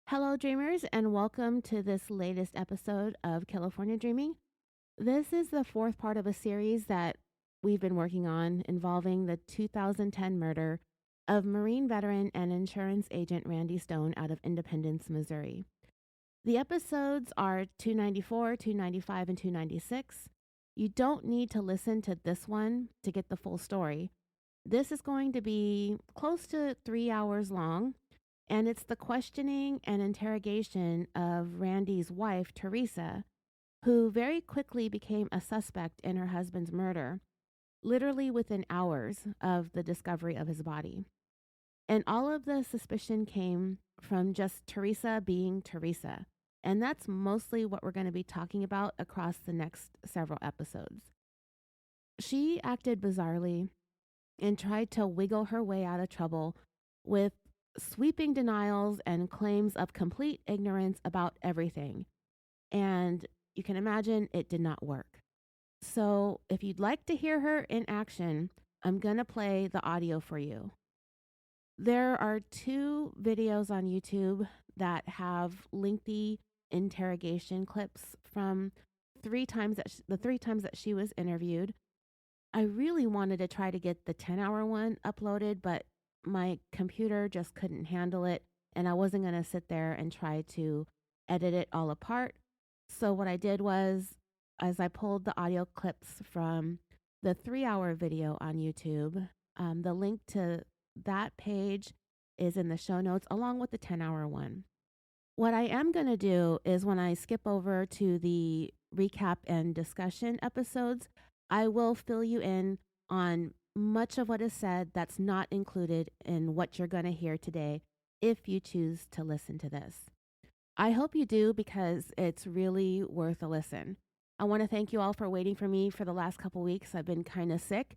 Hello, dreamers, and welcome to this latest episode of California Dreaming. This is the fourth part of a series that we've been working on involving the 2010 murder of Marine veteran and insurance agent Randy Stone out of Independence, Missouri. The episodes are 294, 295, and 296. You don't need to listen to this one to get the full story. This is going to be close to 3 hours long. And it's the questioning and interrogation of Randy's wife, Teresa, who very quickly became a suspect in her husband's murder, literally within hours of the discovery of his body. And all of the suspicion came from just Teresa being Teresa. And that's mostly what we're going to be talking about across the next several episodes. She acted bizarrely and tried to wiggle her way out of trouble with sweeping denials and claims of complete ignorance about everything. And you can imagine it did not work. So if you'd like to hear her in action, I'm going to play the audio for you. There are 2 videos on YouTube that have lengthy interrogation clips from the 3 times that she was interviewed. I really wanted to try to get the 10-hour one uploaded, but my computer just couldn't handle it, and I wasn't going to sit there and try to edit it all apart. So what I did was, as I pulled the audio clips from the 3-hour video on YouTube, the link to that page is in the show notes along with the 10-hour one. What I am going to do is when I skip over to the recap and discussion episodes, I will fill you in on much of what is said that's not included in what you're going to hear today if you choose to listen to this. I hope you do because it's really worth a listen. I want to thank you all for waiting for me for the last couple weeks. I've been kind of sick.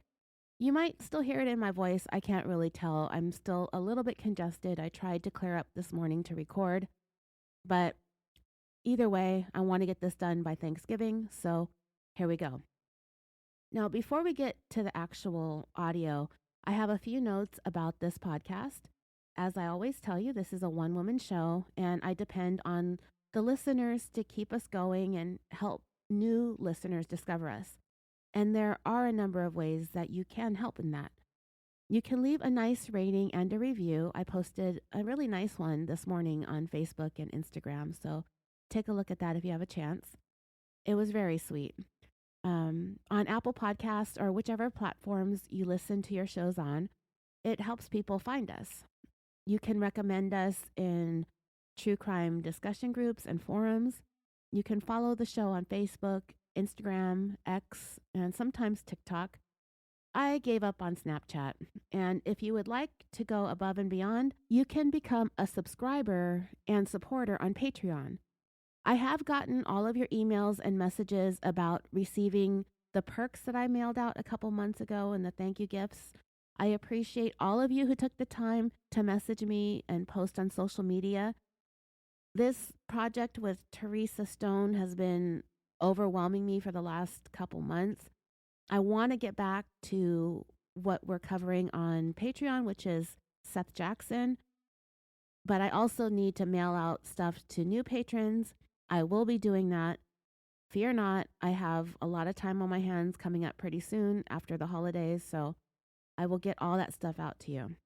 You might still hear it in my voice. I can't really tell. I'm still a little bit congested. I tried to clear up this morning to record, but either way, I want to get this done by Thanksgiving. So here we go. Now, before we get to the actual audio, I have a few notes about this podcast. As I always tell you, this is a one-woman show, and I depend on the listeners to keep us going and help new listeners discover us. And there are a number of ways that you can help in that. You can leave a nice rating and a review. I posted a really nice one this morning on Facebook and Instagram, so take a look at that if you have a chance. It was very sweet. On Apple Podcasts or whichever platforms you listen to your shows on, it helps people find us. You can recommend us in true crime discussion groups and forums. You can follow the show on Facebook, Instagram, X, and sometimes TikTok. I gave up on Snapchat. And if you would like to go above and beyond, you can become a subscriber and supporter on Patreon. I have gotten all of your emails and messages about receiving the perks that I mailed out a couple months ago and the thank you gifts. I appreciate all of you who took the time to message me and post on social media. This project with Teresa Stone has been overwhelming me for the last couple months. I want to get back to what we're covering on Patreon, which is Seth Jackson, but I also need to mail out stuff to new patrons. I will be doing that. Fear not, I have a lot of time on my hands coming up pretty soon after the holidays, so I will get all that stuff out to you.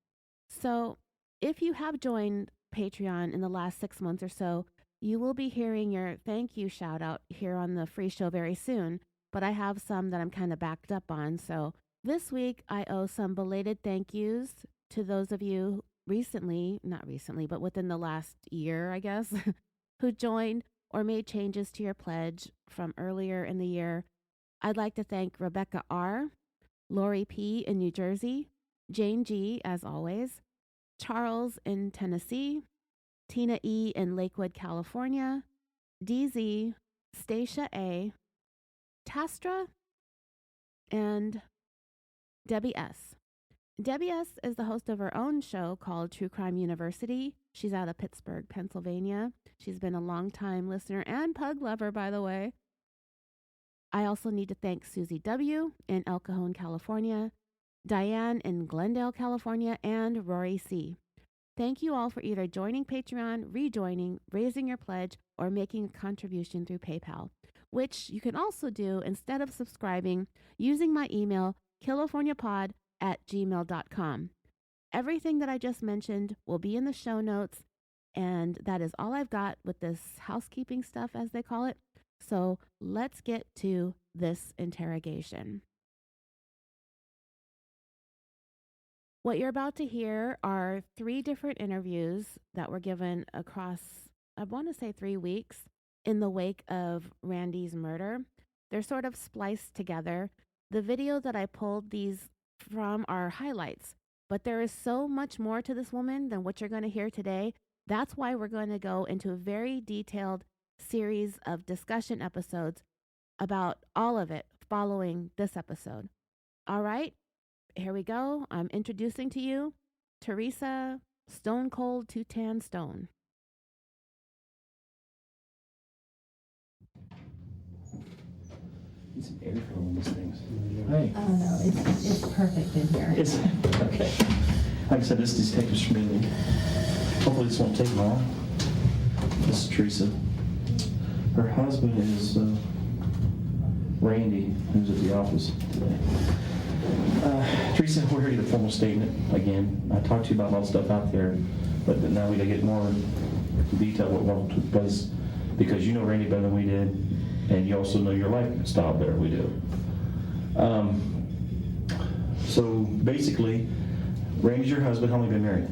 So if you have joined Patreon in the last 6 months or so, you will be hearing your thank you shout out here on the free show very soon, but I have some that I'm kind of backed up on. So this week I owe some belated thank yous to those of you not recently, but within the last year, I guess, who joined or made changes to your pledge from earlier in the year. I'd like to thank Rebecca R., Lori P. in New Jersey, Jane G., as always, Charles in Tennessee, Tina E. in Lakewood, California, DZ, Stacia A., Tastra, and Debbie S. Debbie S. is the host of her own show called True Crime University. She's out of Pittsburgh, Pennsylvania. She's been a longtime listener and pug lover, by the way. I also need to thank Susie W. in El Cajon, California, Diane in Glendale, California, and Rory C. Thank you all for either joining Patreon, rejoining, raising your pledge, or making a contribution through PayPal, which you can also do instead of subscribing using my email, californiapod@gmail.com. Everything that I just mentioned will be in the show notes, and that is all I've got with this housekeeping stuff, as they call it. So let's get to this interrogation. What you're about to hear are 3 different interviews that were given across, I want to say 3 weeks, in the wake of Randy's murder. They're sort of spliced together. The video that I pulled these from are highlights, but there is so much more to this woman than what you're going to hear today. That's why we're going to go into a very detailed series of discussion episodes about all of it following this episode. All right, here we go. I'm introducing to you Teresa Stone Cold Two Tan Stone. Need some airflow in these things. Hey. Oh no, it's perfect in here. Is it? Okay. Like I said, this detective's familiar. Hopefully this won't take long. This is Teresa. Her husband is Randy, who's at the office today. Teresa, we're here to get a formal statement again. I talked to you about all the stuff out there, but now we gotta get more detail what took place, because you know Randy better than we did, and you also know your lifestyle better than we do. So basically, Randy's your husband. How long have you been married?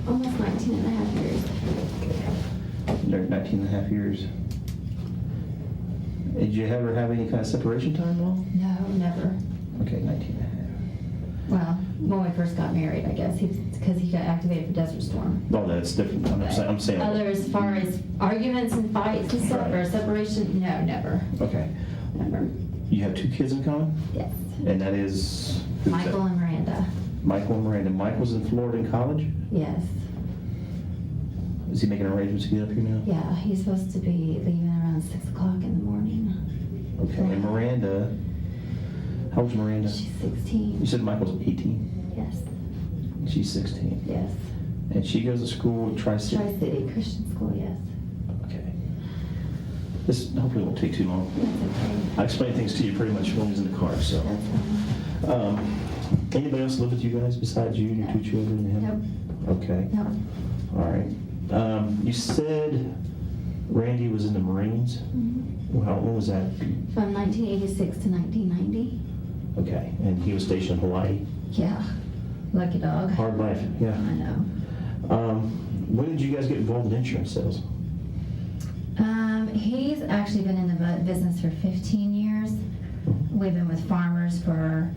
Almost 19 and a half years. Married 19 and a half years. Did you ever have any kind of separation time at all? No, never. Okay, 19 and a half. Well, when we first got married, I guess, because he got activated for Desert Storm. Well, that's different. I'm saying. Other, as far as arguments and fights and stuff, Right. or separation, no, never. Okay. Never. You have 2 kids in common? Yes. And that is? Who's Michael that? and Miranda. Michael and Miranda. Michael's in Florida in college? Yes. Is he making arrangements to get up here now? Yeah, he's supposed to be leaving around 6 o'clock in the morning. Okay, and Miranda, how old's Miranda? She's 16. You said Michael's 18? Yes. She's 16. Yes. And she goes to school at Tri-City? Tri-City Christian School, yes. Okay. This hopefully won't take too long. That's okay. I explained things to you pretty much when he was in the car, so. That's fine. Anybody else live with you guys besides you and your 2 children and him? Nope. Okay. Nope. All right. You said Randy was in the Marines? Mm-hmm. Well, when was that? From 1986 to 1990. Okay, and he was stationed in Hawaii? Yeah. Lucky dog. Hard life, yeah. I know. When did you guys get involved in insurance sales? He's actually been in the business for 15 years. We've been with farmers for,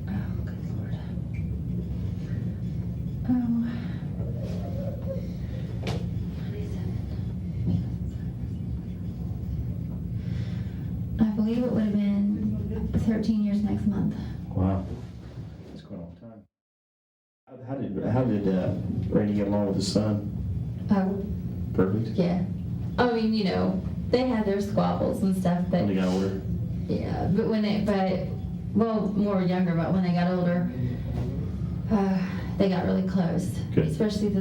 oh, good Lord. Oh. 27. I believe it would have been 13 years next month. Wow. That's quite a long time. How did Randy get along with his son? Oh, Perfect? yeah. I mean, you know, they had their squabbles and stuff, but When they got older? yeah, but more younger, but when they got older, they got really close. Good. Especially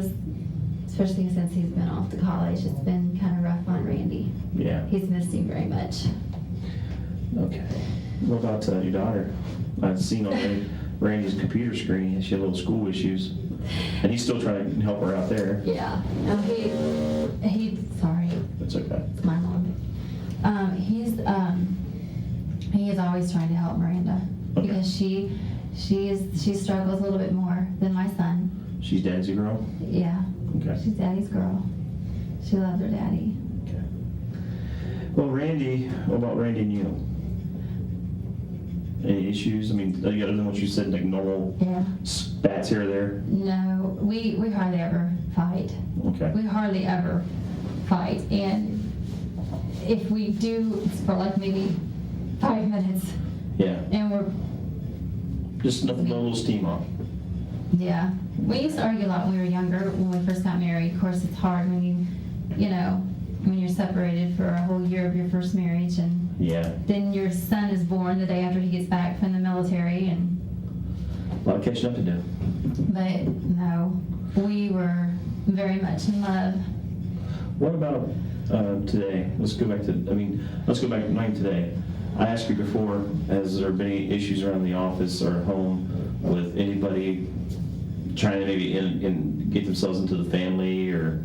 since he's been off to college, it's been kind of rough on Randy. Yeah. He's missed him very much. Okay. What about your daughter? I've seen on Randy's computer screen, she had little school issues. And he's still trying to help her out there. Yeah. No, he sorry. That's okay. It's my mom. He is always trying to help Miranda because she struggles a little bit more than my son. She's daddy's girl? Yeah. Okay. She's daddy's girl. She loves her daddy. Okay. Well, what about Randy and you? Any issues? I mean, other than what you said, like normal Yeah. spats here or there? No, we hardly ever fight. Okay. We hardly ever fight, and if we do, it's for like maybe 5 minutes, Yeah. and we're Just nothing, no little steam off. yeah. We used to argue a lot when we were younger. When we first got married, of course, it's hard when when you're separated for a whole year of your first marriage, and Yeah. then your son is born the day after he gets back from the military, and A lot of catching up to do. But no, we were very much in love. What about today? Let's go back to mine today. I asked you before, has there been any issues around the office or at home with anybody trying to maybe get themselves into the family, or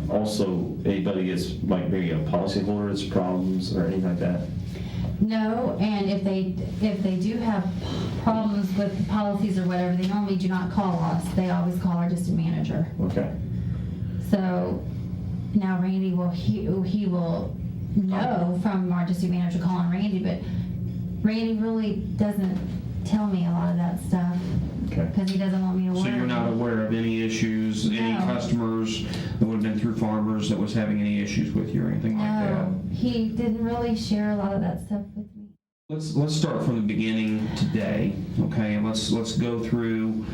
also anybody gets like maybe a policyholder that's problems or anything like that? No, and if they do have problems with the policies or whatever, they normally do not call us. They always call our district manager. Okay. So now Randy he will know from our district manager calling Randy, but Randy really doesn't tell me a lot of that stuff. Okay. Because he doesn't want me to worry. So you're not aware of any issues, any No. customers that would have been through Farmers that was having any issues with you or anything like that? No, he didn't really share a lot of that stuff with me. Let's start from the beginning today, okay? And let's go through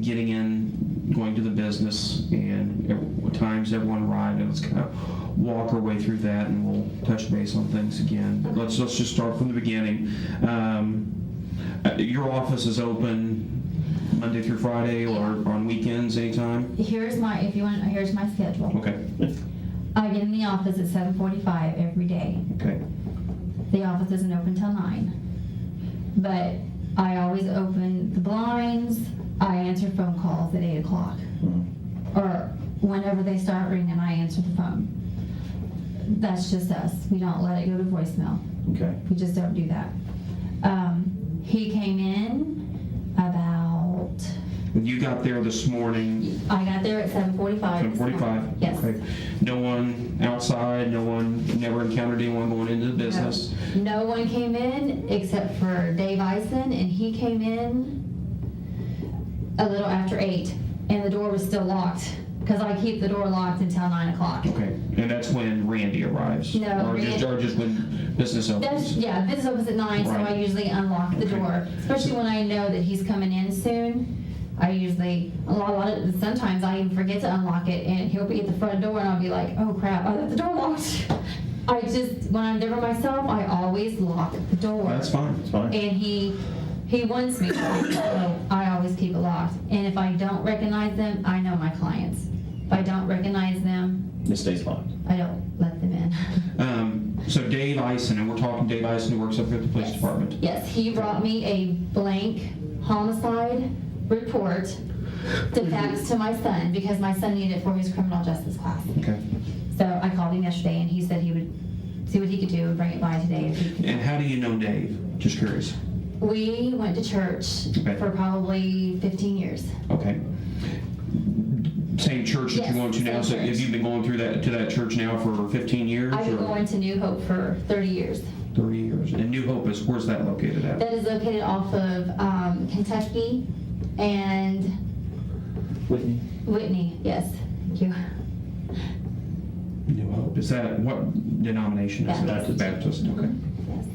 getting in, going to the business, and what times everyone arrived, and let's kind of walk our way through that, and we'll touch base on things again. But let's just start from the beginning. Your office is open Monday through Friday, or on weekends, anytime? Here's my schedule. Okay. I get in the office at 7:45 every day. Okay. The office isn't open till 9. But I always open the blinds. I answer phone calls at 8 o'clock. Or whenever they start ringing, I answer the phone. That's just us. We don't let it go to voicemail. Okay. We just don't do that. He came in about... You got there this morning, I got there at 7:45. 7:45? Yes. Okay. No one outside, never encountered anyone going into the business? No one came in except for Dave Eisen, and he came in a little after 8, and the door was still locked, because I keep the door locked until 9 o'clock. Okay, and that's when Randy arrives? No, Or just when business opens? Business opens at 9, so I Right. usually unlock the Okay. door, especially when I know that he's coming in soon. I usually, sometimes I even forget to unlock it, and he'll be at the front door, and I'll be like, oh crap, I left the door locked. When I'm there by myself, I always lock the door. That's fine. It's fine. And he wants me to, so I always keep it locked. And if I don't recognize them, I know my clients. If I don't recognize them, It stays locked. I don't let them in. So Dave Eisen, and we're talking Dave Eisen who works up here at the police department. Yes, he brought me a blank homicide report to fax to my son, because my son needed it for his criminal justice class. Okay. So I called him yesterday, and he said he would see what he could do and bring it by today if he could. And how do you know Dave? Just curious. We went to church Okay. for probably 15 years. Okay. Same church that Yes, you're going to now? same So have church. you been going to that church now for 15 years? I've been or going to New Hope for 30 years. 30 years. And New Hope where's that located at? That is located off of Kentucky and Whitney? Whitney. Yes, thank you. New Hope. Is that, what denomination is it? Baptist. Baptist, okay. Yes.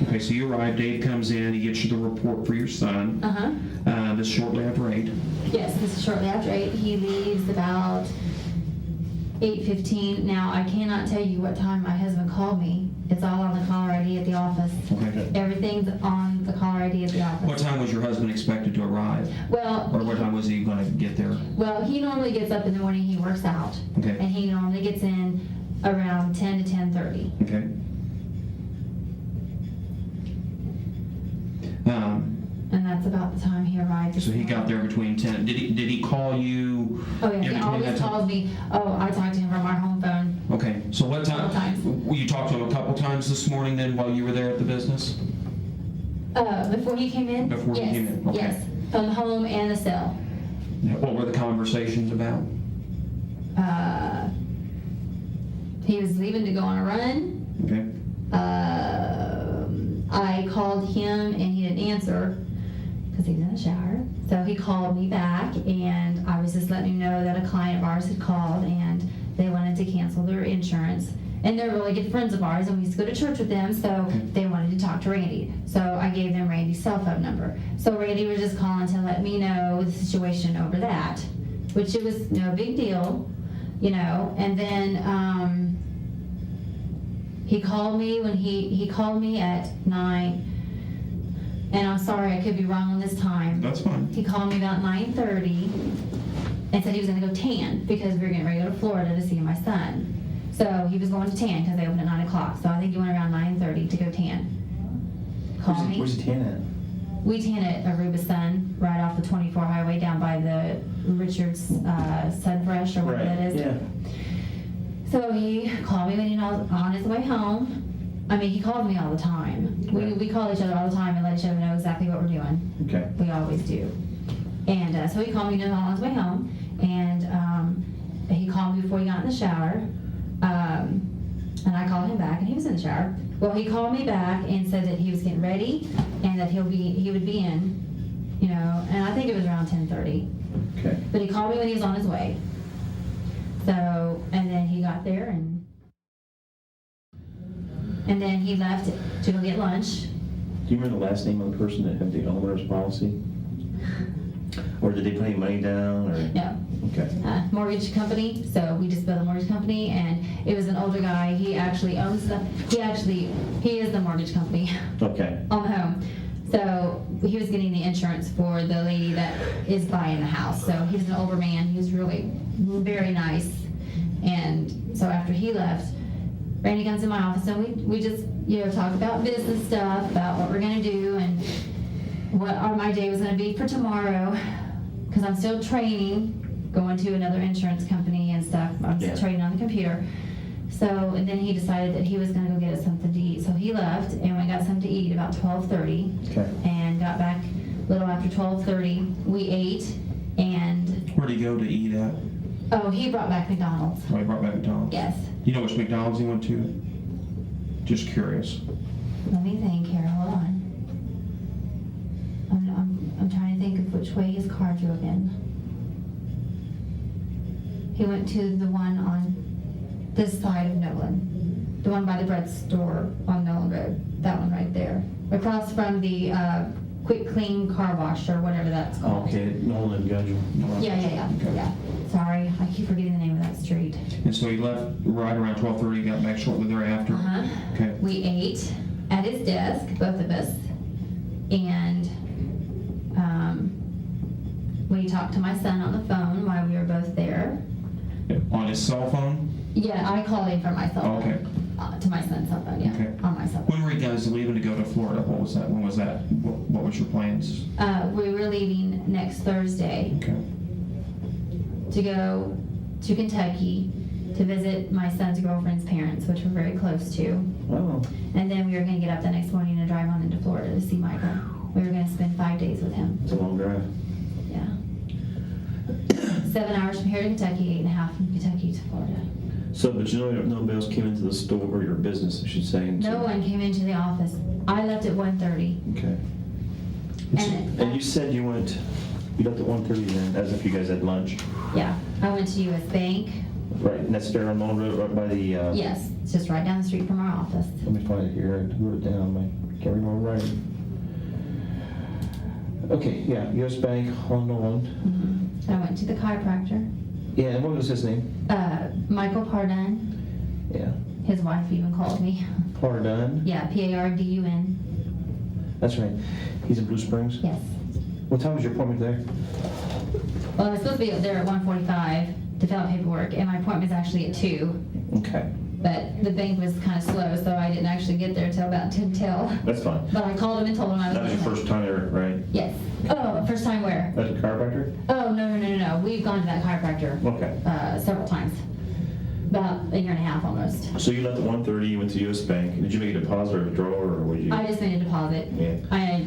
Okay, so you arrive, Dave comes in, he gets you the report for your son. This shortly after 8. Yes, this is shortly after 8. He leaves about 8:15. Now, I cannot tell you what time my husband called me. It's all on the caller ID at the office. Okay. Everything's on the caller ID at the office. What time was your husband expected to arrive? Well, Or what time was he going to get there? he normally gets up in the morning. He works out. Okay. And he normally gets in around 10 to 10:30. Okay. And that's about the time he arrived. So he got there between 10. Did he call you? Oh, yeah, in he between always that time? calls me. Oh, I talked to him from our home phone. Okay, so what time? Couple times. You talked to him a couple times this morning then while you were there at the business? Before he came in? Before he Yes, came in, okay. Yes, from the home and the cell. What were the conversations about? He was leaving to go on a run. Okay. I called him and he didn't answer because he was in the shower. So he called me back, and I was just letting him know that a client of ours had called and they wanted to cancel their insurance. And they're really good friends of ours, and we used to go to church with them, so they wanted to talk to Randy. So I gave them Randy's cell phone number. So Randy was just calling to let me know the situation over that, which it was no big deal, And then he called me when he called me at 9. and I'm sorry, I could be wrong on this time. That's fine. He called me about 9:30 and said he was going to go tan because we were getting ready to go to Florida to see my son. So he was going to tan because they opened at 9 o'clock. So I think he went around 9:30 to go tan. Called me. Where's the tan at? We tan at Aruba Sun, right off the 24 highway down by the Richards Sunfresh or whatever that is. Yeah. So he called me when he was on his way home. I mean, he called me all the time. We call each other all the time and let each other know exactly what we're doing. Okay. We always do. And so he called me on his way home, and he called me before he got in the shower. And I called him back, and he was in the shower. Well, he called me back and said that he was getting ready, and that he would be in, and I think it was around 10:30. Okay. But he called me when he was on his way. So, and then he got there, and then he left to go get lunch. Do you remember the last name of the person that had the owner's policy? Or did they put any money down, or? No. Okay. Mortgage company, so we just built a mortgage company, and it was an older guy. He actually owns he is the mortgage company Okay. on the home. So he was getting the insurance for the lady that is buying the house. So he's an older man. He was really very nice. And so after he left, Randy comes in my office, and we just talk about business stuff, about what we're gonna do and what my day was gonna be for tomorrow, because I'm still training, going to another insurance company and stuff. I'm still training on the computer. So, and then he decided that he was gonna go get us something to eat. So he left, and we got something to eat about 12:30. Okay. And got back a little after 12:30. We ate, and Where'd he go to eat at? he brought back McDonald's. Oh, he brought back McDonald's. Yes. You know which McDonald's he went to? Just curious. Let me think here. Hold on. I'm trying to think of which way his car drove in. He went to the one on this side of Nolan. The one by the bread store on Nolan Road. That one right there. Across from the Quick Clean Car Wash or whatever that's called. Okay, Nolan Gudgel. Yeah. Sorry, I keep forgetting the name of that street. And so he left right around 12:30, got back shortly thereafter. Uh-huh. Okay. We ate at his desk, both of us, and we talked to my son on the phone while we were both there. On his cell phone? Yeah, I called him from my cell phone. Okay. To my son's cell phone, yeah, Okay. on my cell phone. When were you guys leaving to go to Florida? What was that? When was that? What was your plans? We were leaving next Thursday Okay. to go to Kentucky to visit my son's girlfriend's parents, which we're very close to. Oh, And then we were going to get up the next morning and drive on into Florida to see Michael. We were going to spend 5 days with him. it's a long drive. Yeah. 7 hours from here to Kentucky, 8.5 from Kentucky to Florida. So, but nobody else came into the store, or your business, I should say. No one came into the office. I left at 1:30. Okay. And you said you left at 1:30 then, as if you guys had lunch. Yeah. I went to U.S. Bank. Right, and that's there on Long Road, right by the, Yes, it's just right down the street from our office. let me find it here, I wrote it down, I can't remember writing. Okay, yeah, US Bank on Nolan. I went to the chiropractor. Yeah, and what was his name? Michael Pardun. Yeah, His wife even called me. Pardun. Yeah, Pardun. That's right. He's in Blue Springs? Yes. What time was your appointment there? Well, I was supposed to be up there at 1:45 to fill out paperwork, and my appointment was actually at 2. Okay, But the bank was kind of slow, so I didn't actually get there till about 10 till. that's fine. But I called him and told him I was That was your going first time there, right? Yes. Oh, first time where? At the chiropractor? Oh, no. We've gone to that chiropractor Okay. several times. About a year and a half almost. So you left at 1:30, you went to US Bank. Did you make a deposit or a withdrawal, or would you? I just made a deposit. Yeah. I had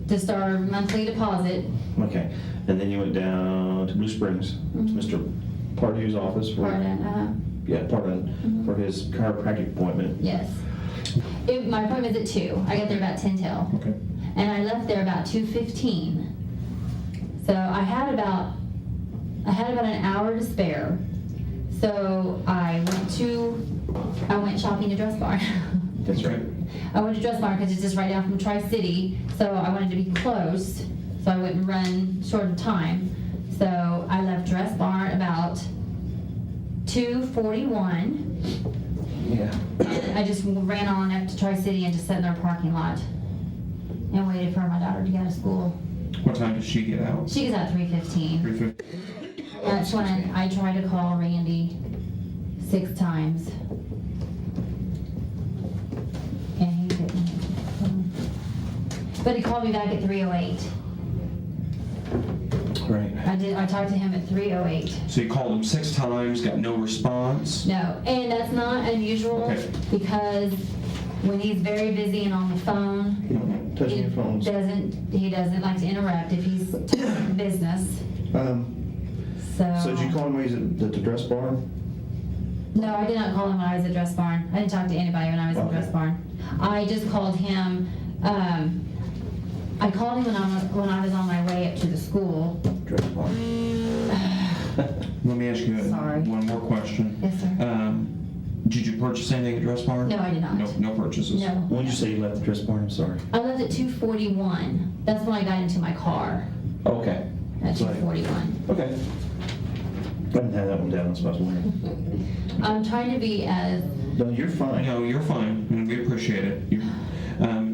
just our monthly deposit. Okay, and then you went down to Blue Springs, to Mr. Pardew's office for? Pardon. Pardon, for his chiropractic appointment. Yes. My appointment was at 2. I got there about 10 till. Okay. And I left there about 2:15. So I had about an hour to spare. So I went shopping to Dress Barn. That's right. I went to Dress Barn because it's just right down from Tri-City, so I wanted to be close, so I wouldn't run short of time. So I left Dress Barn about 2:41. Yeah. I just ran on up to Tri-City and just sat in their parking lot. and waited for my daughter to get out of school. What time does she get out? She gets out at 3:15. 3:50. That's when I tried to call Randy 6 times. And he didn't answer the phone. But he called me back at 3:08. Right. I talked to him at 3:08. So you called him 6 times, got no response? No, and that's not unusual Okay. because when he's very busy and on the phone, Touching your phones. he doesn't like to interrupt if he's talking business. So did you call him when he was at the dress bar? No, I did not call him when I was at Dress Barn. I didn't talk to anybody when I was at Okay. Dress Barn. I just called him. I called him when I was on my way up to the school. Dress bar. Let me ask you Sorry. one more question. Yes, sir. Did you purchase anything at Dress Barn? No, I did not. No purchases? No. When did you say you left the dress bar? I'm sorry. I left at 2:41. That's when I got into my car Okay. at Sorry. 2:41. Okay. I didn't have that one down, that's what I was wondering. I'm trying to be as No, you're fine. No, you're fine, and we appreciate it.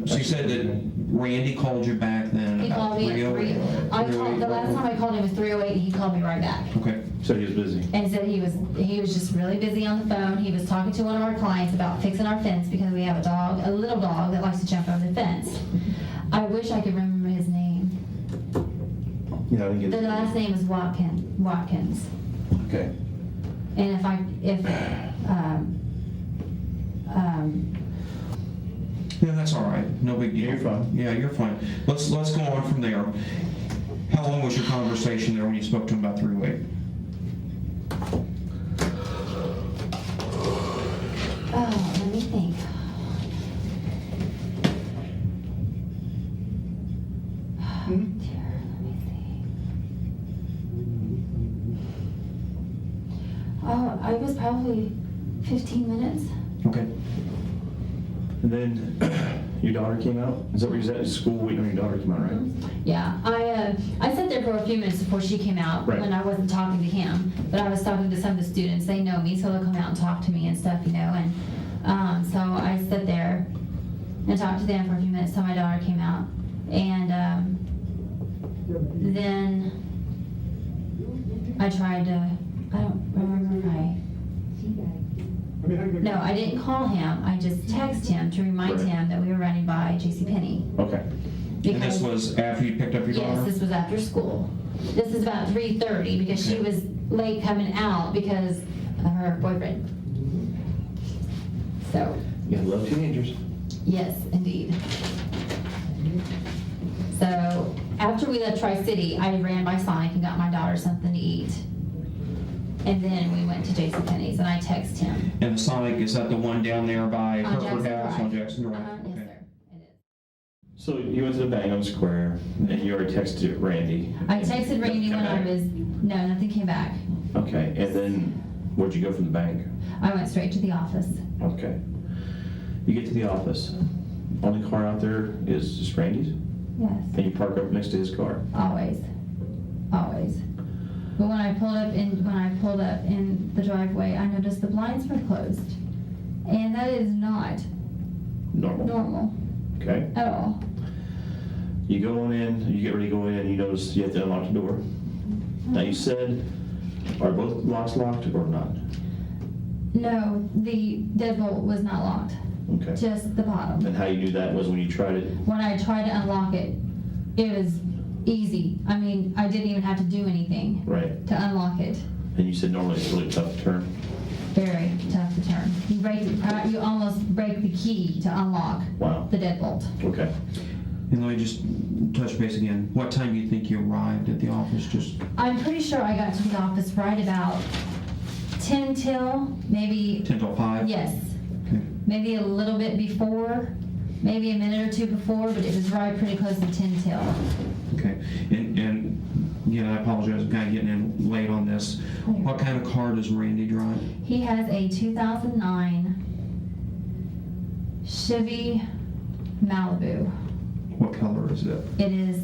So you said that Randy called you back then he about called me at 3. 3:08? The last time I called him was 3:08, and he called me right back. Okay. So he was busy. And said he was just really busy on the phone. He was talking to one of our clients about fixing our fence because we have a little dog that likes to jump over the fence. I wish I could remember his name. Yeah, I didn't get The last name is Watkins. Okay. And Yeah, that's all right. No big deal. You're fine. Yeah, you're fine. Let's go on from there. How long was your conversation there when you spoke to him about 3:08? let me think. Dear, let me see. Oh, I was probably 15 minutes. Okay. And then your daughter came out? Is that where you was at school waiting on your daughter to come out, right? Yeah, I sat there for a few minutes before she came out, Right. when I wasn't talking to him, but I was talking to some of the students. They know me, so they'll come out and talk to me and stuff, you know. And so I sat there and talked to them for a few minutes till my daughter came out, and then I tried to. I don't remember if No, I didn't call him. I just texted him to remind Right. him that we were running by JCPenney. Okay. And this was after you picked up your daughter? Yes, this was after school. This is about 3:30 because she Okay. was late coming out because of her boyfriend. So, You gotta love teenagers. yes, indeed. So, after we left Tri-City, I ran by Sonic and got my daughter something to eat. And then we went to JCPenney's and I texted him. And the Sonic, is that the one down there by On Hereford Jackson House Drive. on Jackson Drive? Yes, Okay. sir. It is. So you went to the Bang on Square, and you already texted Randy. I texted Randy when I Okay. was, no, nothing came back. Okay, and then where'd you go from the bank? I went straight to the office. Okay. You get to the office. Only car out there is just Randy's, Yes, and you park up next to his car. always, always. But when I pulled up in the driveway, I noticed the blinds were closed. And that is not Normal. normal Okay. at all. You go on in, you get ready to go in, and you notice you have to unlock the door. Now you said, are both locks locked or not? No, the deadbolt was not locked, Okay. just the bottom. And how you knew that was when you tried it? When I tried to unlock it, it was easy. I mean, I didn't even have to do anything Right. to unlock it. And you said normally it's really tough to turn. Very tough to turn. You almost break the key to unlock Wow. the deadbolt. Okay. And let me just touch base again. What time do you think you arrived at the office? Just I'm pretty sure I got to the office right about 10 till, maybe, 10 till 5? yes, Okay. maybe a little bit before, maybe a minute or two before, but it was right pretty close to 10 till. Okay. And again, I apologize, I'm kind of getting in late on this. What kind of car does Randy drive? He has a 2009 Chevy Malibu. What color is it? It is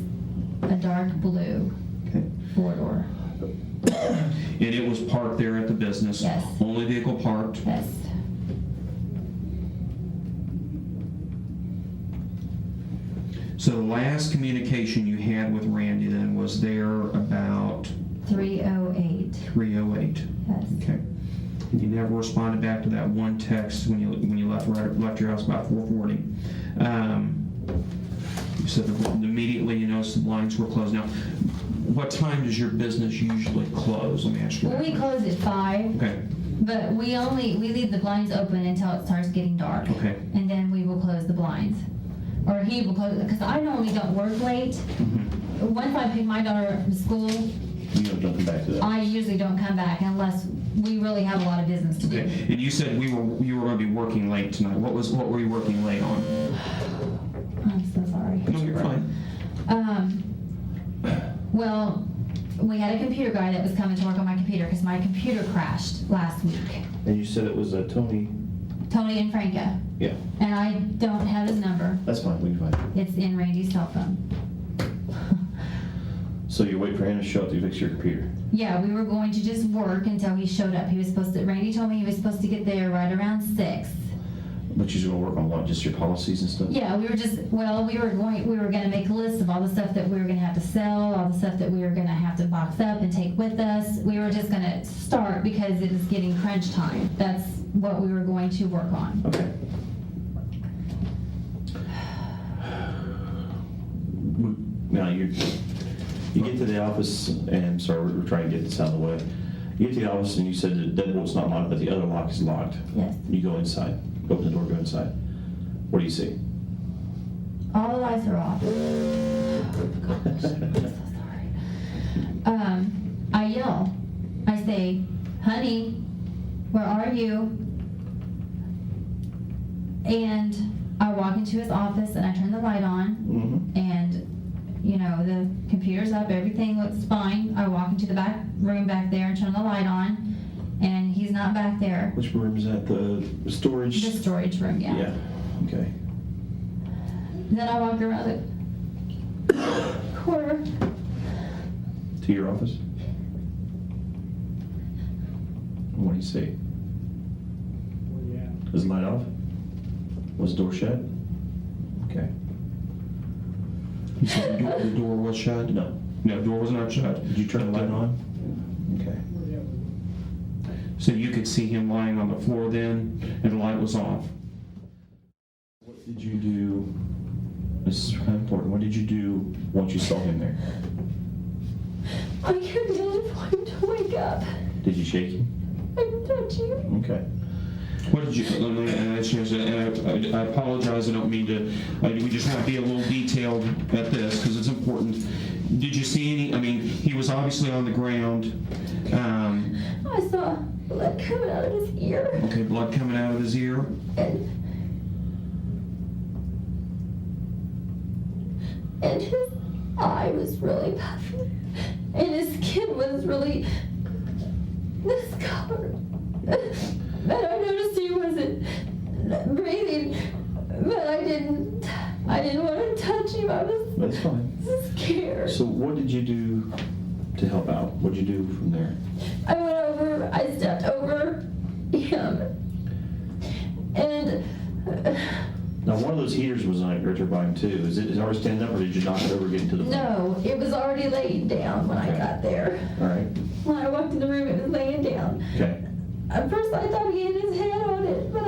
a dark blue Okay. four-door. And it was parked there at the business? Yes. Only vehicle parked? Yes. So So the last communication you had with Randy then was there about 3:08. 3:08. Yes. Okay. And you never responded back to that one text when you left your house about 4:40. You said that immediately you noticed the blinds were closed. Now, what time does your business usually close? Let me ask you Well, that. we close at 5. Okay. But we leave the blinds open until it starts getting dark. Okay. And then we will close the blinds. Or he will close, because I normally don't work late. Mm-hmm. Once I pick my daughter up from school, You don't come back to that. I usually don't come back unless we really have a lot of business to do. Okay. And you said you were going to be working late tonight. What were you working late on? I'm so sorry. No, you're fine. Well, we had a computer guy that was coming to work on my computer because my computer crashed last week. And you said it was Tony. Tony and Franca. Yeah, And I don't have his number. that's fine, we can find it. It's in Randy's cell phone. So you wait for him to show up to fix your computer? Yeah, we were going to just work until he showed up. Randy told me he was supposed to get there right around 6. But you're gonna work on what, just your policies and stuff? Yeah, we were gonna make a list of all the stuff that we were gonna have to sell, all the stuff that we were gonna have to box up and take with us. We were just gonna start because it is getting crunch time. That's what we were going to work on. Okay. Now, you get to the office, and sorry, we're trying to get this out of the way. You get to the office and you said that deadbolt's not locked, but the other lock is locked. Yes. You go inside, open the door, go inside. What do you see? All the lights are off. Gosh, I'm so sorry. I yell. I say, honey, where are you? And I walk into his office and I turn the light on, and the computer's up, everything looks fine. I walk into the back room back there and turn the light on, and he's not back there. Which room is that? The storage? The storage room, yeah. Yeah, okay. Then I walk around the corner. To your office? What do you see? Is the light off? Was the door shut? Okay. You said the door was shut? No. No, the door was not shut. Did you turn the light on? Okay. So you could see him lying on the floor then, and the light was off. What did you do? This is kind of important. What did you do once you saw him there? I kept yelling for him to wake up. Did you shake him? I didn't touch him. Okay. What did you, and I apologize, I don't mean to, we just want to be a little detailed at this, because it's important. Did you see he was obviously on the ground. I saw blood coming out of his ear. Okay, blood coming out of his ear. And his eye was really puffy. And his skin was really discolored. But I noticed he wasn't breathing. But I didn't want to touch him. I was That's fine. scared. So what did you do to help out? What did you do from there? I stepped over him. And Now, one of those heaters was on your turbine too. Is it already standing up, or did you knock it over getting to the phone? no, it was already laying down when I Okay. got there. All right. When I walked in the room, it was laying down. Okay. At first I thought he had his hand on it, but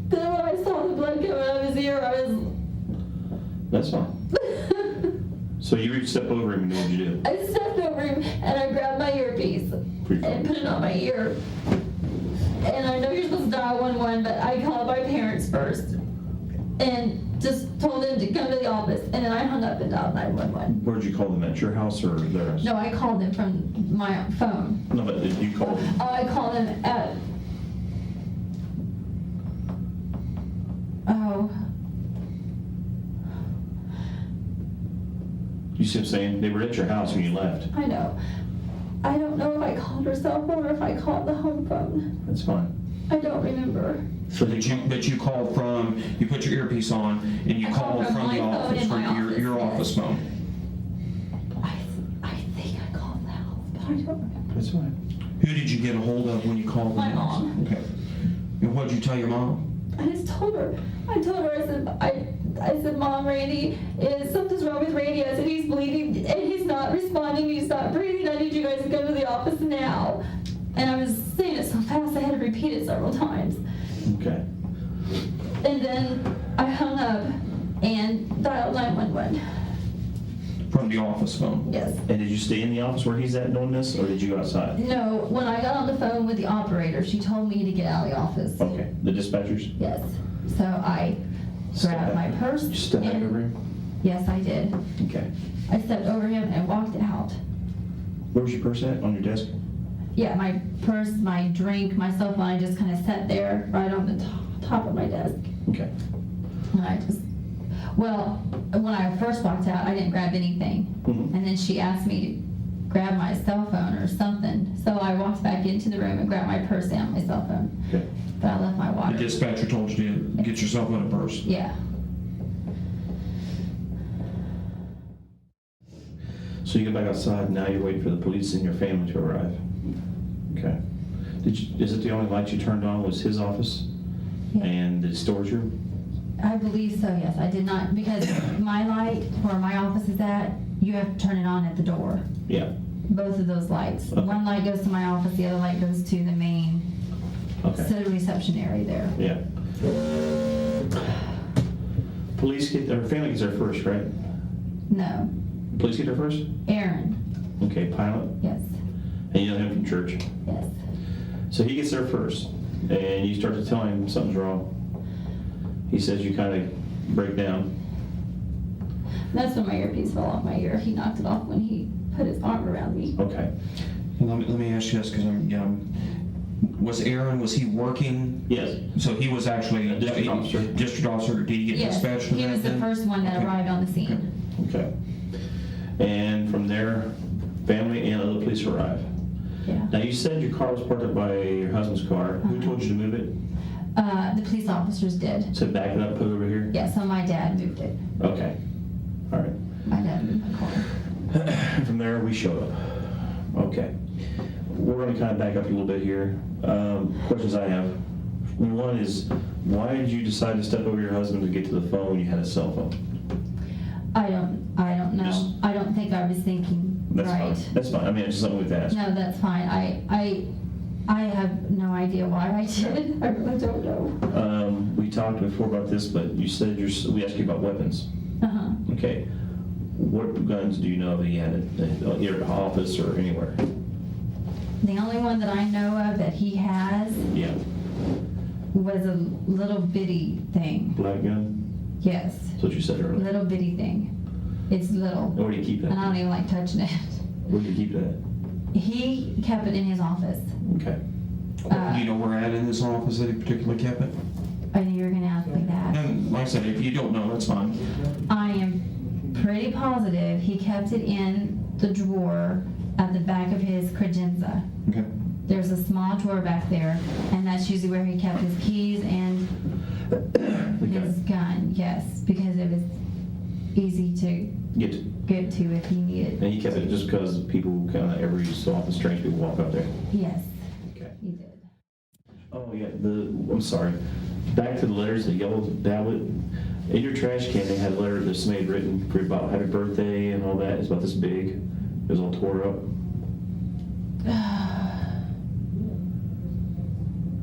then when I saw the blood coming out of his ear, I was... That's fine. So you stepped over him, and what did you do? I stepped over him and I grabbed my earpiece and put it on my ear. And I know you're supposed to dial 111, but I called my parents first and just told them to come to the office. And then I hung up and dialed 911. Where'd you call them, at your house or their house? No, I called them from my phone. No, but did you call them? Oh, I called them at... Oh... You see what I'm saying? They were at your house when you left. I know. I don't know if I called her cell phone or if I called the home phone. That's fine. I don't remember. So But you called from, you put your earpiece on, and you I called called from from my the phone office, in my from your office, office yes. phone. I think I called the house, but I don't remember. That's fine. Who did you get a hold of when you called the My house? mom. Okay. And what did you tell your mom? I just told her. I said, I said, Mom, Randy, something's wrong with Randy. I said, he's bleeding and he's not responding, he's not breathing. I need you guys to go to the office now. And I was saying it so fast I had to repeat it several times. Okay. And then I hung up and dialed 911. From the office phone? Yes. And did you stay in the office where he's at doing this, or did you go outside? No, when I got on the phone with the operator, she told me to get out of the office. Okay. The dispatchers? Yes. So I grabbed my purse. You stepped back and- over him? Yes, I did. Okay. I stepped over him and walked out. Where was your purse at? On your desk? Yeah, my purse, my drink, my cell phone, I just kind of sat there right on the top of my desk. Okay. And I just, well, when I first walked out, I didn't grab anything. Mhm. And then she asked me to grab my cell phone or something. So I walked back into the room and grabbed my purse and my cell phone. Okay. But I left my The water. dispatcher told you to get yourself in a purse? Yeah. So you get back outside, now you're waiting for the police and your family to arrive. Okay. Is it the only light you turned on was his office Yeah. and the storage room? I believe so, yes. I did not, because my light where my office is at, you have to turn it on at the door. Yeah. Both of those lights. Okay. One light goes to my office, the other light goes to the main Okay. reception area there. Yeah. Police get, or family gets there first, right? No, Police get there first? Aaron, Okay, pilot. yes, And you know him from church. yes. So he gets there first, and you start to tell him something's wrong. He says you kind of break down. That's when my earpiece fell off my ear. He knocked it off when he put his arm around me. Okay. Let me ask you this, because was Aaron, was he working? Yes. So he was actually A district officer. District officer. Did he get Yes, dispatched for that he was the then? first one that Okay. arrived on the scene. Okay. And from there, family and other police arrive. Yeah. Now, you said your car was parked up by your husband's car. Who told you to move it? The police officers did. Said back it up, put it over here? Yeah, so my dad moved it. Okay. All right. My dad moved my car. From there, we showed up. Okay. We're going to kind of back up a little bit here. Questions I have. One is, why did you decide to step over your husband to get to the phone when you had a cell phone? I don't know. Just- I don't think I was thinking That's right. fine. That's fine. I mean, it's just something we've asked. No, that's fine. I have no idea why I did. I really don't know. We talked before about this, but you said we asked you about weapons. Uh-huh. Okay. What guns do you know that he had at your office or anywhere? The only one that I know of that he has Yeah. was a little bitty thing. Black gun? Yes, That's what you said earlier. little bitty thing. It's little, And where do you keep that? and I don't even like touching it. Where do you keep that? He kept it in his office. Okay. Do you know where at in this office that he particularly kept it? I knew you were gonna ask me that. And like I said, if you don't know, that's fine. I am pretty positive he kept it in the drawer at the back of his credenza. Okay. There's a small drawer back there, and that's usually where he kept his keys and his gun, yes, because it was easy to get to if he needed. And he kept it just because people kind of every so often strange people walk up there. Yes, Okay. he did. Oh yeah, I'm sorry. Back to the letters, the yellow tablet. In your trash can, they had a letter that somebody had written for about happy birthday and all that. It's about this big. It was all tore up.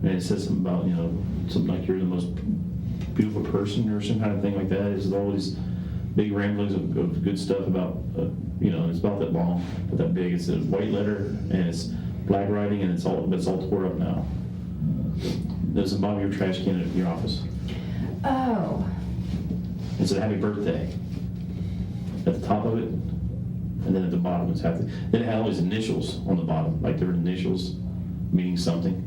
And it says something about, something like you're the most beautiful person or some kind of thing like that. It's all these big ramblings of good stuff about, it's about that long, but that big. It's a white letter and it's black writing and it's all tore up now. There's a bottom of your trash can at your office. Oh, It said happy birthday at the top of it, and then at the bottom it's happy. Then it had all these initials on the bottom, like there were initials meaning something.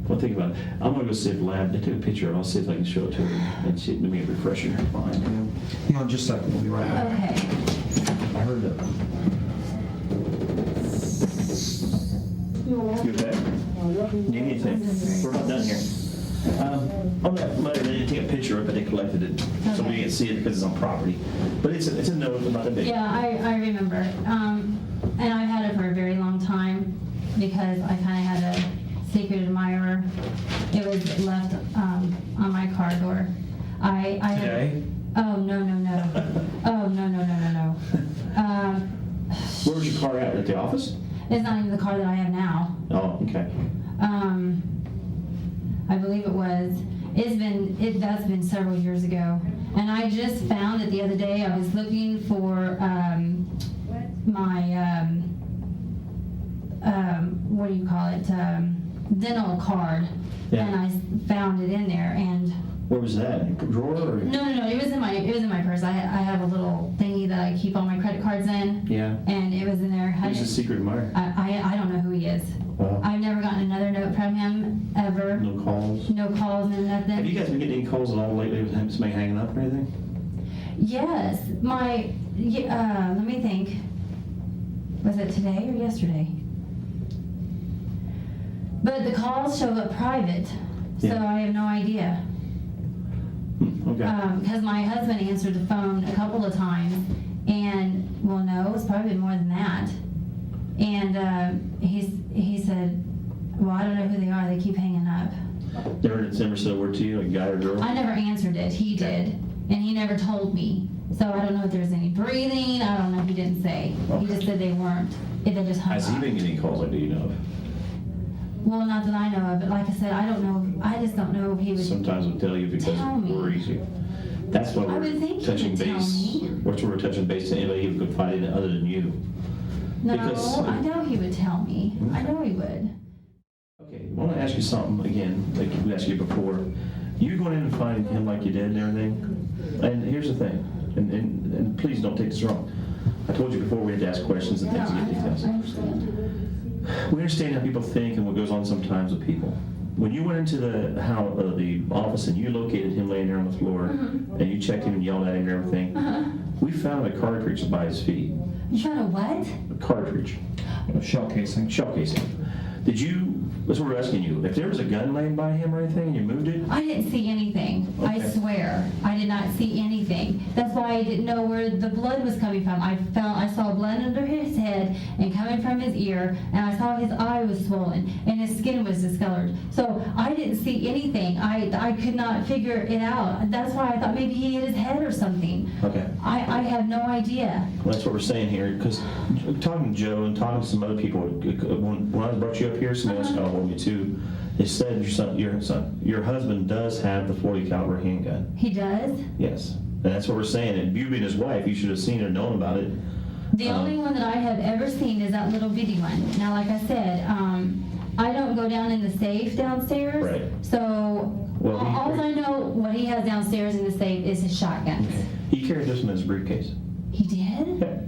Well, think about it. I'm gonna go see if Lab. They took a picture. I'll see if I can show it to her and see. Let me refresh her mind. Hang on just a second, we'll be right back. okay. I heard that. You okay? You need anything? We're not done here. On that letter, they didn't take a picture of it, but they collected it. So we can't see it because it's on property. But it's a note about the big. Yeah, I remember. And I've had it for a very long time because I kind of had a secret admirer. It was left on my car door. I Today? Oh, no. Oh, no. Where was your car at the office? It's not even the car that I have now. Oh, okay. I believe it was. That's been several years ago. And I just found it the other day. I was looking for my, what do you call it, dental card. Yeah. And I found it in there. And Where was that? In your drawer or? no, it was in my purse. I have a little thingy that I keep all my credit cards in. Yeah. And it was in there. Who's the secret admirer? I don't know who he is. I've never gotten another note from him ever. No calls? No calls, no nothing. Have you guys been getting any calls at all lately with him, somebody hanging up or anything? Yes, let me think. Was it today or yesterday? But the calls show up private, so Yeah. I have no idea. Okay. Because my husband answered the phone a couple of times, and, well, no, it's probably more than that. And he said, well, I don't know who they are, they keep hanging up. Never said a word to you, like guy or girl? I never answered it, he did, and he never told me. So I don't know if there's any breathing, I don't know, he didn't say. Okay. He just said they weren't, if they just hung Has he up. been getting calls like that you know of? Well, not that I know of, but like I said, I don't know, I just don't know if he would. Sometimes we'll tell you because Tell me. it worries you. That's why I would think we're he touching would tell base. me. That's why we're touching base to anybody who could find it other than you. No, because- I know he would tell me, I know he would. Okay, I want to ask you something again, like we asked you before. You going in and finding him like you did and everything? And here's the thing, and please don't take this wrong. I told you before we had to ask questions and No, things to get details. I understand. We understand how people think and what goes on sometimes with people. When you went into the office and you located him laying there on the floor, and you checked him and yelled at him and everything, we found a cartridge by his feet. You found a what? A cartridge. A shell casing. Shell casing. That's what we're asking you. If there was a gun laying by him or anything and you moved it, I didn't see anything. I Okay. swear. I did not see anything. That's why I didn't know where the blood was coming from. I saw blood under his head and coming from his ear, and I saw his eye was swollen and his skin was discolored. So I didn't see anything. I could not figure it out. That's why I thought maybe he hit his head or something. okay. I have no idea. Well, that's what we're saying here, because talking to Joe and talking to some other people, when I brought you up here, somebody else got a hold of me too. They said your husband does have the .40 caliber handgun. He does? Yes, and that's what we're saying. And you being his wife, you should have seen or known about it. The only one that I have ever seen is that little bitty one. Now, like I said, I don't go down in the safe downstairs. Right. So, Well, all I know what he has downstairs in the safe is his shotguns. He carried this one in his briefcase. He did? Yeah.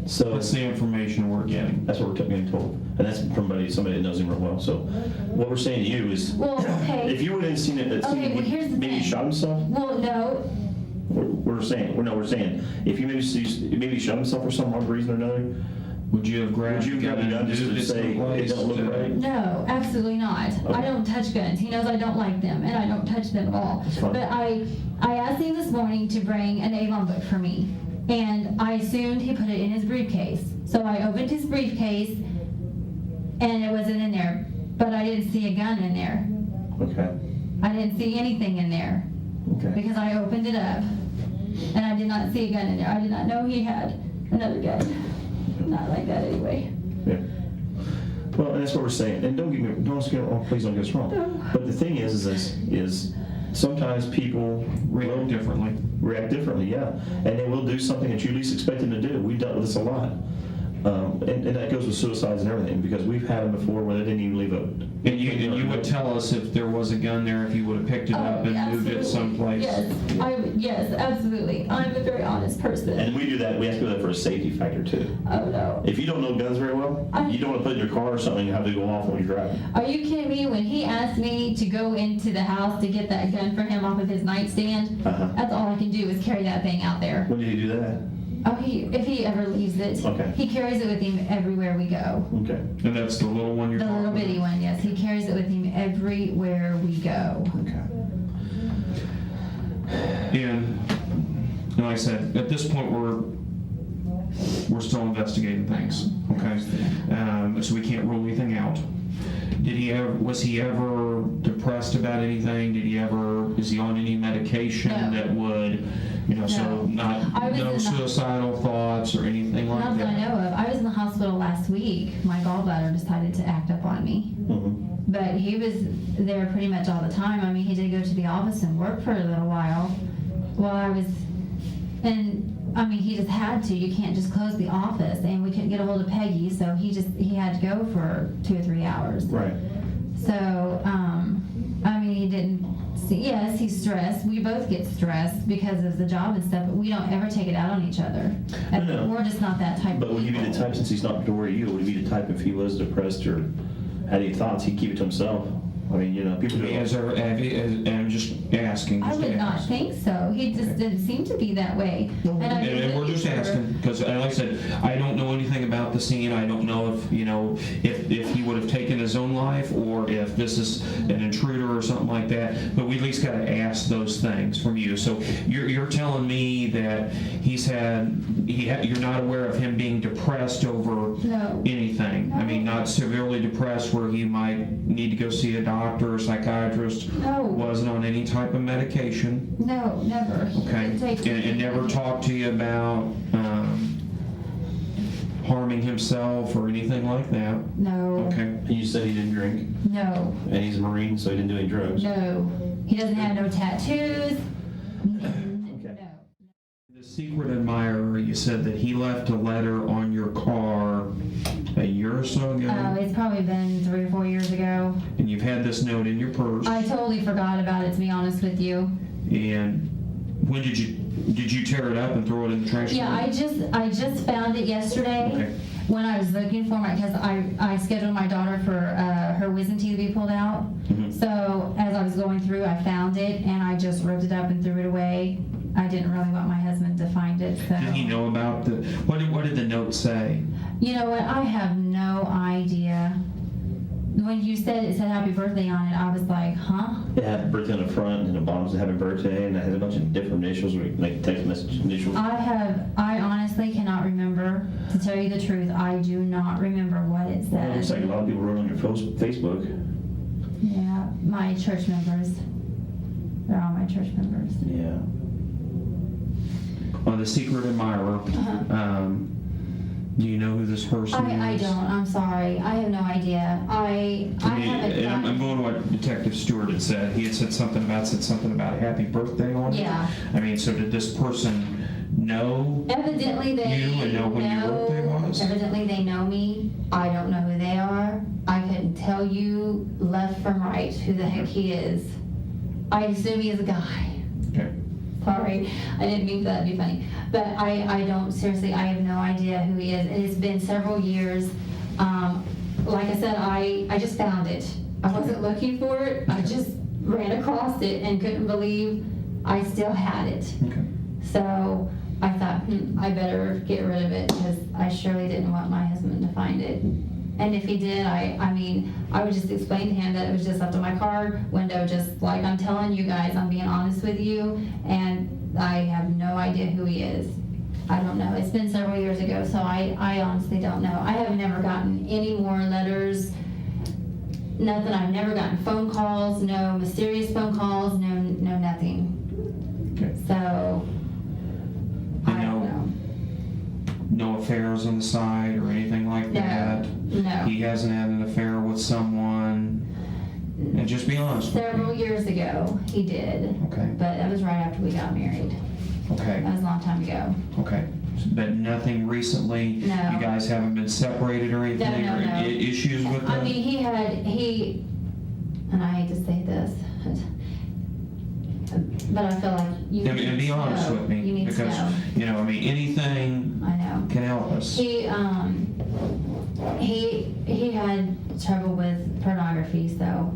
So That's the information we're getting. that's what we're getting told, and that's from somebody that knows him real well. So what we're saying to you is, Well, okay. if you would have seen it, Okay, well, here's the maybe he thing. shot himself. Well, no. We're saying if you maybe shot himself for some odd reason or another, Would you have grabbed would you grab a gun just to say it don't look right? No, absolutely not. I Okay. don't touch guns. He knows I don't like them, and I don't touch them at all. That's fine. But I asked him this morning to bring an Avon book for me, and I assumed he put it in his briefcase. So I opened his briefcase, and it wasn't in there. But I didn't see a gun in there. Okay. I didn't see anything in there Okay. because I opened it up, and I did not see a gun in there. I did not know he had another gun. Not like that anyway. Yeah. Well, and that's what we're saying. And please don't get us wrong. But the thing is sometimes people React differently. react differently, yeah. And they will do something that you least expect them to do. We've dealt with this a lot. And that goes with suicides and everything, because we've had them before where they didn't even leave a... And you would tell us if there was a gun there, if you would have picked it up and moved it someplace. Yes, absolutely. I'm a very honest person. And we do that, we have to do that for a safety factor too. Oh, no. If you don't know guns very well, you don't want to put it in your car or something, you have to go off when you're driving. Are you kidding me? When he asked me to go into the house to get that gun for him off of his nightstand, that's all I can do is carry that thing out there. When did he do that? Oh, if he ever leaves it, Okay. he carries it with him everywhere we go. Okay. And that's the little one you're The talking little about? bitty one, yes. He carries it with him everywhere we go. Okay. And like I said, at this point, we're still investigating things, okay? So we can't rule anything out. Was he ever depressed about anything? Is he on any medication No. that would, so no suicidal thoughts or anything like Not that? that I know of. I was in the hospital last week. My gallbladder decided to act up on me. Mm-hmm. But he was there pretty much all the time. I mean, he did go to the office and work for a little while I was, he just had to. You can't just close the office, and we couldn't get a hold of Peggy, so he had to go for 2 or 3 hours. Right. So, he didn't see, yes, he's stressed. We both get stressed because of the job and stuff, but we don't ever take it out on each other. No. We're just not that type But of would he people. be the type, since he's not to worry you, would he be the type if he was depressed or had any thoughts, he'd keep it to himself? I mean, people do. I'm just asking. I would not think so. He just didn't seem to be that way. And we're just asking, because like I said, I don't know anything about the scene. I don't know if he would have taken his own life or if this is an intruder or something like that. But we at least got to ask those things from you. So you're telling me that you're not aware of him being depressed over anything. I mean, not severely depressed where he might need to go see a doctor or psychiatrist. No. Wasn't on any type of medication. No, never. Okay. And never talked to you about harming himself or anything like that? No. Okay. And you said he didn't drink, No. and he's a Marine, so he didn't do any drugs. No. He doesn't have no tattoos. No. The secret admirer, you said that he left a letter on your car a year or so ago? It's probably been 3 or 4 years ago. And you've had this note in your purse? I totally forgot about it, to be honest with you. And when did you tear it up and throw it in the trash can? Yeah, I just found it yesterday. Okay. When I was looking for because I scheduled my daughter for her wisdom teeth to be pulled out. Mhm. So as I was going through, I found it and I just ripped it up and threw it away. I didn't really want my husband to find it. So. Did he know about what did the note say? You know what? I have no idea. When you said it said happy birthday on it, I was like, huh? It had happy birthday on the front, and the bottom said happy birthday, and it had a bunch of different initials, like text message initials. I honestly cannot remember. To tell you the truth, I do not remember what it Well, it looks said. like a lot of people wrote on your Facebook. Yeah, my church members. They're all my church members. Yeah. On the secret admirer, do you know who this person is? I don't. I'm sorry. I have no idea. I haven't. And I'm going to what Detective Stewart had said. He had said something about happy birthday on it. Yeah. I mean, so did this person know Evidently they you and know when your birthday was? Evidently they know me. I don't know who they are. I couldn't tell you left from right who the heck he is. I assume he is a guy. Okay. Sorry, I didn't mean for that to be funny. But I don't, seriously, I have no idea who he is. And it's been several years. Like I said, I just found it. I wasn't looking for it. I just ran across it and couldn't believe I still had it. Okay. So I thought, I better get rid of it because I surely didn't want my husband to find it. And if he did, I would just explain to him that it was just left on my car window, just like I'm telling you guys, I'm being honest with you, and I have no idea who he is. I don't know. It's been several years ago, so I honestly don't know. I have never gotten any more letters, nothing. I've never gotten phone calls, no mysterious phone calls, no nothing. Okay. So, I don't know. No affairs on the side or anything like that? No. He hasn't had an affair with someone? And just be honest with Several me. years ago, he did. Okay. But that was right after we got married. Okay. That was a long time ago. Okay. But nothing recently? No. You guys haven't been separated or anything? No. Or issues with that? I mean, he, and I hate to say this, but I feel like you need And be to honest know. with me. You need because, to know. anything I know. can help us. He had trouble with pornography, so.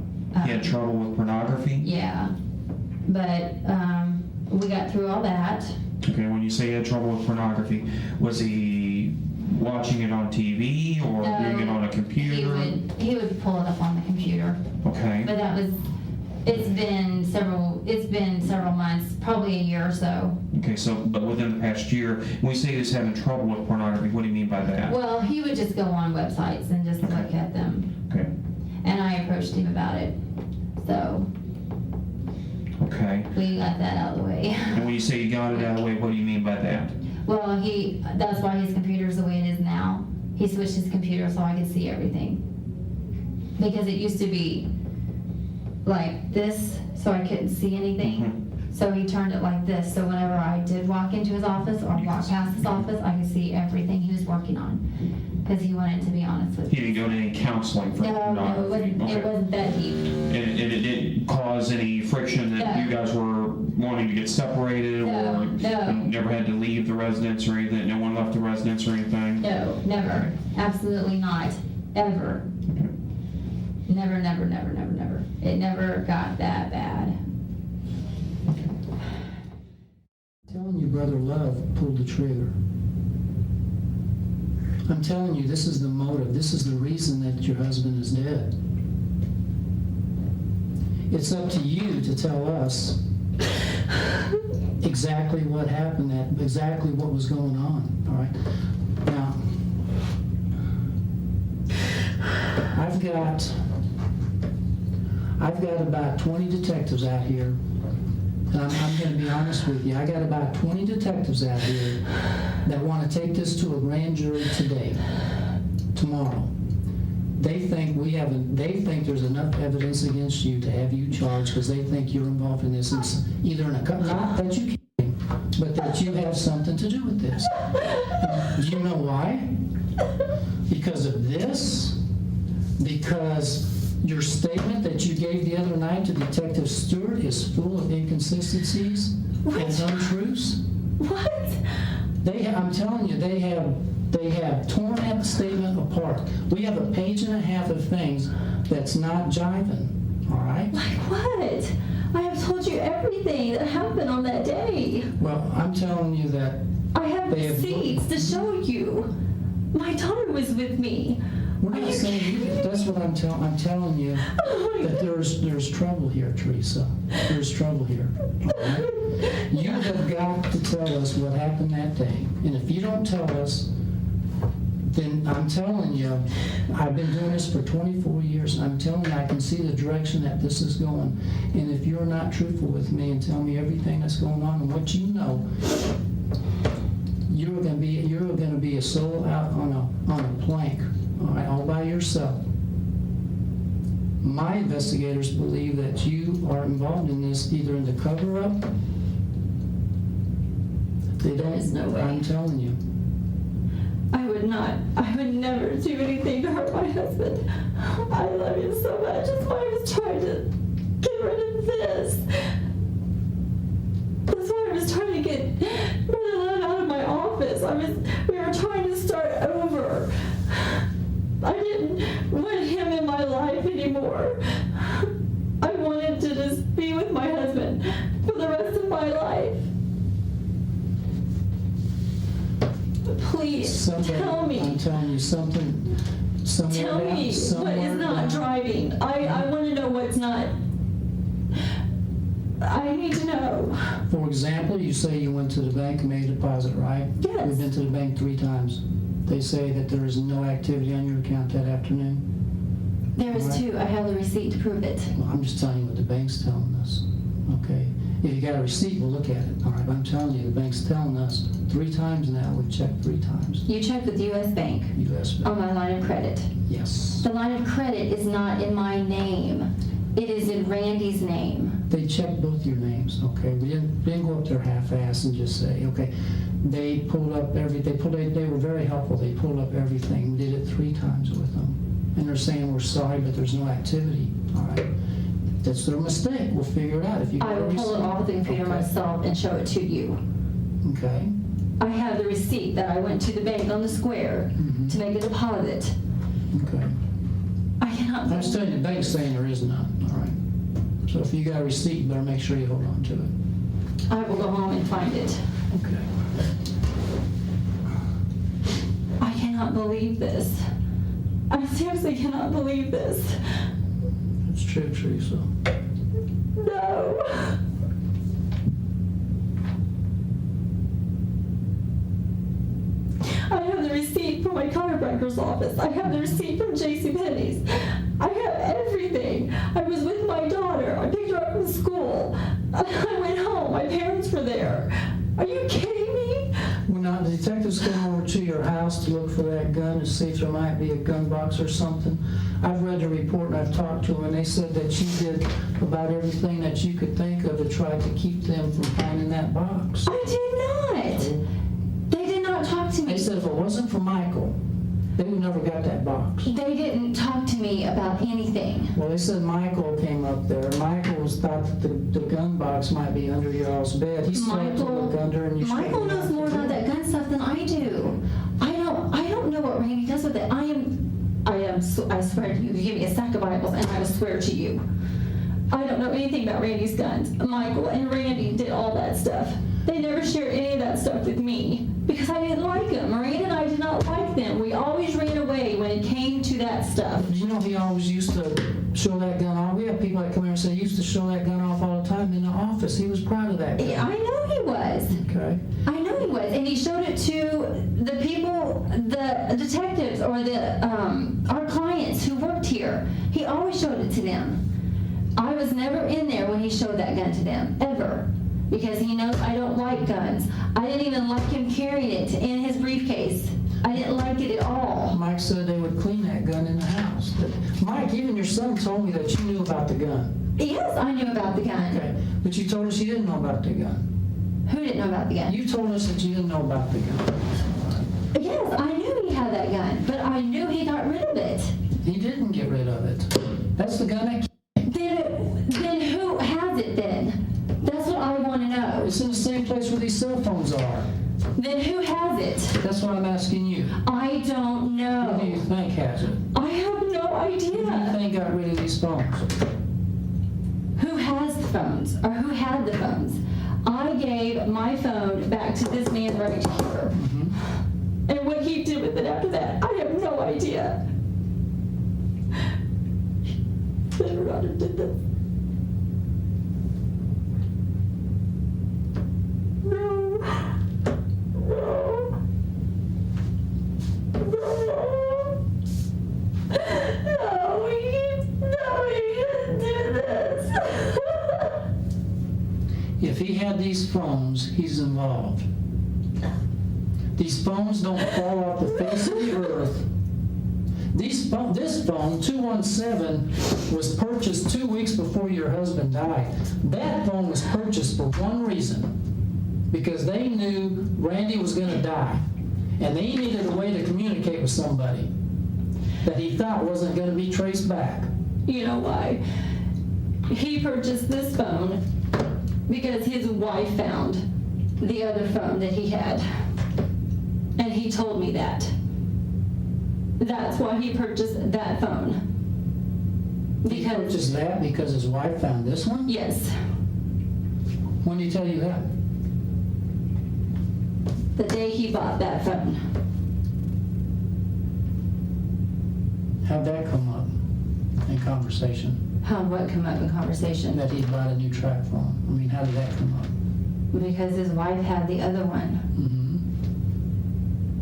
He had trouble with pornography? Yeah. But, we got through all that. Okay, when you say he had trouble with pornography, was he watching it on TV or doing it on a computer? He would pull it up on the computer. Okay. But it's been several months, probably a year or so. Okay, but within the past year, when we say he's having trouble with pornography, what do you mean by that? Well, he would just go on websites and just look at them. Okay. approached him about it. So Okay. we got that out of the way. And when you say you got it out of the way, what do you mean by that? Well, that's why his computer's the way it is now. He switched his computer so I could see everything. Because it used to be like this, so I couldn't see anything. Mm-hmm. So he turned it like this, so whenever I did walk into his office or walk past his office, I could see everything he was working on. Because he wanted to be honest with He me. didn't go to any counseling for No, it wasn't that deep. And it didn't cause any friction that No. you guys were wanting to get separated No, or no. never had to leave the residence or anything? No one left the residence or anything? No, never. Absolutely not. Ever. Okay. Never, never, never, never, never. It never got that bad. I'm telling you, Brother Love pulled the trigger. I'm telling you, this is the motive. This is the reason that your husband is dead. It's up to you to tell us exactly what happened, exactly what was going on, all right? Now, I've got about 20 detectives out here. And I'm going to be honest with you. I got about 20 detectives out here that want to take this to a grand jury today, tomorrow. They think there's enough evidence against you to have you charged because they think you're involved in this. It's either not that you can, but that you have something to do with this. Do you know why? Because of this? Because your statement that you gave the other night to Detective Stewart is full of inconsistencies and untruths. What? I'm telling you, they have torn that statement apart. We have a page and a half of things that's not jiving, all right? Like what? I have told you everything that happened on that day. Well, I'm telling you that I have They have- receipts to show you. My daughter was with me. we're Are not you saying kidding me? that's what I'm telling you. Oh my That there's trouble here, Teresa. There's trouble here. All right? You have got to tell us what happened that day. And if you don't tell us, then I'm telling you, I've been doing this for 24 years, and I'm telling you, I can see the direction that this is going. And if you're not truthful with me and tell me everything that's going on and what you know, you're going to be a soul out on a plank, all right, all by yourself. My investigators believe that you are involved in this, either in the cover-up. They don't. There's no way. I'm telling you. I would never do anything to hurt my husband. I love him so much. That's why I was trying to get rid of this. That's why I was trying to get Brother Love out of my office. We were trying to start over. I didn't want him in my life anymore. I wanted to just be with my husband for the rest of my life. Please, tell me. I'm telling you something. Tell me what is not driving. I want to know what's not. I need to know. For example, you say you went to the bank and made a deposit, right? Yes. We've been to the bank 3 times. They say that there is no activity on your account that afternoon. There is 2. I have the receipt to prove it. Well, I'm just telling you what the bank's telling us, okay? If you got a receipt, we'll look at it, all right? But I'm telling you, the bank's telling us 3 times now. We've checked 3 times. You checked with U.S. Bank U.S. Bank. on my line of credit. Yes. The line of credit is not in my name. It is in Randy's name. They checked both your names, okay? We didn't go up there half-assed and just say, okay. They pulled up they were very helpful. They pulled up everything. We did it 3 times with them. And they're saying, we're sorry, but there's no activity, all right? That's their mistake. We'll figure it out. If you I will pull it off the computer myself and show it to you. Okay. I have the receipt that I went to the bank on the square to make a deposit. Okay. I cannot. I'm just telling you, the bank's saying there is none, all right? So if you got a receipt, you better make sure you hold on to it. I will go home and find it. Okay. I cannot believe this. I seriously cannot believe this. It's true, Teresa. No. I have the receipt from my chiropractor's office. I have the receipt from JCPenney's. I have everything. I was with my daughter. I picked her up from school. I went home. My parents were there. Are you kidding me? When the detectives came over to your house to look for that gun to see if there might be a gun box or something, I've read the report and I've talked to them, and they said that you did about everything that you could think of to try to keep them from finding that box. I did not. They did not talk to me. They said if it wasn't for Michael, they would never got that box. They didn't talk to me about anything. Well, they said Michael came up there. Michael thought that the gun box might be under your all's bed. He started to look under, and you Michael knows more about that gun stuff than I do. I don't know what Randy does with it. I swear to you, you give me a stack of Bibles and I will swear to you. I don't know anything about Randy's guns. Michael and Randy did all that stuff. They never shared any of that stuff with me because I didn't like them. Miranda and I did not like them. We always ran away when it came to that stuff. You know, he always used to show that gun off. We have people that come here and say he used to show that gun off all the time in the office. He was proud of that gun. I know he was. Okay. I know he was, and he showed it to the people, the detectives, or our clients who worked here. He always showed it to them. I was never in there when he showed that gun to them, ever, because he knows I don't like guns. I didn't even like him carrying it in his briefcase. I didn't like it at all. Mike said they would clean that gun in the house. Mike, even your son told me that you knew about the gun. Yes, I knew about the gun. Okay, but you told us you didn't know about the gun. Who didn't know about the gun? You told us that you didn't know about the gun. Yes, I knew he had that gun, but I knew he got rid of it. He didn't get rid of it. That's the gun that... Then who has it then? That's what I want to know. It's in the same place where these cell phones are. Then who has it? That's what I'm asking you. I don't know. Who do you think has it? I have no idea. Who do you think got rid of these phones? Who has the phones, or who had the phones? I gave my phone back to this man right here. Mm-hmm. And what he did with it after that, I have no idea. Leonardo did this. No. No. No. No, he didn't do this. If he had these phones, he's involved. These phones don't fall off the face of the earth. This phone, 217, was purchased 2 weeks before your husband died. That phone was purchased for one reason, because they knew Randy was going to die, and they needed a way to communicate with somebody that he thought wasn't going to be traced back. You know why? He purchased this phone because his wife found the other phone that he had. And he told me that. That's why he purchased that phone. He purchased that because his wife found this one? Yes. When did he tell you that? The day he bought that phone. How'd that come up in conversation? How what come up in conversation? That he bought a new track phone. I mean, how did that come up? Because his wife had the other one. Mm-hmm.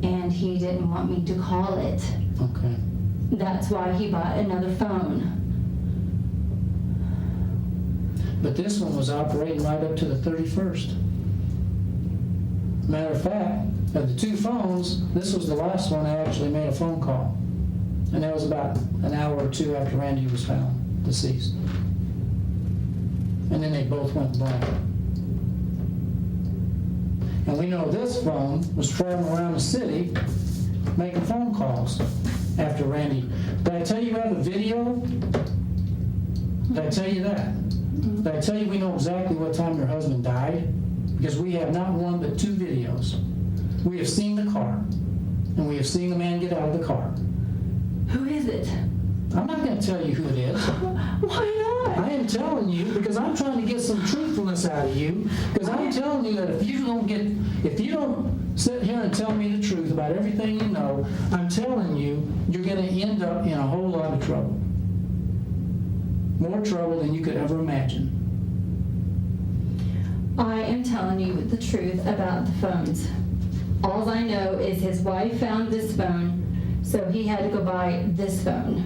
And he didn't want me to call it. Okay. That's why he bought another phone. But this one was operating right up to the 31st. Matter of fact, of the two phones, this was the last one I actually made a phone call. And that was about an hour or two after Randy was found deceased. And then they both went blank. And we know this phone was traveling around the city making phone calls after Randy. Did I tell you about the video? Did I tell you that? Did I tell you we know exactly what time your husband died? Because we have not one but two videos. We have seen the car, and we have seen the man get out of the car. Who is it? I'm not going to tell you who it is. Why not? I am telling you because I'm trying to get some truthfulness out of you. Because I'm telling you that if you don't sit here and tell me the truth about everything you know, I'm telling you, you're going to end up in a whole lot of trouble. More trouble than you could ever imagine. I am telling you the truth about the phones. All I know is his wife found this phone, so he had to go buy this phone.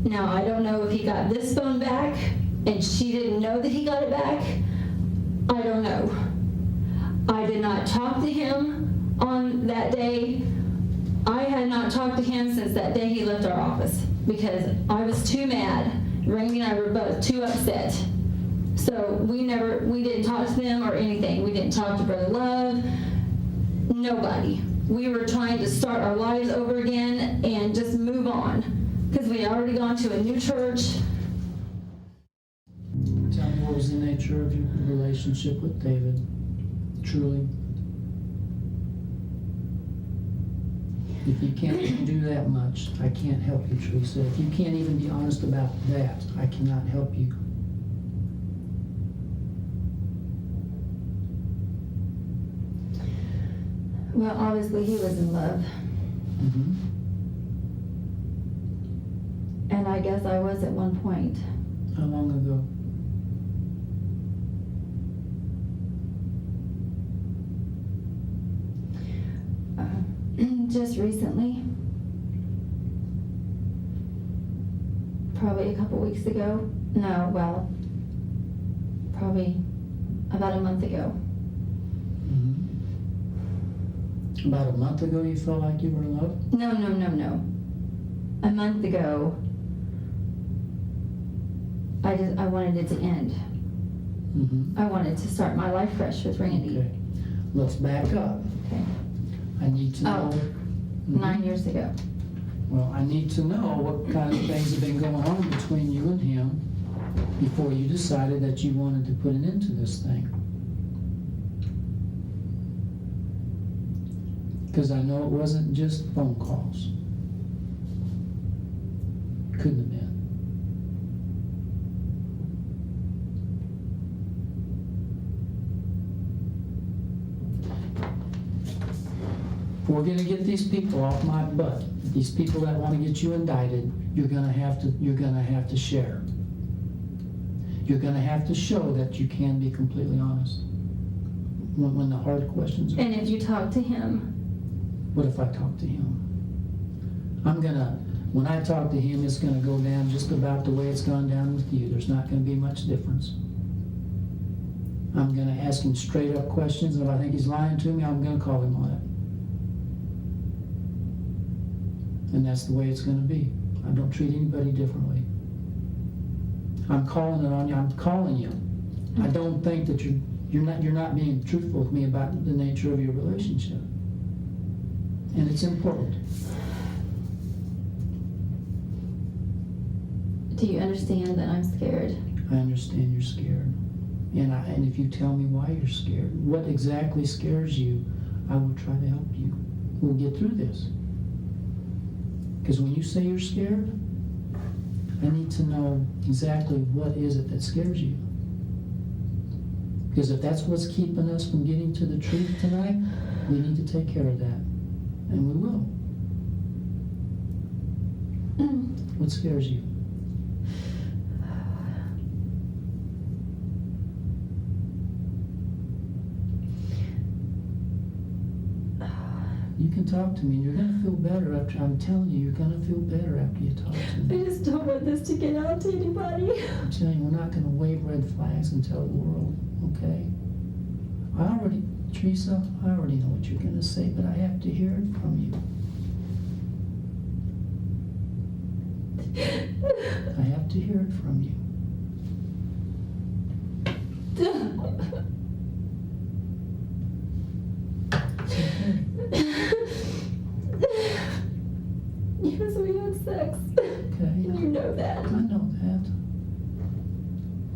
Now, I don't know if he got this phone back and she didn't know that he got it back. I don't know. I did not talk to him on that day. I had not talked to him since that day he left our office because I was too mad. Randy and I were both too upset. So we didn't talk to them or anything. We didn't talk to Brother Love, nobody. We were trying to start our lives over again and just move on because we had already gone to a new church. Tell me, what was the nature of your relationship with David? Truly. If you can't even do that much, I can't help you, Teresa. If you can't even be honest about that, I cannot help you. Well, obviously he was in love. Mm-hmm. And I guess I was at one point. How long ago? Just recently. Probably a couple weeks ago. No, well, probably about a month ago. Mm-hmm. About a month ago you felt like you were in love? No. A month ago, I wanted it to end. Mm-hmm. I wanted to start my life fresh with Randy. Okay. Let's back up. Okay. I need to know. Oh, 9 years ago. Well, I need to know what kind of things have been going on between you and him before you decided that you wanted to put an end to this thing. Because I know it wasn't just phone calls. Couldn't have been. If we're gonna get these people off my butt, these people that want to get you indicted, you're gonna have to share. You're gonna have to show that you can be completely honest. When the hard questions are. And if you talk to him, What if I talk to him? When I talk to him, it's gonna go down just about the way it's gone down with you. There's not gonna be much difference. I'm gonna ask him straight up questions, and if I think he's lying to me, I'm gonna call him on it. And that's the way it's gonna be. I don't treat anybody differently. I'm calling it on you, I'm calling you. I don't think that you're not being truthful with me about the nature of your relationship. And it's important. do you understand that I'm scared? I understand you're scared. And if you tell me why you're scared, what exactly scares you, I will try to help you. We'll get through this. Because when you say you're scared, I need to know exactly what is it that scares you. Because if that's what's keeping us from getting to the truth tonight, we need to take care of that. And we will. What scares you? You can talk to me. You're going to feel better after. I'm telling you, you're going to feel better after you talk to me. I just don't want this to get out to anybody. I'm telling you, we're not going to wave red flags and tell the world, okay? Teresa, I already know what you're going to say, but I have to hear it from you. I have to hear it from you. Yes, we had sex. Okay. And you know that. I know that.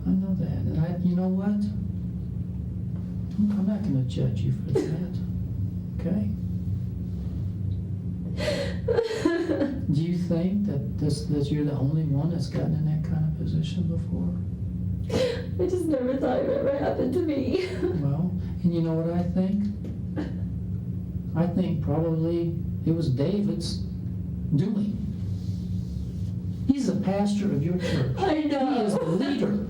I know that. And you know what? I'm not going to judge you for that. Okay? Do you think that you're the only one that's gotten in that kind of position before? I just never thought it would ever happen to me. Well, and you know what I think? I think probably it was David's doing. He's the pastor of your church. I know. He is the leader.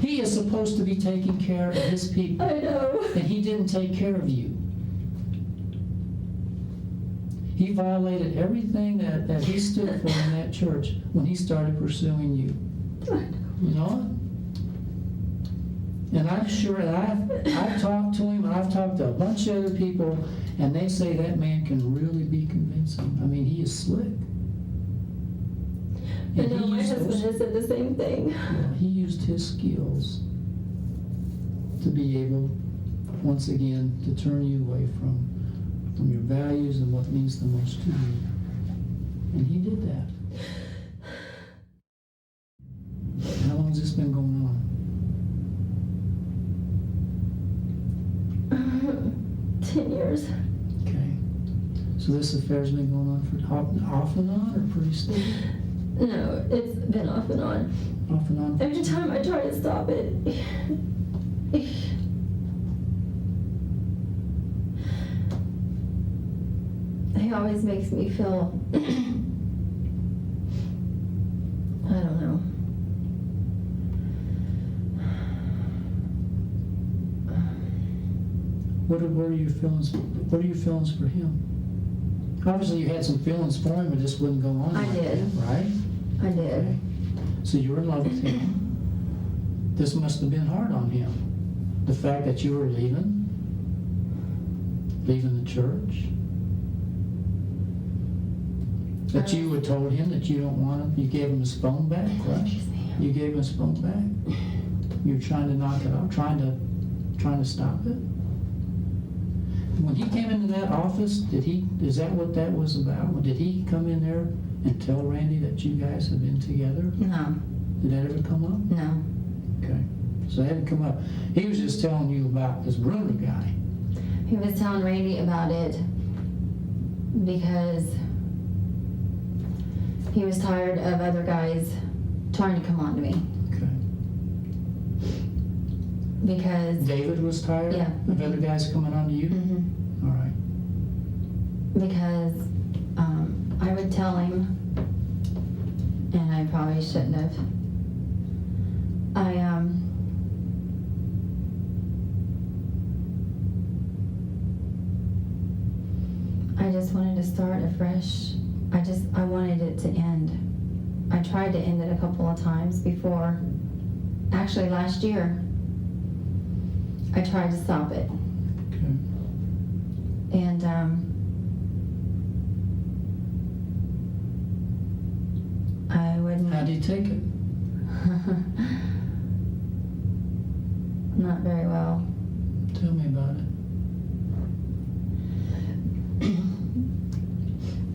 He is supposed to be taking care of his people. I know. And he didn't take care of you. He violated everything that he stood for in that church when he started pursuing you. You know? And I'm sure that I've talked to him, and I've talked to a bunch of other people, and they say that man can really be convincing. I mean, he is slick. I And know he my used husband those- has said the same thing. he used his skills to be able, once again, to turn you away from your values and what means the most to you. And he did that. How long has this been going on? 10 years. Okay. So this affair's been going on for off and on, or pretty steady? No, it's been off and on. Off and on? Every time I try to stop it, he always makes me feel, I don't know. What are your feelings? What are your feelings for him? Obviously, you had some feelings for him, but this wouldn't go on. I like did. that, right? I did. So you were in love with him. This must have been hard on him. The fact that you were leaving the church. That you had told him that you don't want him. You gave him his phone back, right? You gave him his phone back. You were trying to knock it out, trying to stop it. When he came into that office, is that what that was about? Did he come in there and tell Randy that you guys had been together? No, Did that ever come up? no. Okay. So that hadn't come up. He was just telling you about this Bruner guy. He was telling Randy about it because he was tired of other guys trying to come on to me. Okay. Because, David was tired Yeah. of other guys coming on to you? Mhm. All right. because I would tell him, and I probably shouldn't have. I just wanted to start afresh. I wanted it to end. I tried to end it a couple of times before. Actually, last year, I tried to stop it. Okay. And I wouldn't. How do you take it? Not very well. Tell me about it.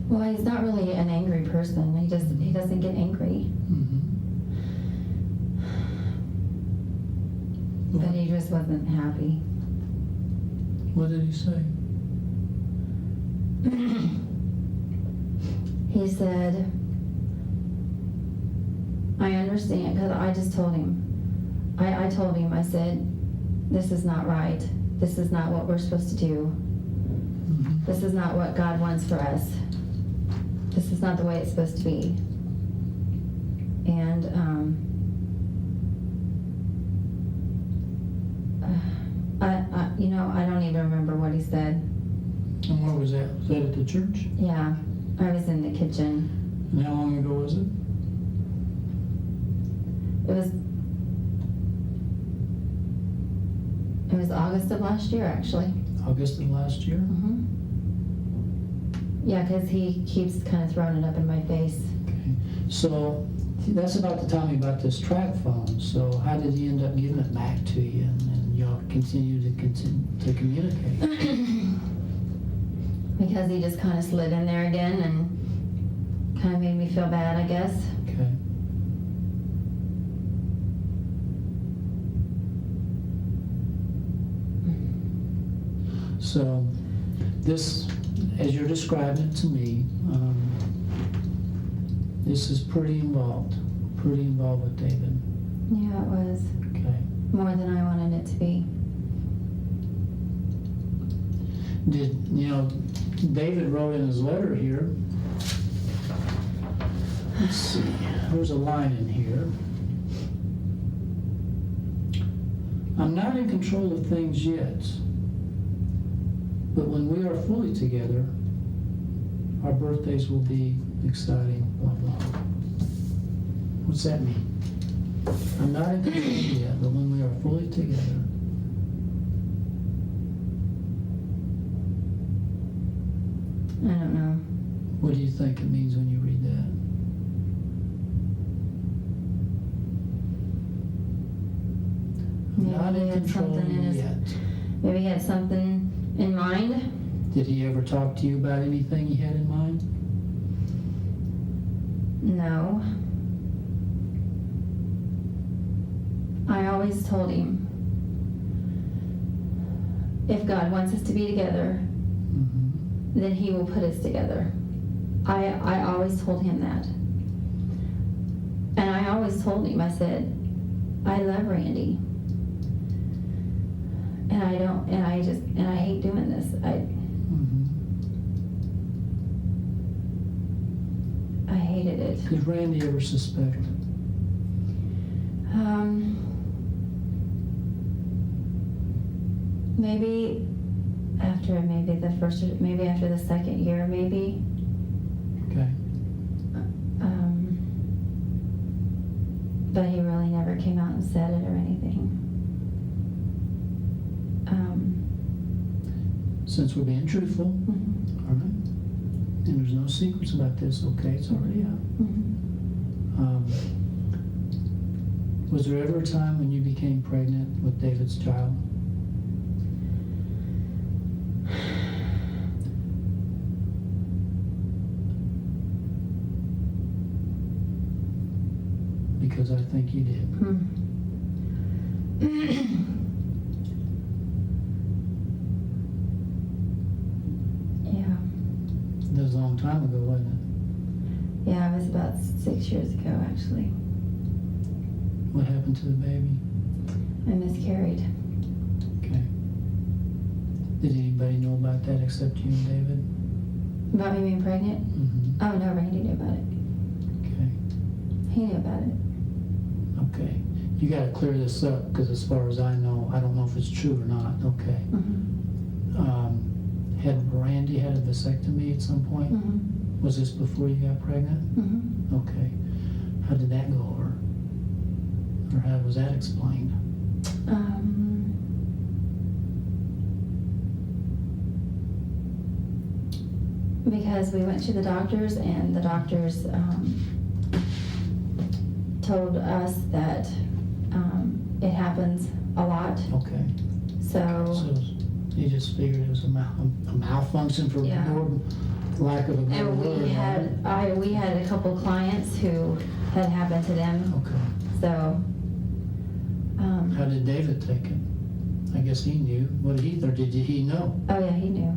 Well, he's not really an angry person. He doesn't get angry, Mm-hmm. but he just wasn't happy. What did he say? He said, I understand, because I just told him. I told him, I said, this is not right. This is not what we're supposed to do. Mm-hmm. This is not what God wants for us. This is not the way it's supposed to be. And I don't even remember what he said. And where was that? Was that at the church? Yeah, I was in the kitchen. And how long ago was it? It was August of last year, actually. August of last year? Mm-hmm. Yeah, because he keeps kind of throwing it up in my face. Okay. So that's about the time about this track phone. So how did he end up giving it back to you, and y'all continue to communicate? Because he just kind of slid in there again and kind of made me feel bad, I guess. Okay. So this, as you're describing it to me, this is pretty involved with David. Yeah, it was Okay. more than I wanted it to be. David wrote in his letter here, let's see, there's a line in here. I'm not in control of things yet, but when we are fully together, our birthdays will be exciting, blah, blah. What's that mean? I'm not in control yet, but when we are fully together. I don't know. What do you think it means when you read that? I'm not Maybe in he had control something in his- yet. Maybe he had something in mind. Did he ever talk to you about anything he had in mind? No. I always told him, if God wants us to be together, Mm-hmm. then He will put us together. I always told him that. And I always told him, I said, I love Randy. And I hate doing this. Mm-hmm. I hated it. Did Randy ever suspect? Maybe after the second year, maybe. Okay. But he really never came out and said it or anything. Since we're being truthful, Mhm. all right, and there's no secrets about this, okay, it's already out. Mhm. Was there ever a time when you became pregnant with David's child? Because I think you did. Yeah. That was a long time ago, wasn't it? Yeah, it was about 6 years ago, actually. What happened to the baby? I miscarried. Okay. Did anybody know about that except you and David? About me being pregnant? Mm-hmm. Oh, no, Randy knew about it. Okay. He knew about it. Okay. You gotta clear this up, because as far as I know, I don't know if it's true or not, okay. Mhm. Had Randy had a vasectomy at some point? Mhm. Was this before you got pregnant? Mhm. Okay. How did that go over? Or how was that explained? Because we went to the doctors, and the doctors told us that it happens a lot. Okay. So, So you just figured it was a malfunction for Yeah. lack of a better and word. we had a couple clients who had happened to them. Okay. So, How did David take it? I guess he knew. What did he, or did he know? oh yeah, he knew.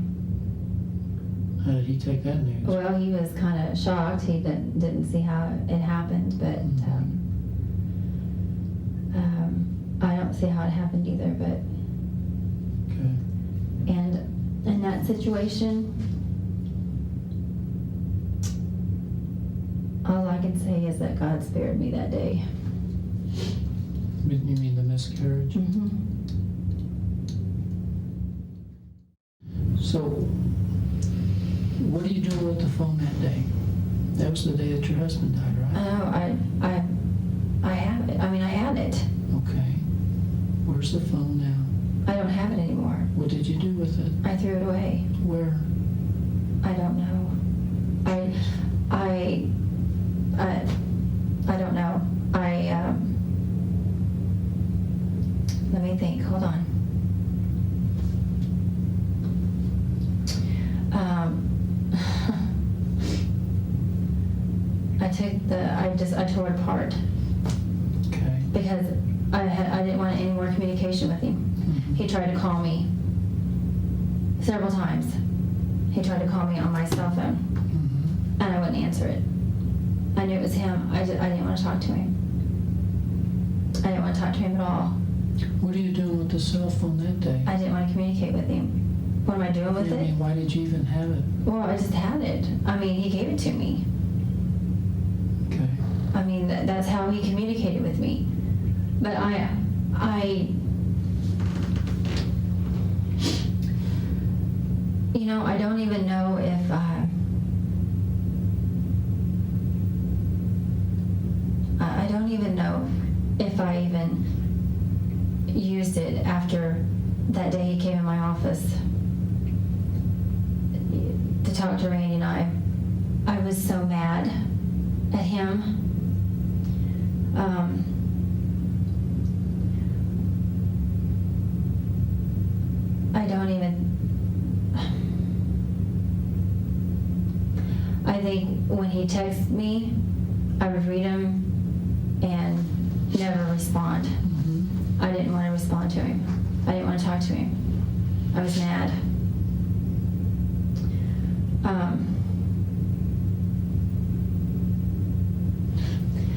How did he take that news? Well, he was kind of shocked. He didn't see how it happened, but I don't see how it happened either. But Okay. and in that situation, all I can say is that God spared me that day. You mean the miscarriage? Mm-hmm. So, what are you doing with the phone that day? That was the day that your husband died, right? I have it. I mean, I had it. Okay. Where's the phone now? I don't have it anymore. What did you do with it? I threw it away. Where? I don't know. I don't know. Let me think. Hold on. I tore it apart Okay. because I didn't want any more communication with him. Mhm. He tried to call me several times. He tried to call me on my cell phone, Mhm. and I wouldn't answer it. I knew it was him. I didn't want to talk to him. I didn't want to talk to him at all. What are you doing with the cell phone that day? I didn't want to communicate with him. What am I doing with I mean, it? why did you even have it? Well, I just had it. I mean, he gave it to me. Okay. I mean, that's how he communicated with me. But I don't even know if even know if I even used it after that day he came in my office to talk to Randy and I was so mad at him. I think when he texted me, I would read him and never respond. I didn't want to respond to him. I didn't want to talk to him. I was mad.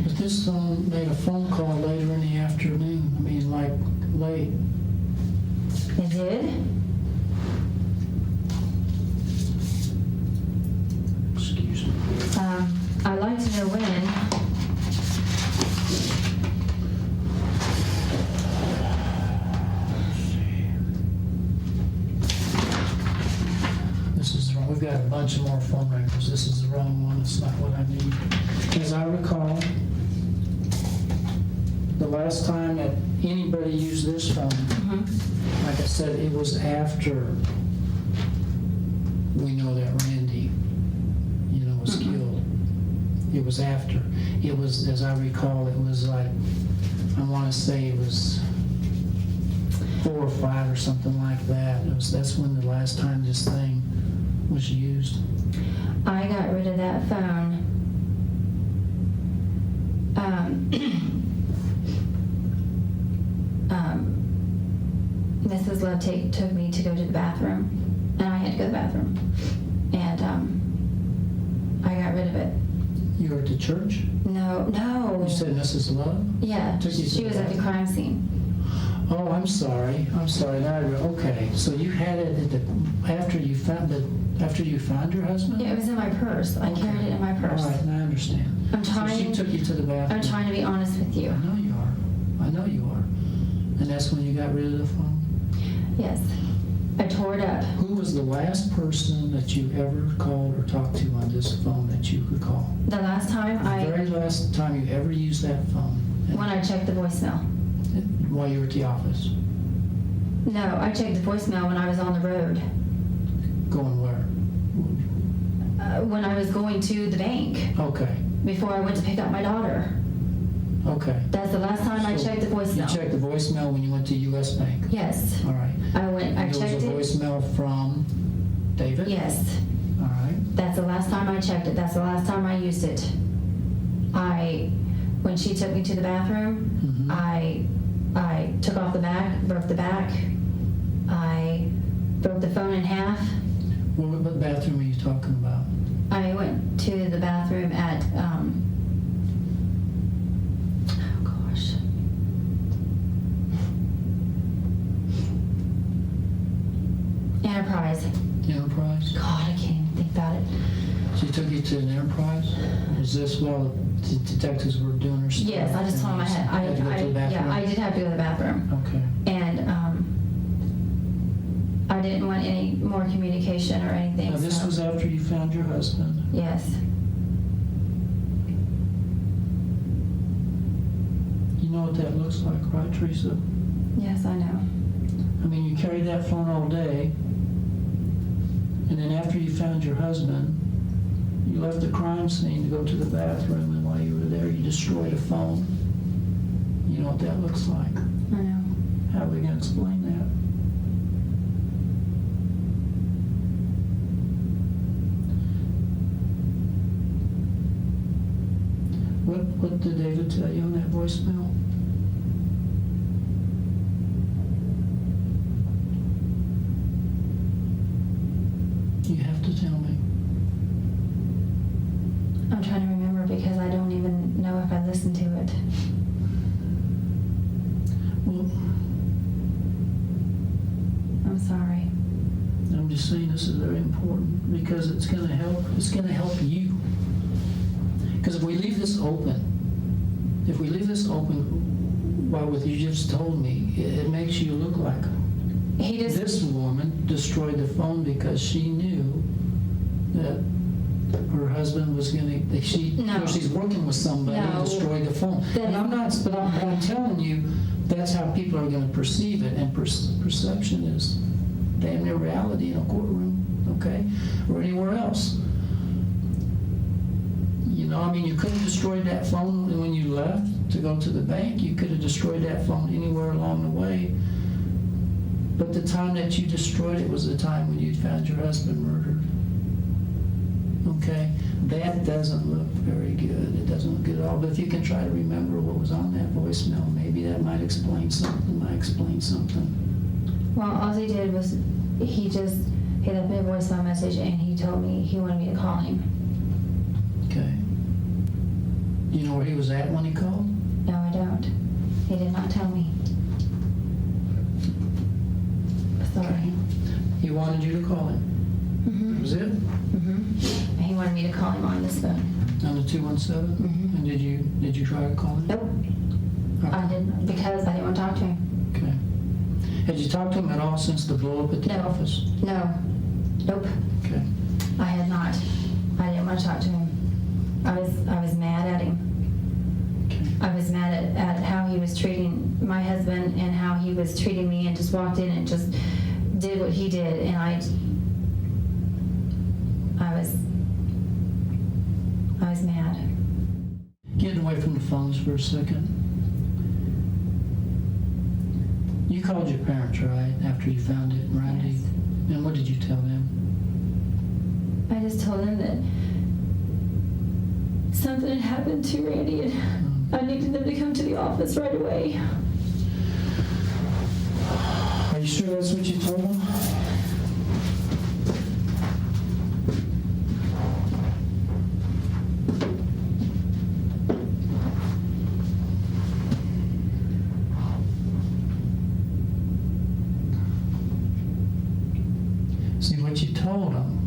But this made a phone call later in the afternoon. I mean, like late. It did? Excuse me. I'd like to know when. This is wrong. We've got a bunch of more phone records. This is the wrong one. It's not what I need. As I recall, the last time that anybody used this phone, like I said, it was after we know that Randy, was killed. It was after. It was, as I recall, it was like, I want to say it was 4 or 5 or something like that. That's when the last time this thing was used. I got rid of that phone. Mrs. Love took me to go to the bathroom, and I had to go to the bathroom, and I got rid of it. You were at the church? No. You said Mrs. Love? Yeah, Took you to she the was at the bathroom? crime scene. Oh, I'm sorry. Now okay, so you had it at after you found your husband? Yeah, it was in my purse. I carried it in my purse. All right, I understand. I'm So she trying. took you to the bathroom. I'm trying to be honest with you. I know you are. And that's when you got rid of the phone? Yes, I tore it up. Who was the last person that you ever called or talked to on this phone that you could call? The last time The very last time you ever used that phone? when I checked the voicemail. While you were at the office? No, I checked the voicemail when I was on the road. Going where? When I was going to the bank Okay, before I went to pick up my daughter. okay. That's the last time I So checked the You voicemail. checked the voicemail when you went to US Bank? Yes, All right. I And checked there was a it. voicemail from David? Yes, All right. that's the last time I checked it. That's the last time I used it. When she took me to the bathroom, Mhm. I took off the back, broke the back. I broke the phone in half. What bathroom are you talking about? I went to the bathroom at, oh gosh. Enterprise. Enterprise? God, I can't even think about it. She took you to an Enterprise? Was this while the detectives were doing their stuff? Yes, I just told him I You had to go to the bathroom? I did have to go to the bathroom. Okay. And, I didn't want any more communication or anything, Now, this so- was after you found your husband. Yes. You know what that looks like, right, Teresa? Yes, I know. I mean, you carried that phone all day, and then after you found your husband, you left the crime scene to go to the bathroom, and while you were there, you destroyed a phone. You know what that looks like? I know. How are we going to explain that? What did David tell you on that voicemail? You have to tell me. I'm trying to remember because I don't even know if I listened to it. Well, I'm sorry. I'm just saying this is very important because it's going to help. It's going to help you. Because if we leave this open, while what you just told me, it makes you look like He just, this woman destroyed the phone because she knew that her husband was gonna, No. she's working with somebody No. and destroy the phone. That And is- I'm not, but I'm telling you, that's how people are gonna perceive it, and perception is damn near reality in a courtroom, okay? Or anywhere else. You know, I mean, you could have destroyed that phone when you left to go to the bank. You could have destroyed that phone anywhere along the way. But the time that you destroyed it was the time when you found your husband murdered. Okay? That doesn't look very good. It doesn't look good at all. But if you can try to remember what was on that voicemail, maybe that might explain something, Well, all he did was he left me a voicemail message and he told me he wanted me to call him. Okay? You know where he was at when he called? No, I don't. He did not tell me. Sorry. He wanted you to call him. Mm-hmm. Was it? Mm-hmm. He wanted me to call him on this phone. On the 217? Mhm. And did you try to call him? Nope. I didn't, because I didn't want to talk to him. Okay. Had you talked to him at all since the blow up at the No. office? No. Nope. Okay. I had not. I didn't want to talk to him. I was mad at him. Okay. I was mad at how he was treating my husband and how he was treating me, and just walked in and just did what he did, and I was mad. Getting away from the phones for a second. You called your parents, right, after you found it, Randy? Yes. And what did you tell them? I just told him that something had happened to Randy, and I needed them to come to the office right away. Are you sure that's what you told them? See, what you told them,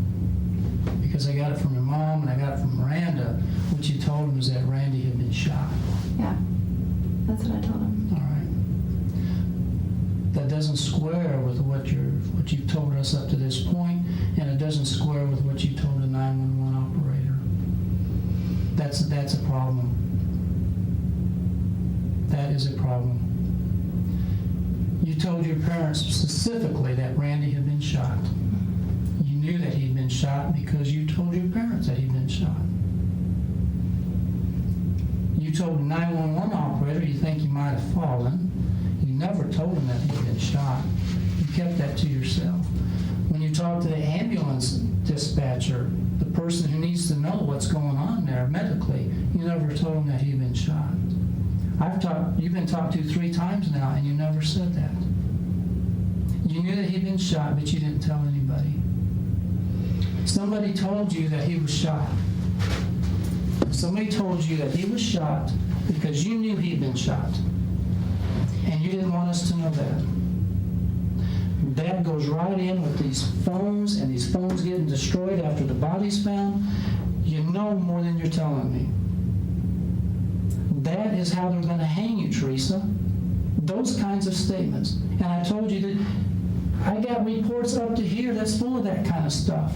because I got it from your mom and I got it from Miranda, what you told them is that Randy had been shot. Yeah, that's what I told him. All right. That doesn't square with what you've told us up to this point, and it doesn't square with what you told the 911 operator. That's a problem. That is a problem. You told your parents specifically that Randy had been shot. You knew that he'd been shot because you told your parents that he'd been shot. You told the 911 operator you think he might have fallen. You never told him that he'd been shot. You kept that to yourself. When you talked to the ambulance dispatcher, the person who needs to know what's going on there medically, you never told him that he'd been shot. You've been talked to 3 times now, and you never said that. You knew that he'd been shot, but you didn't tell anybody. Somebody told you that he was shot. Somebody told you that he was shot because you knew he'd been shot. And you didn't want us to know that. That goes right in with these phones, and these phones getting destroyed after the body's found. You know more than you're telling me. That is how they're going to hang you, Teresa. Those kinds of statements. And I told you that I got reports up to here that's full of that kind of stuff.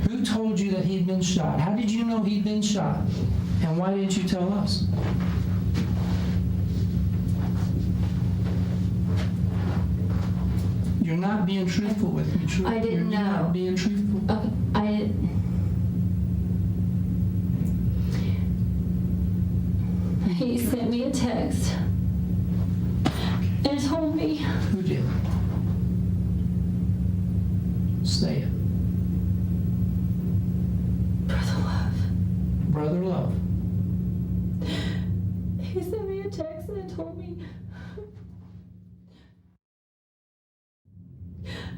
Who told you that he'd been shot? How did you know he'd been shot? And why didn't you tell us? You're not being truthful with me, Teresa. I didn't You're know. not being truthful. Okay, I didn't. He sent me a text and told me, Who did? Say it. Brother Love. Brother Love. He sent me a text and told me,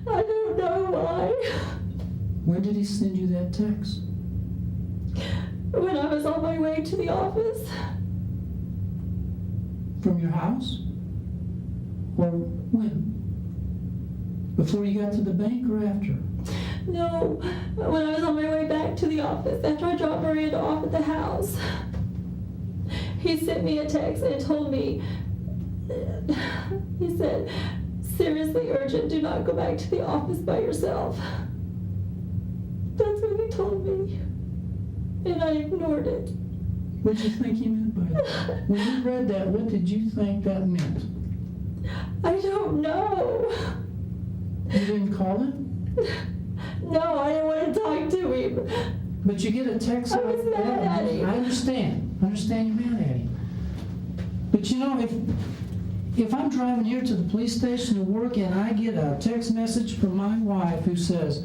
I don't know why. When did he send you that text? When I was on my way to the office. From your house? Or when? Before you got to the bank or after? No, when I was on my way back to the office after I dropped Miranda off at the house. He sent me a text and told me, he said, seriously urgent, do not go back to the office by yourself. told me, and I ignored it. What did you think he meant by that? When you read that, what did you think that meant? I don't know. You didn't call him? No, I didn't want to talk to him. But you get a text I like was that. mad at him. I understand. I understand you're mad at him. But you know, if I'm driving here to the police station to work and I get a text message from my wife who says,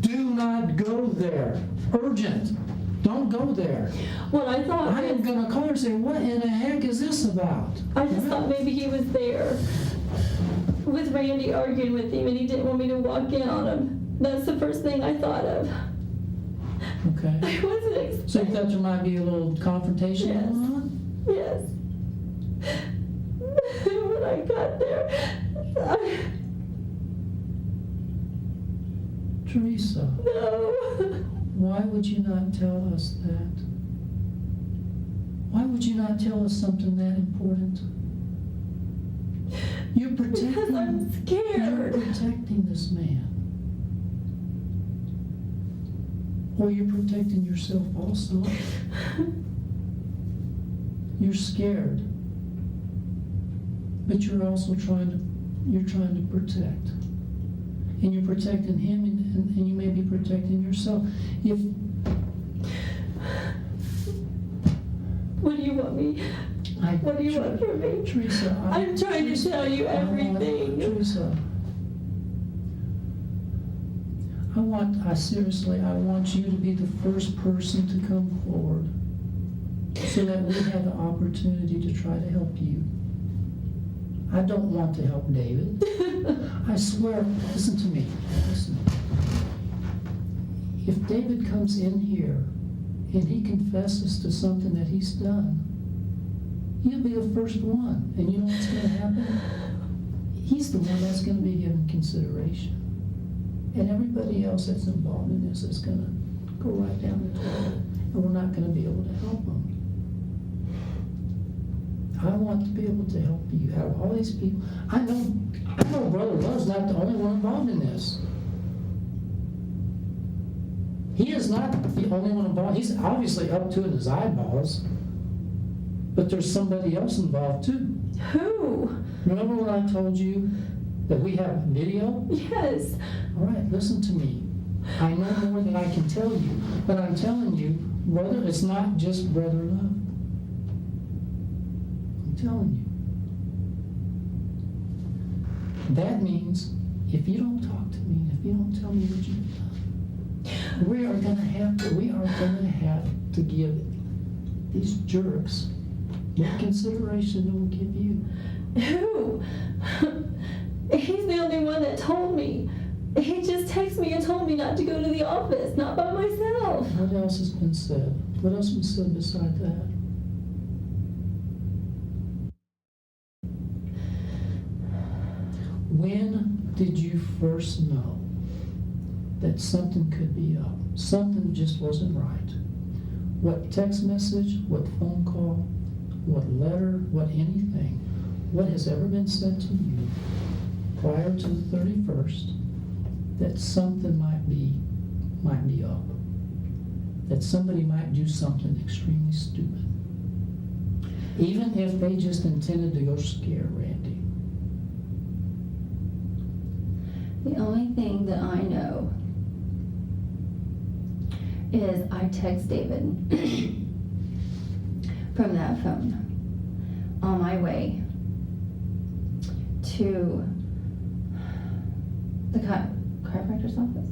"Do not go there. Urgent. Don't go there." Well, I thought I am going to call her and say, "What in the heck is this about?" I just thought maybe he was there with Randy arguing with him, and he didn't want me to walk in on him. That's the first thing I thought of. Okay. I wasn't So you expecting. thought there might be a little confrontation Yes. going on? Yes. When I got there, Teresa, no. why would you not tell us that? Why would you not tell us something that important? You're Because I'm protecting, scared. you're protecting this man. Or you're protecting yourself also. You're scared. But you're also trying to protect. And you're protecting him, and you may be protecting yourself. What do you want me? What do you want from me? Teresa, I'm trying to tell you everything. Teresa, I want you to be the first person to come forward so that we have the opportunity to try to help you. I don't want to help David. I swear, listen to me. Listen. If David comes in here and he confesses to something that he's done, he'll be the first one. And you know what's going to happen? He's the one that's going to be given consideration. And everybody else that's involved in this is going to go right down the toilet, and we're not going to be able to help them. I want to be able to help you. Out of all these people, I know Brother Love's not the only one involved in this. He is not the only one involved. He's obviously up to it in his eyeballs, but there's somebody else involved too. Who? Remember when I told you that we have video? Yes. All right, listen to me. I know more than I can tell you, but I'm telling you, brother, it's not just Brother Love. I'm telling you. That means if you don't talk to me, if you don't tell me what you've done, we are gonna have to give these jerks what consideration they will give you. Who? He's the only one that told me. He just texted me and told me not to go to the office, not by myself. What else has been said? What else has been said beside that? When did you first know that something could be up? Something just wasn't right. What text message, what phone call, what letter, what anything, what has ever been said to you prior to the 31st that something might be up, that somebody might do something extremely stupid, even if they just intended to go scare Randy? The only thing that I know is I text David from that phone on my way to the chiropractor's office.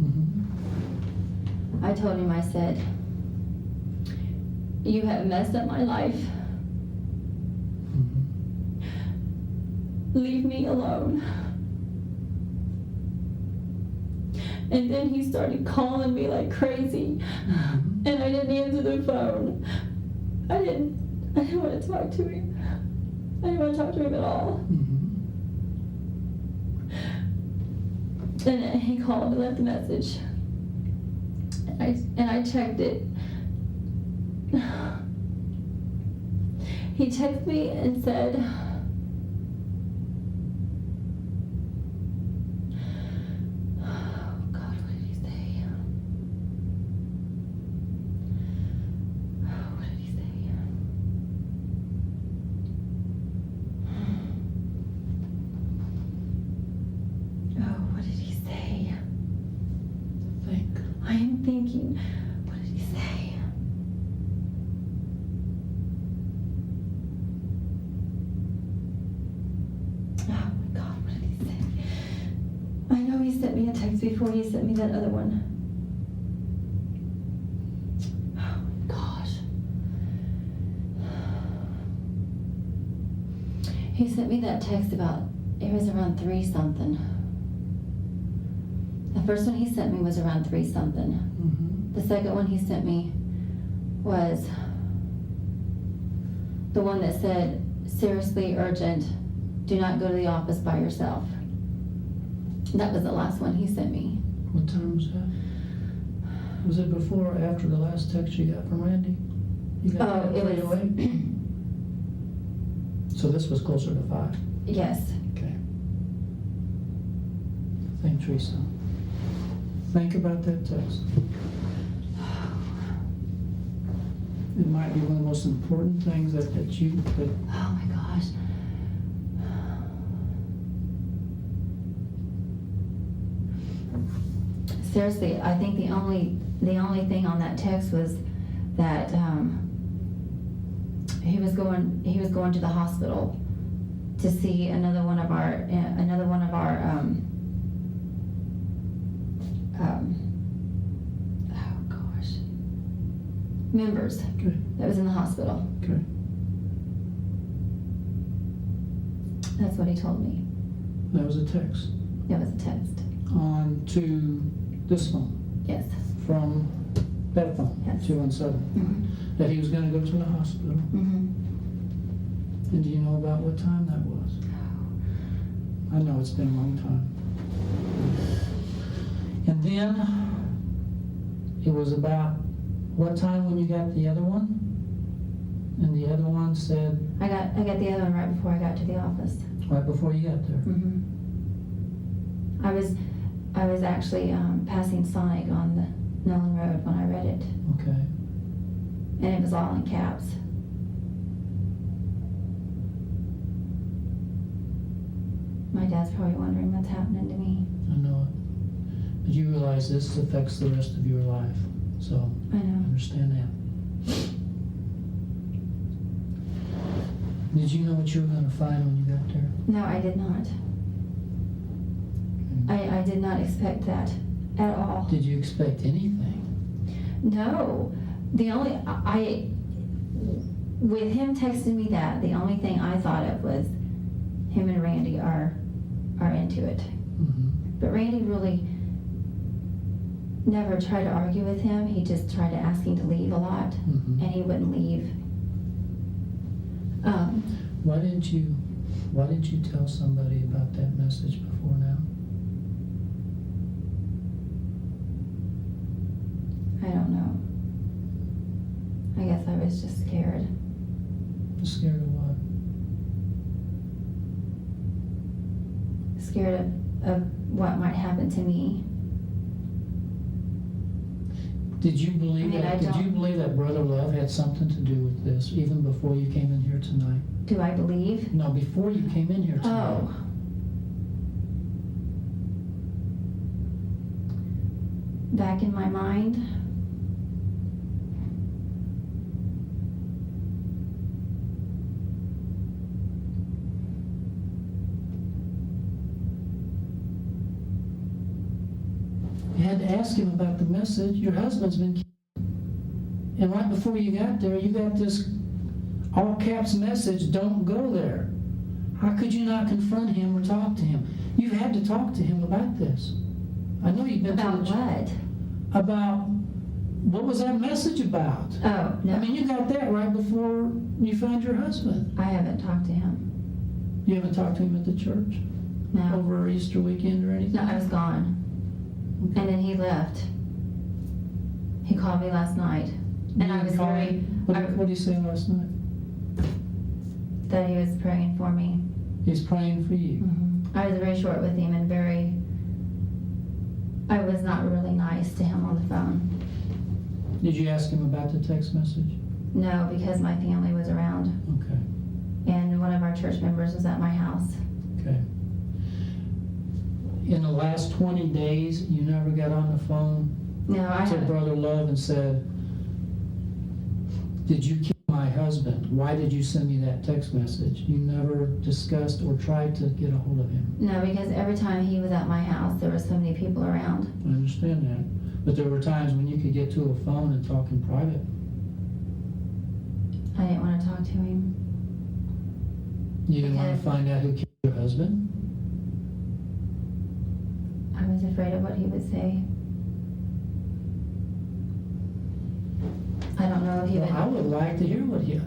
Mm-hmm. I told him, I said, "You have messed up my life. Mm-hmm. Leave me alone." And then he started calling me like crazy, Mm-hmm. and I didn't answer the phone. I didn't want to talk to him. I didn't want to talk to him at all. Mm-hmm. And he called and left a message. And I checked it. He texted me and said, Oh God, what did he say? thinking, what did he say? Oh my God, what did he say? I know he sent me a text before he sent me that other one. Oh my gosh. He sent me that text about, it was around 3 something. The first one he sent me was around 3 something. Mm-hmm. The second one he sent me was the one that said, seriously urgent, do not go to the office by yourself. That was the last one he sent me. What time was that? Was it before or after the last text you got from Randy? You got Oh, that it right was- away? So this was closer to 5. Yes. Okay. Thank Teresa. Think about that text. It might be one of the most important things that you. Oh my gosh. Seriously, I think the only thing on that text was that he was going to the hospital to see another one of our oh gosh, members Okay. that was in the hospital. Okay. That's what he told me. That was a text It was a text. on to this phone Yes. from that phone, Yes. 217, Mm-hmm. that he was going to go to the hospital. Mm-hmm. And do you know about what time that was? I know it's been a long time. And then it was about what time when you got the other one? And the other one said I got the other one right before I got to the office. right before you got there. Mm-hmm. I was actually passing Sonic on the Nolan Road when I read it, Okay. and it was all in caps. My dad's probably wondering what's happening to me. I know it. But you realize this affects the rest of your life. So I I know. understand that. Did you know what you were going to find when you got there? No, I did not. I did not expect that at all. Did you expect anything? No. The only, with him texting me that, the only thing I thought of was him and Randy are into it. Mm-hmm. But Randy really never tried to argue with him. He just tried to ask him to leave a lot, Mm-hmm. and he wouldn't leave. Why didn't you tell somebody about that message before now? I don't know. I guess I was just scared. Scared of what? Scared of what might happen to me. Did you believe I mean, that? I Did you don't- believe that Brother Love had something to do with this, even before you came in here tonight? Do I believe? No, before you came in here tonight. Oh. Back in my mind, You had to ask him about the message. Your husband's been killed. And right before you got there, you got this all caps message, don't go there. How could you not confront him or talk to him? You had to talk to him about this. I know you've been about to the what? about what was that message about? Oh, no. I mean, you got that right before you found your husband. I haven't talked to him. You haven't talked to him at the church No. over Easter weekend or anything? No, I was gone. Okay. And then he left. He called me last night. And I was Call very, him. What did he say last night? that he was praying for me. He's praying for you. I was very short with him and I was not really nice to him on the phone. Did you ask him about the text message? No, because my family was around Okay, and one of our church members was at my house. okay. In the last 20 days, you never got on the phone No, I to haven't. Brother Love and said, "Did you kill my husband? Why did you send me that text message?" You never discussed or tried to get a hold of him. No, because every time he was at my house, there were so many people around. I understand that. But there were times when you could get to a phone and talk in private. I didn't want to talk to him. You didn't want to Because- find out who killed your husband? I was afraid of what he would say. I don't know if he Well, I would. would like to hear what he...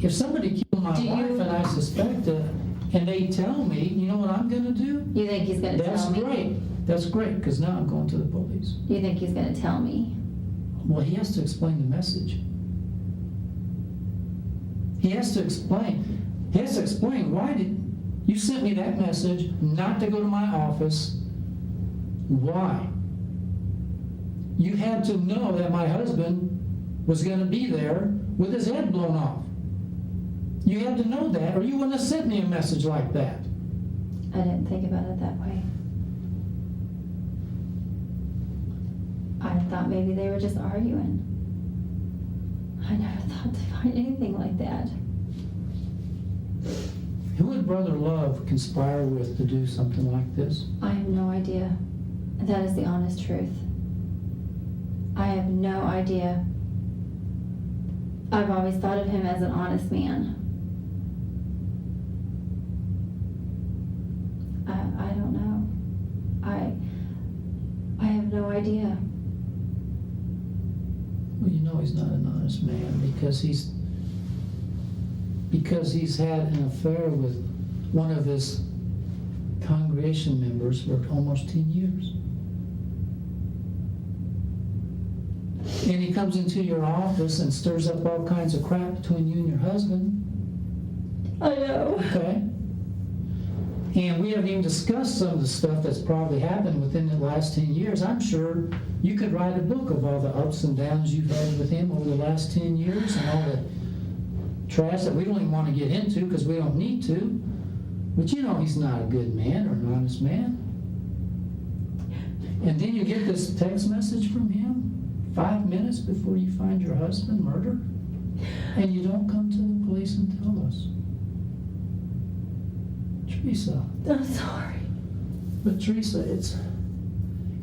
If somebody killed my Do you- wife and I suspect it, and they tell me, you know what I'm gonna do? You think he's going to That's tell me? great. That's great, because now I'm going to the police. You think he's going to tell me? Well, he has to explain the message. He has to explain. He has to explain, why did you sent me that message not to go to my office? Why? You had to know that my husband was going to be there with his head blown off. You had to know that, or you wouldn't have sent me a message like that. I didn't think about it that way. I thought maybe they were just arguing. I never thought to find anything like that. Who would Brother Love conspire with to do something like this? I have no idea. That is the honest truth. I have no idea. I've always thought of him as an honest man. I don't know. I have no idea. Well, you know he's not an honest man because he's had an affair with one of his congregation members for almost 10 years. And he comes into your office and stirs up all kinds of crap between you and your husband. I know. Okay? And we haven't even discussed some of the stuff that's probably happened within the last 10 years. I'm sure you could write a book of all the ups and downs you've had with him over the last 10 years and all the trash that we don't even want to get into because we don't need to. But you know he's not a good man or an honest man. And then you get this text message from him 5 minutes before you find your husband murdered, and you don't come to the police and tell us. Teresa. I'm sorry. But Teresa,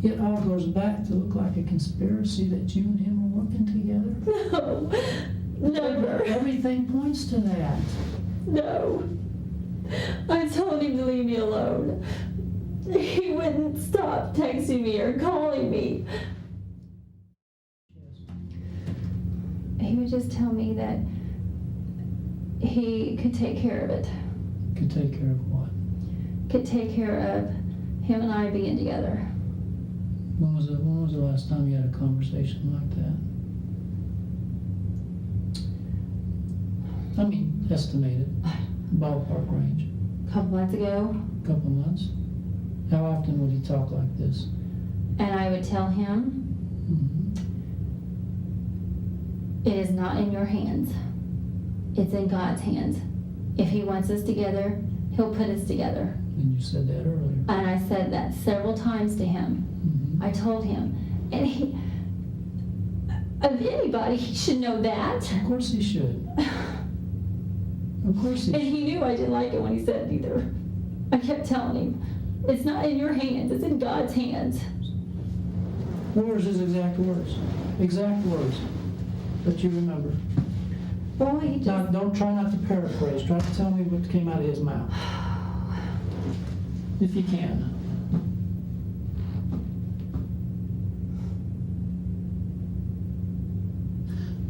it all goes back to look like a conspiracy that you and him are working together. No, never. Everything points to that. No. I told him to leave me alone. He wouldn't stop texting me or calling me. He would just tell me that he could take care of it. Could take care of what? Could take care of him and I being together. When was the last time you had a conversation like that? I mean, estimated, ballpark range. A couple months ago, Couple months. How often would he talk like this? and I would tell him, Mhm. it is not in your hands. It's in God's hands. If he wants us together, he'll put us together. And you said that earlier. And I said that several times to him. Mhm. I told him. And he, of anybody, he should know that. Of course he should. Of course he And should. he knew I didn't like it when he said it either. I kept telling him, it's not in your hands, it's in God's hands. What were his exact words? Exact words that you remember. Well, he just, Now, don't try not to paraphrase. Try to tell me what came out of his mouth. If you can.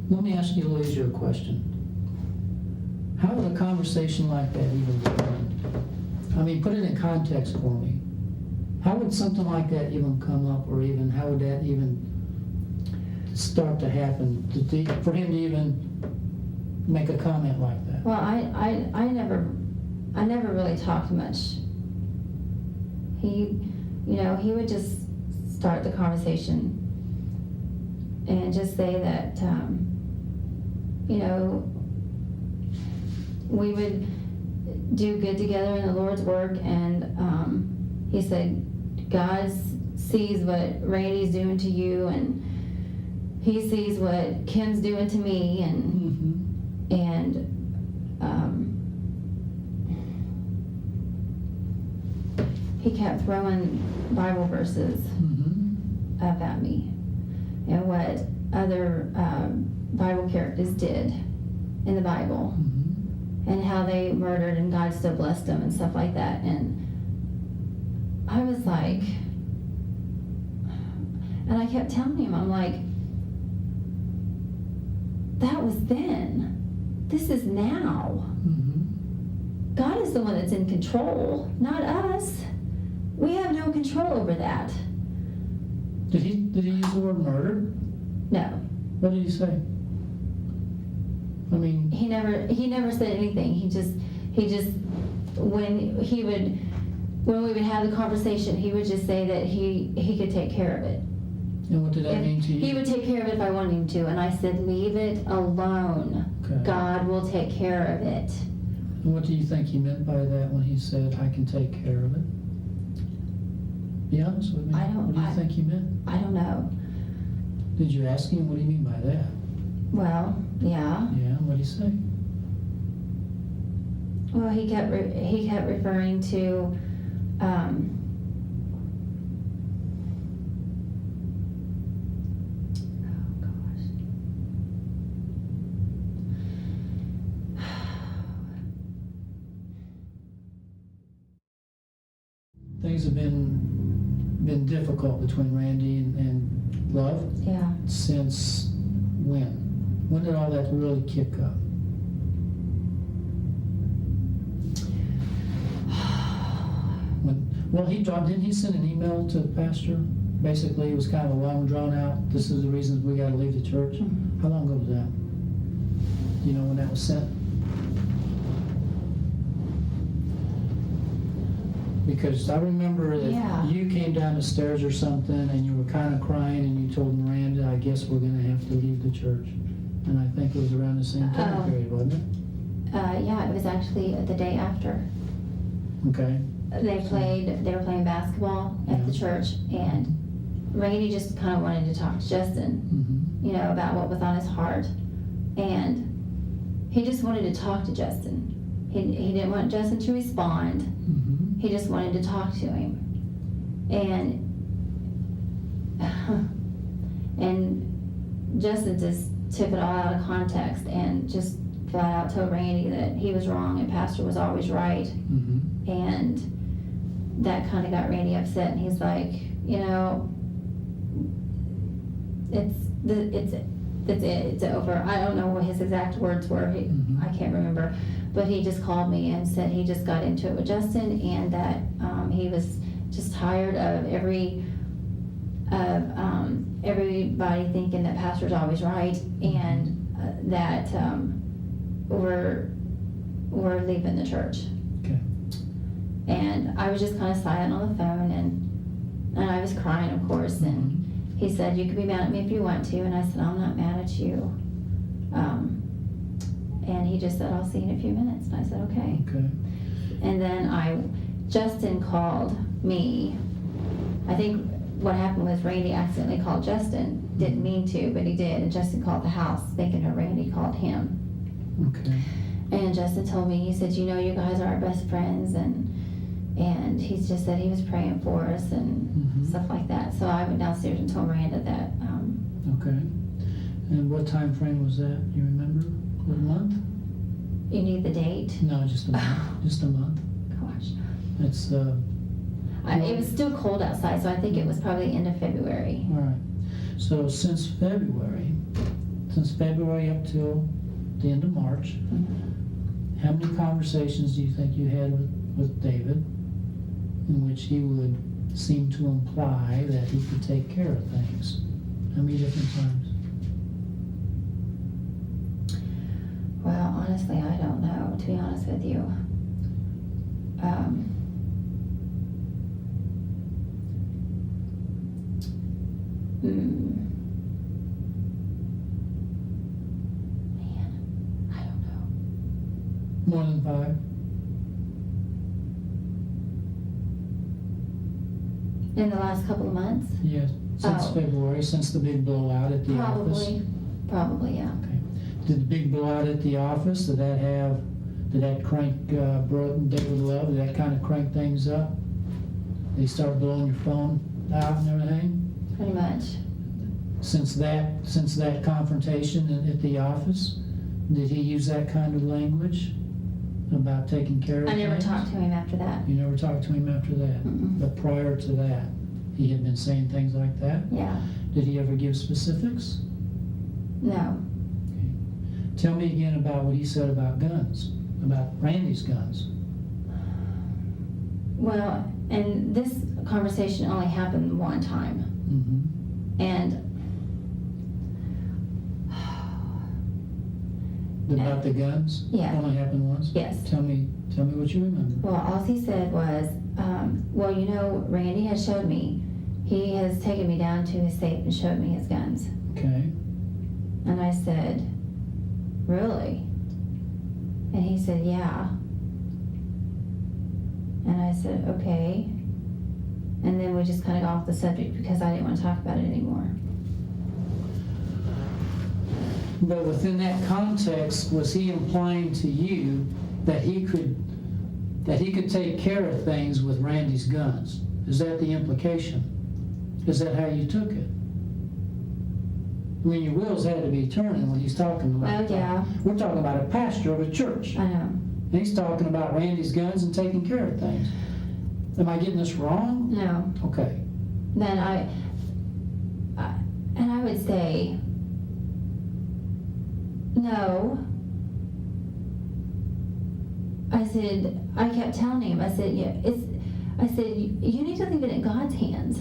Let me ask you a leisure question. How would a conversation like that even begin? I mean, put it in context for me. How would something like that even come up, or even how would that even start to happen for him to even make a comment like that? well, I never really talked much. He, he would just start the conversation and just say that, we would do good together in the Lord's work, and he said, God's sees what Randy's doing to you, and he sees what Ken's doing to me, and he kept throwing Bible verses up at me, and what other Bible characters did in the Bible, and how they murdered and God still blessed them and stuff like that. And I was like, and I kept telling him, I'm like, that was then. This is now. God is the one that's in control, not us. We have no control over that. Did he use the word murder? No. What did he say? I mean, He never said anything. He just when we would have the conversation, he would just say that he could take care of it. and what did that mean to you? He would take care of it if I wanted him to, and I said, leave it alone. Okay. God will take care of it. And what do you think he meant by that when he said, I can take care of it? Be honest with me. What do you think he meant? I don't know. Did you ask him, what do you mean by that? Well, yeah. Yeah, what did he say? Well, he kept referring to oh gosh. Things have been difficult between Randy and Love Yeah. since when? When did all that really kick up? Didn't he send an email to the pastor? Basically, it was kind of a long drawn out, this is the reasons we got to leave the church. How long ago was that? Do you know when that was sent? Because I remember that you came down the stairs or something and you were kind of crying and you told Miranda, I guess we're going to have to leave the church. And I think it was around the same time period, wasn't it? Yeah, it was actually the day after. Okay. They were playing basketball at the church, and Randy just kind of wanted to talk to Justin, about what was on his heart. And he just wanted to talk to Justin. He didn't want Justin to respond. He just wanted to talk to him. And Justin just took it all out of context and just flat out told Randy that he was wrong and Pastor was always right. And that kind of got Randy upset, and he's like, it's over. I don't know what his exact words were. I can't remember, but he just called me and said he just got into it with Justin, and that he was just tired of everybody thinking that Pastor's always right, and that we're leaving the church. Okay. And I was just kind of silent on the phone, and I was crying, of course, and he said, you can be mad at me if you want to, and I said, I'm not mad at you. And he just said, I'll see you in a few minutes, and I said, okay. Okay. And then Justin called me. I think what happened was Randy accidentally called Justin, didn't mean to, but he did, and Justin called the house, thinking that Randy called him. Okay. And Justin told me, he said, you guys are our best friends, and he just said he was praying for us and stuff like that. So I went downstairs and told Miranda that. Okay. And what time frame was that? You remember? What month? You need the date? No, just a month. Just a month. Gosh. It's It was still cold outside, so I think it was probably end of February. all right. So since February up till the end of March, how many conversations do you think you had with David in which he would seem to imply that he could take care of things? How many different times? Well, honestly, I don't know, to be honest with you. Man, I don't know. More than 5? In the last couple of months? Yes, since Oh. February, since the big blowout at the office? Probably, yeah. Okay. Did the big blowout at the office, did that crank David Love, did that kind of crank things up? Did he start blowing your phone out and everything? Pretty much. Since that confrontation at the office, did he use that kind of language about taking care of I never things? talked to him after that. You never talked to him after that? Mm-mm. But prior to that, he had been saying things like that? Yeah. Did he ever give specifics? No. Tell me again about what he said about guns, about Randy's guns. Well, and this conversation only happened one time. Mm-hmm. And About the guns? Yeah. Only happened once? yes. Tell me what you remember. Well, all he said was, well, you know, Randy has showed me. He has taken me down to his safe and showed me his guns. Okay. And I said, really? And he said, yeah. And I said, okay. And then we just kind of got off the subject because I didn't want to talk about it anymore. But within that context, was he implying to you that he could take care of things with Randy's guns? Is that the implication? Is that how you took it? I mean, your wheels had to be turning when he's talking about. Well, yeah. We're talking about a pastor of a church, I know. and he's talking about Randy's guns and taking care of things. Am I getting this wrong? No. Okay. Then and I would say, no. I kept telling him, I said, you need to leave it in God's hands.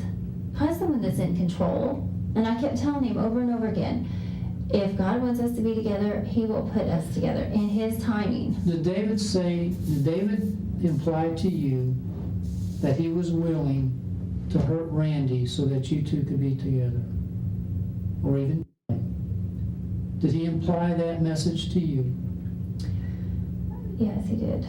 God's the one that's in control. And I kept telling him over and over again, if God wants us to be together, he will put us together in his timing. Did David imply to you that he was willing to hurt Randy so that you two could be together? Or even did he imply that message to you? Yes, he did.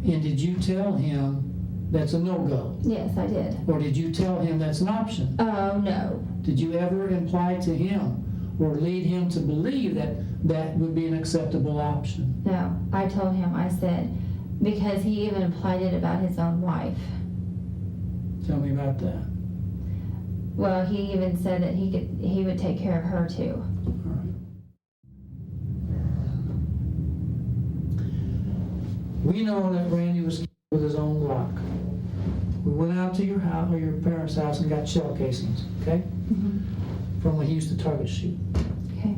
And did you tell him that's a no-go? Yes, I did. Or did you tell him that's an option? Oh, no. Did you ever imply to him or lead him to believe that that would be an acceptable option? No. I told him, I said, because he even implied it about his own wife. Tell me about that. Well, he even said that he would take care of her too. All right. We know that Randy was killed with his own Glock. We went out to your house or your parents' house and got shell casings, okay? From when he used to target shoot. Okay.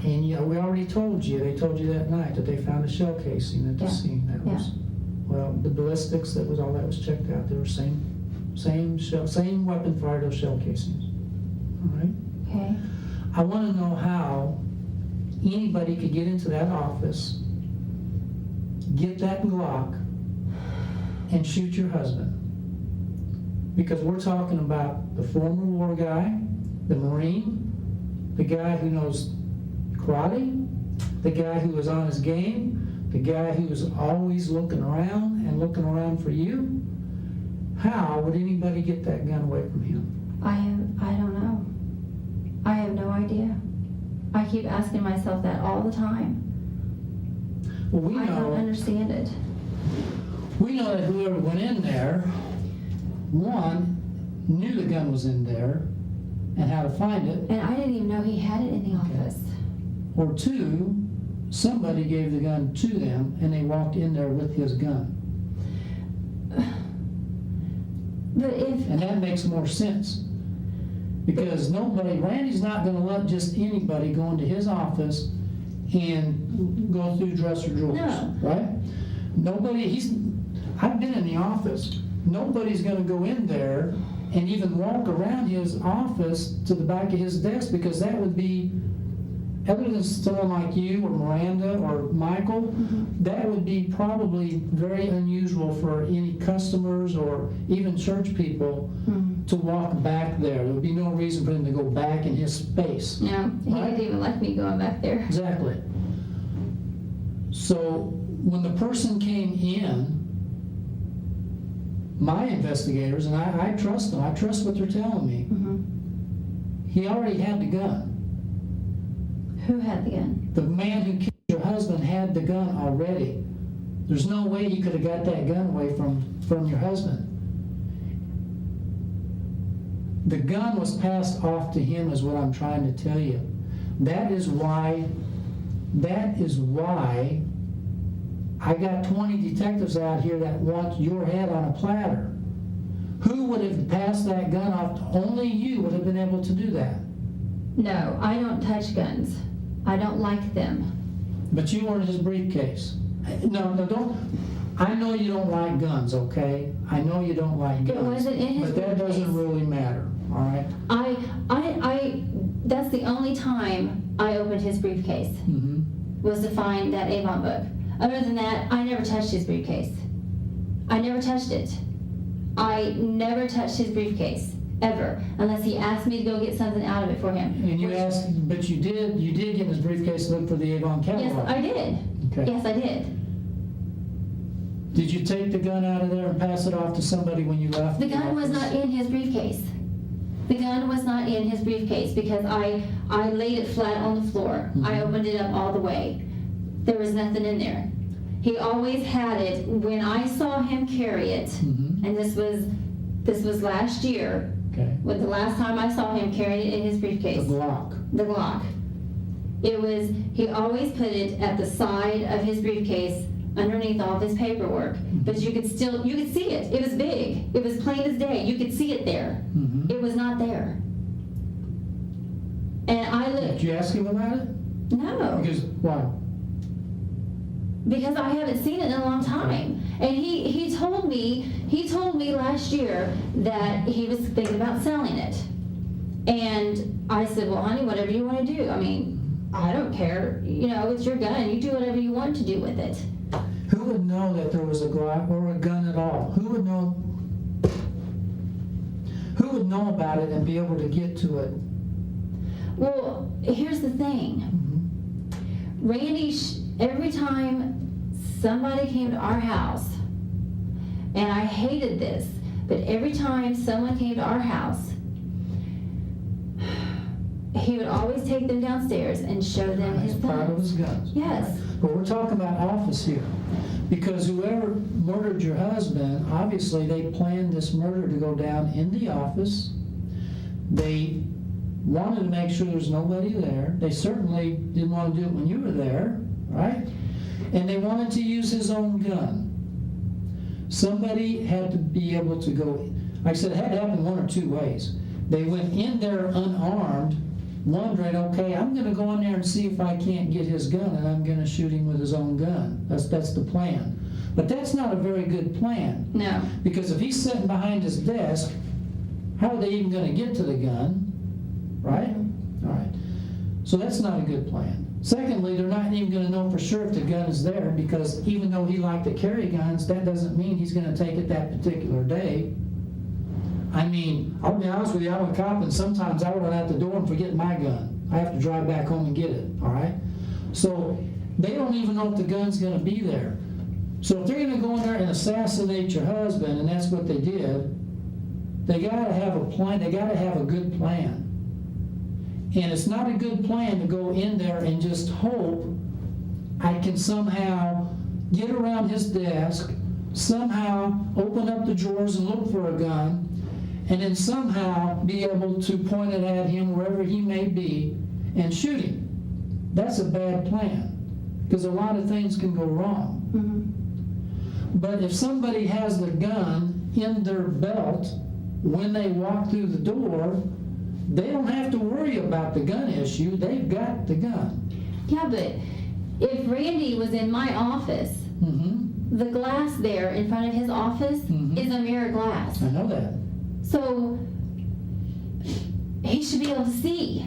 And we already told you, they told you that night that they found a shell casing at the Yeah. scene. That was, well, the ballistics, all that was checked out. They were same weapon fired those shell casings. All right? Okay. I want to know how anybody could get into that office, get that Glock, and shoot your husband. Because we're talking about the former war guy, the Marine, the guy who knows karate, the guy who was on his game, the guy who was always looking around for you. How would anybody get that gun away from him? I don't know. I have no idea. I keep asking myself that all the time. Well, we I don't know understand it. that whoever went in there, one, knew the gun was in there and how to find it, And I didn't even know he had it in the office. or two, somebody gave the gun to them and they walked in there with his gun. But if, And that makes more sense. Because Randy's not gonna let just anybody go into his office and go through dresser drawers, No. right? I've been in the office. Nobody's gonna go in there and even walk around his office to the back of his desk, because that would be, other than someone like you or Miranda or Michael, that would be probably very unusual for any customers or even church people to walk back there. There would be no reason for them to go back in his space. no, he Right. didn't even like me going back there. Exactly. So when the person came in, my investigators, and I trust them, I trust what they're telling me, he already had the gun. Who had the gun? The man who killed your husband had the gun already. There's no way you could have got that gun away from your husband. The gun was passed off to him is what I'm trying to tell you. That is why I got 20 detectives out here that want your head on a platter. Who would have passed that gun off? Only you would have been able to do that. No, I don't touch guns. I don't like them. But you were in his briefcase. No, don't. I know you don't like guns, okay? I know you don't like guns. It wasn't in his But that briefcase. doesn't really matter, all right? That's the only time I opened his briefcase, was to find that Avon book. Other than that, I never touched his briefcase. I never touched it. I never touched his briefcase, ever, unless he asked me to go get something out of it for him. And you asked, but you did get in his briefcase to look for the Avon catalog. Yes, I did. Okay. Yes, I did. Did you take the gun out of there and pass it off to somebody when you left? The gun was not in his briefcase. The gun was not in his briefcase because I laid it flat on the floor. I opened it up all the way. There was nothing in there. He always had it. When I saw him carry it, and this was last year, Okay. when the last time I saw him carry it in his The briefcase. Glock. The Glock. He always put it at the side of his briefcase underneath all of his paperwork. But you could see it. It was big. It was plain as day. You could see it there. It was not there. And I Did looked. you ask him about it? No, Because, why? because I haven't seen it in a long time. And he told me last year that he was thinking about selling it. And I said, well, honey, whatever you want to do. I mean, I don't care. You know, it's your gun. You do whatever you want to do with it. Who would know that there was a Glock or a gun at all? Who would know? Who would know about it and be able to get to it? Well, here's the thing. Randy, every time somebody came to our house, and I hated this, but every time someone came to our house, he would always take them downstairs and show them his He's proud of his guns. guns. Yes. But we're talking about office here. Because whoever murdered your husband, obviously they planned this murder to go down in the office. They wanted to make sure there's nobody there. They certainly didn't want to do it when you were there, right? And they wanted to use his own gun. Somebody had to be able to go, like I said, it had to happen one or two ways. They went in there unarmed, wondering, okay, I'm going to go in there and see if I can't get his gun, and I'm going to shoot him with his own gun. That's the plan. But that's not a very good plan. No. Because if he's sitting behind his desk, how are they even going to get to the gun? Right? All right. So that's not a good plan. Secondly, they're not even going to know for sure if the gun is there, because even though he liked to carry guns, that doesn't mean he's going to take it that particular day. I mean, I'll be honest with you, I'm a cop, and sometimes I run out the door and forget my gun. I have to drive back home and get it, all right? So they don't even know if the gun's going to be there. So if they're going to go in there and assassinate your husband, and that's what they did, they got to have a plan. They got to have a good plan. And it's not a good plan to go in there and just hope I can somehow get around his desk, somehow open up the drawers and look for a gun, and then somehow be able to point it at him wherever he may be and shoot him. That's a bad plan, because a lot of things can go wrong. But if somebody has the gun in their belt when they walk through the door, they don't have to worry about the gun issue. They've got the gun. Yeah, but if Randy was in my office, the glass there in front of his office is a mirror glass. I know that. So he should be able to see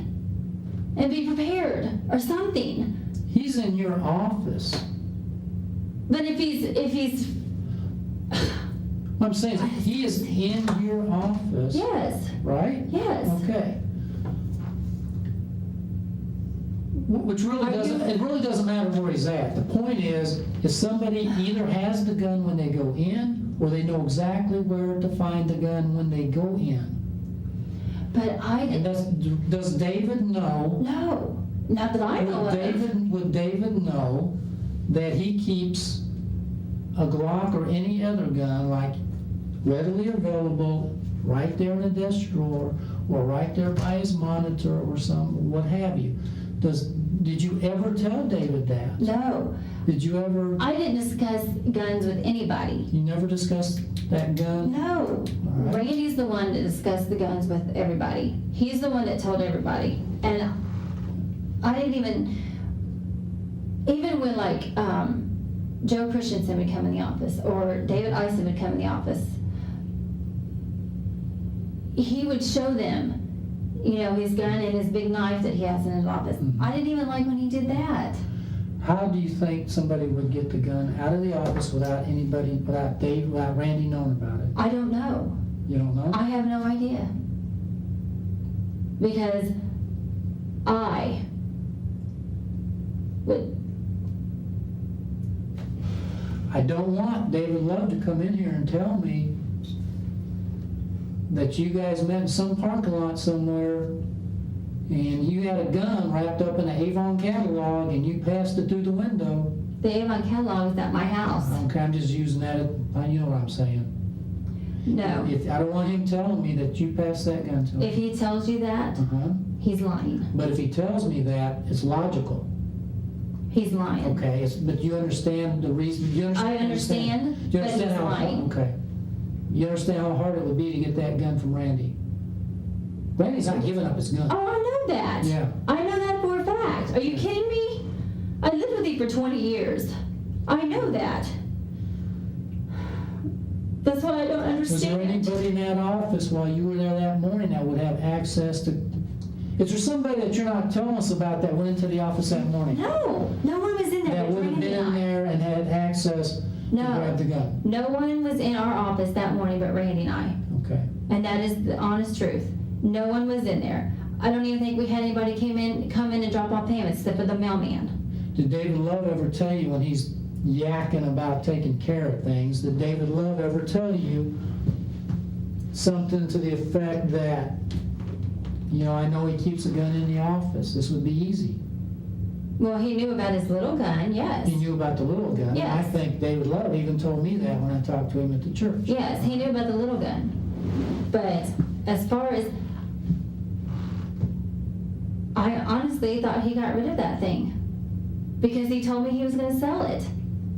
and be prepared or something. He's in your office. But if he's What I'm saying is, he is in your office, yes, right? yes. Okay. Which really it really doesn't matter where he's at. The point is somebody either has the gun when they go in, or they know exactly where to find the gun when they go in. But I And didn't, does David know? no, not that I know of. Would David know that he keeps a Glock or any other gun like readily available right there in the desk drawer or right there by his monitor or what have you? Did you ever tell David that? No, Did you ever? I didn't discuss guns with anybody. You never discussed that gun? No, right. Randy's the one that discussed the guns with everybody. He's the one that told everybody. And I didn't even when like Joe Christensen would come in the office or David Eisen would come in the office, he would show them, you know, his gun and his big knife that he has in his office. Mhm. I didn't even like when he did that. How do you think somebody would get the gun out of the office without Randy knowing about it? I don't know. You don't know? I have no idea. Because I would, I don't want David Love to come in here and tell me that you guys met in some parking lot somewhere and you had a gun wrapped up in an Avon catalog and you passed it through the window. the Avon catalog is at my house. Okay, I'm just using that, you know what I'm saying. No. I don't want him telling me that you passed that gun to him. If he tells you that, Uh-huh. he's lying. But if he tells me that, it's logical. He's lying. Okay, but you understand the reason, I understand, You but understand he's how, lying. okay. You understand how hard it would be to get that gun from Randy? Randy's not giving up his gun. Oh, I know that. Yeah. I know that for a fact. Are you kidding me? I lived with you for 20 years. I know that. That's what I don't Was there understand. anybody in that office while you were there that morning that would have access to? Is there somebody that you're not telling us about that went into the office that morning? No, no one was in there. That but would have Randy been and in I. there and had access to grab the No, gun? no one was in our office that morning but Randy and I. Okay. And that is the honest truth. No one was in there. I don't even think we had anybody come in and drop off payments except for the mailman. Did David Love ever tell you when he's yakking about taking care of things, did David Love ever tell you something to the effect that, you know, I know he keeps a gun in the office, this would be easy? Well, he knew about his little gun, yes. He knew about the little gun. Yes. I think David Love even told me that when I talked to him at the church. Yes, he knew about the little gun. But as far as, I honestly thought he got rid of that thing. Because he told me he was gonna sell it.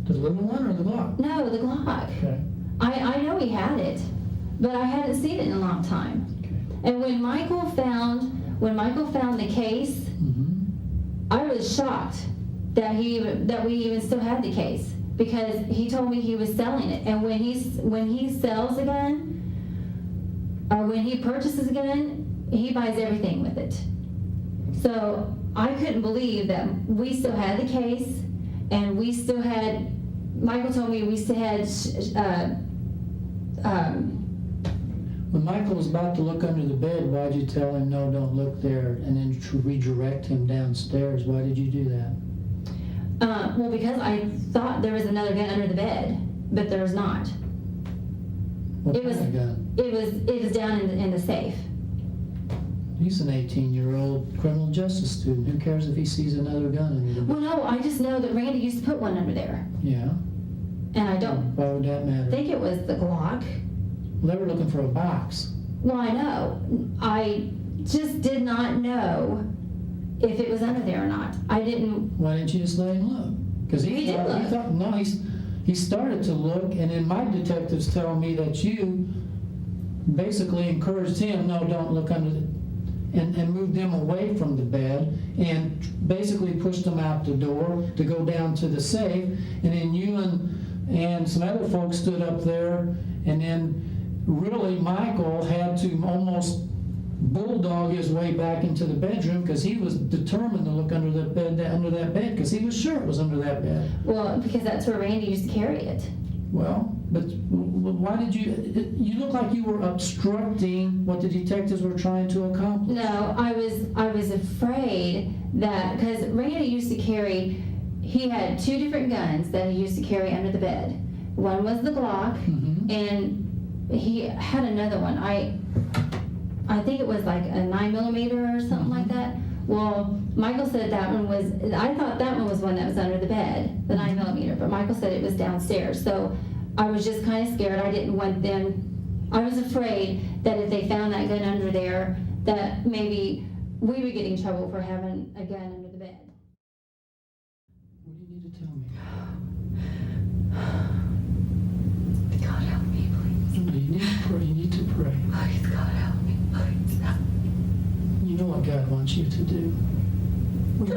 The little one or the Glock? No, the Glock. Okay. I know he had it, but I hadn't seen it in a long time. Okay. And when Michael found the case, Mm-hmm. I was shocked that we even still had the case because he told me he was selling it. And when he sells a gun or when he purchases a gun, he buys everything with it. So I couldn't believe that we still had the case and we still had. Michael told me we still had. When Michael was about to look under the bed, why'd you tell him, no, don't look there, and then to redirect him downstairs? Why did you do that? Well, because I thought there was another gun under the bed, but there's not. What It was- kind of gun? It was down in the safe. He's an 18-year-old criminal justice student. Who cares if he sees another gun under the bed? Well, no, I just know that Randy used to put one under there, Yeah. and I don't Why would that matter? think it was the Glock. Well, they were looking for a box. Well, I know. I just did not know if it was under there or not. I didn't. Why didn't you just let him look? Because He did look. No, he started to look, and then my detectives tell me that you basically encouraged him, no, don't look under the, and moved them away from the bed, and basically pushed them out the door to go down to the safe, and then you and some other folks stood up there, and then really Michael had to almost bulldog his way back into the bedroom because he was determined to look under that bed because he was sure it was under that bed. Well, because that's where Randy used to carry it. Well, but why did you look like you were obstructing what the detectives were trying to accomplish? No, I was afraid that because Randy used to carry, he had two different guns that he used to carry under the bed. One was the Glock, Mm-hmm. And he had another one. I think it was like a 9mm or something like that. Well, Michael said that one was, I thought that one was one that was under the bed, the 9mm, but Michael said it was downstairs. So I was just kind of scared. I didn't want them, I was afraid that if they found that gun under there, that maybe we would get in trouble for having a gun under the bed. What do you need to tell me? God help me, please. No, you need to pray. You need to pray. Please, God help me, please. You know what God wants you to do. We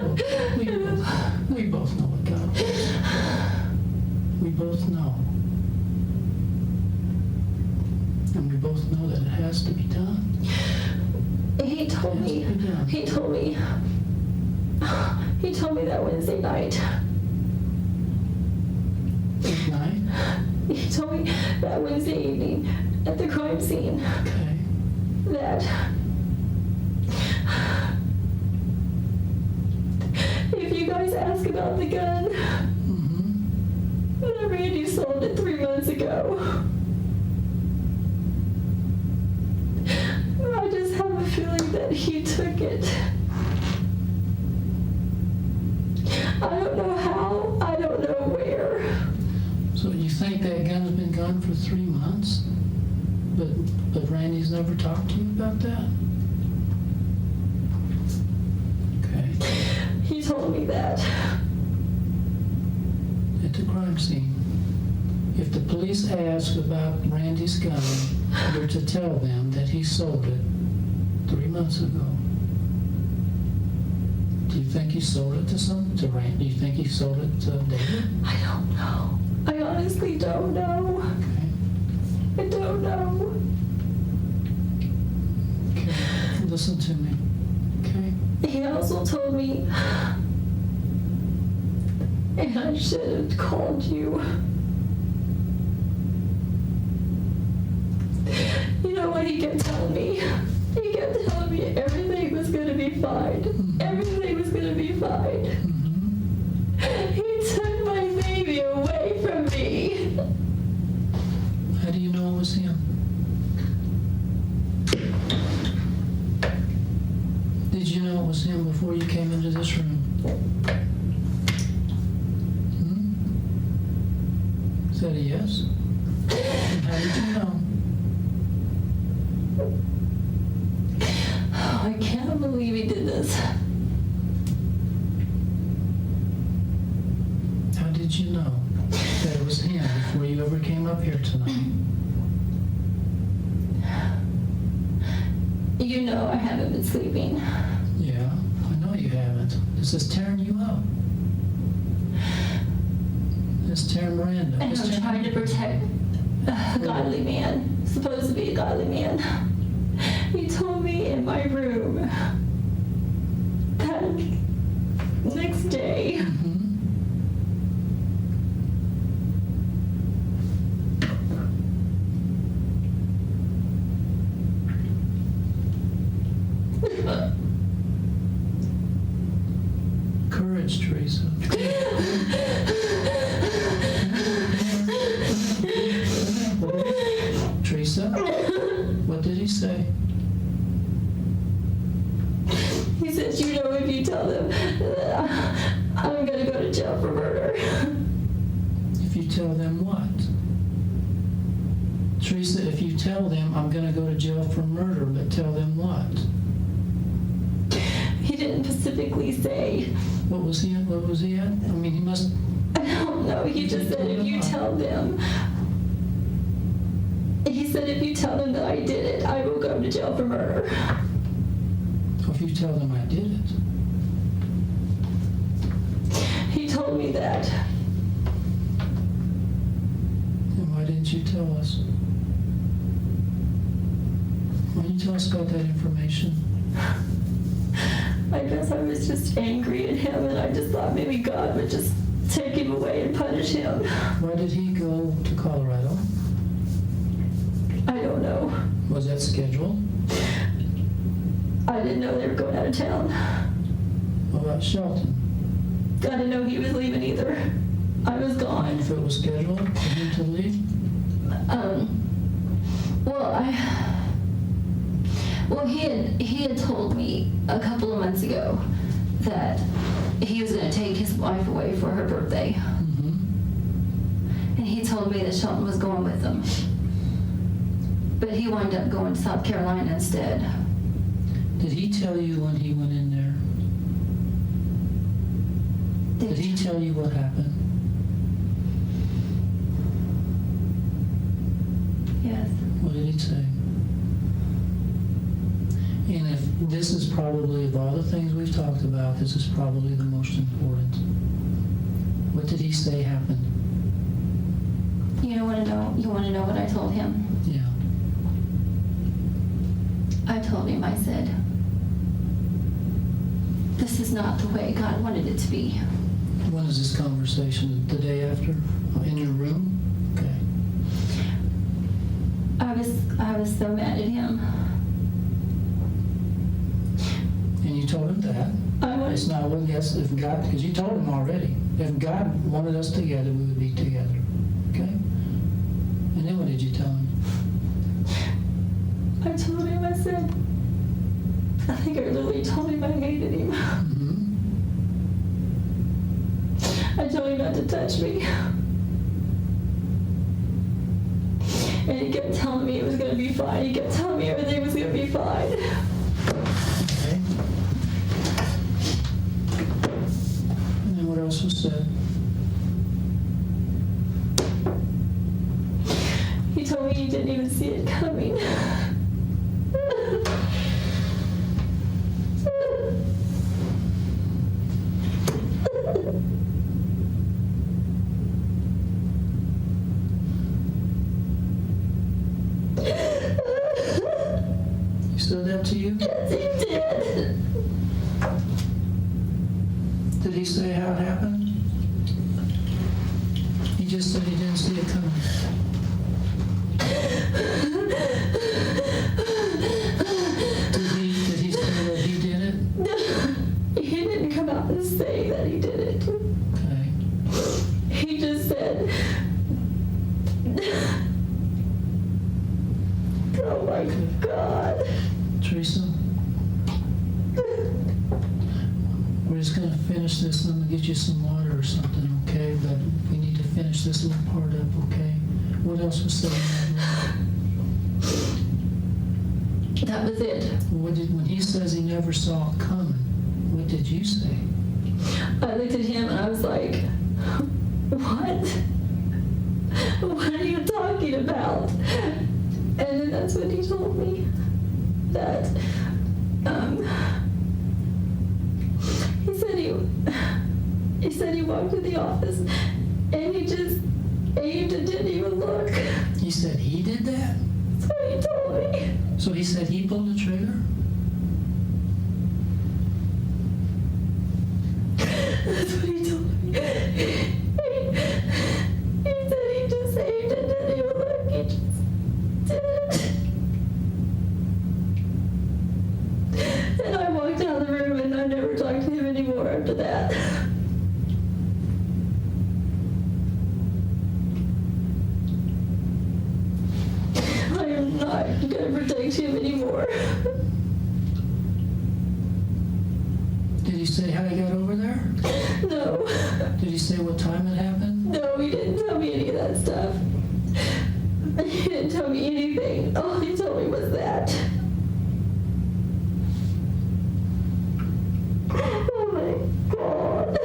both know what God wants. We both know. And we both know that it has to be done. He told me that Wednesday night. At night? He told me that Wednesday evening at the crime scene Okay. that if you guys ask about the gun, that Randy sold it 3 months ago. I just have a feeling that he took it. I don't know how, I don't know where. So you think that gun's been gone for 3 months? But Randy's never talked to you about that? Okay. He told me that. At the crime scene, if the police ask about Randy's gun, you're to tell them that he sold it 3 months ago. Do you think he sold it to Randy? Do you think he sold it to David? I don't know. I honestly don't know. Okay. I don't know. Okay. Listen to me. Okay. He also told me, and I should have called you. You know what he kept telling me? He kept telling me everything was going to be fine. Everything was going to be fine. He took my baby away from me. How do you know it was him? Did you know it was him before you came into this room? Is that a yes? And how did you know? Oh, I can't believe he did this. How did you know that it was him before you ever came up here tonight? You know I haven't been sleeping. Yeah, I know you haven't. This is tearing you up. It's tearing Miranda. And It's I'm tearing trying to you. protect a godly man, supposed to be a godly man. He told me in my room that next day, Courage, Teresa. Teresa, what did he say? he says, you know, if you tell them that I'm going to go to jail for murder. If you tell them what? Teresa, if you tell them I'm going to go to jail for murder, but tell them what? He didn't specifically say. What was he at? I mean, he must... I don't know. He just said, if you tell them. He said, if you tell them that I did it, I will go to jail for murder. Or if you tell them I did it. He told me that. Then why didn't you tell us? Why didn't you tell us about that information? I guess I was just angry at him, and I just thought maybe God would just take him away and punish him. Why did he go to Colorado? I don't know. Was that scheduled? I didn't know they were going out of town. What about Shelton? I didn't know he was leaving either. I was And gone. if it was scheduled for him to leave? Well, he had told me a couple of months ago that he was going to take his wife away for her birthday. Mm-hmm. And he told me that Shelton was going with them. But he wound up going to South Carolina instead. Did he tell you when he went in there? Did he tell you what happened? Yes. What did he say? And if this is probably, of all the things we've talked about, this is probably the most important. What did he say happened? You want to know what I told him? Yeah. I told him, I said, this is not the way God wanted it to be. When is this conversation? The day after? In your room? Okay. I was so mad at him. And you told him that? It's not, well, yes, if God, because you told him already, if God wanted us together, we would be together. Okay? And then what did you tell him? I told him, I said, I think I literally told him I hated him. Mm-hmm. I told him not to touch me. And he kept telling me it was going to be fine. He kept telling me everything was going to be fine. Okay. And then what else was said? He told me he didn't even see it coming. He said that to you? Yes, he did. Did he say how it happened? He just said he didn't see it coming. Did he say that he did it? No, he didn't come out and say that he did it. Okay. He just said, oh my God. Teresa? We're just going to finish this. I'm going to get you some water or something, okay? But we need to finish this little part up, okay? What else was said in that room? That was it. When he says he never saw it coming, what did you say? I looked at him and I was like, what? What are you talking about? And then that's when he told me that he said he walked to the office and he just aimed and didn't even look. He said he did that? That's what he told me. So he said he pulled the trigger? That's what he told me. He said he just aimed and didn't even look. He just did it. And I walked out of the room and I never talked to him anymore after that. I am not going to protect him anymore. Did he say how he got over there? No. Did he say what time it happened? No, he didn't tell me any of that stuff. He didn't tell me anything. All he told me was that. Oh my God.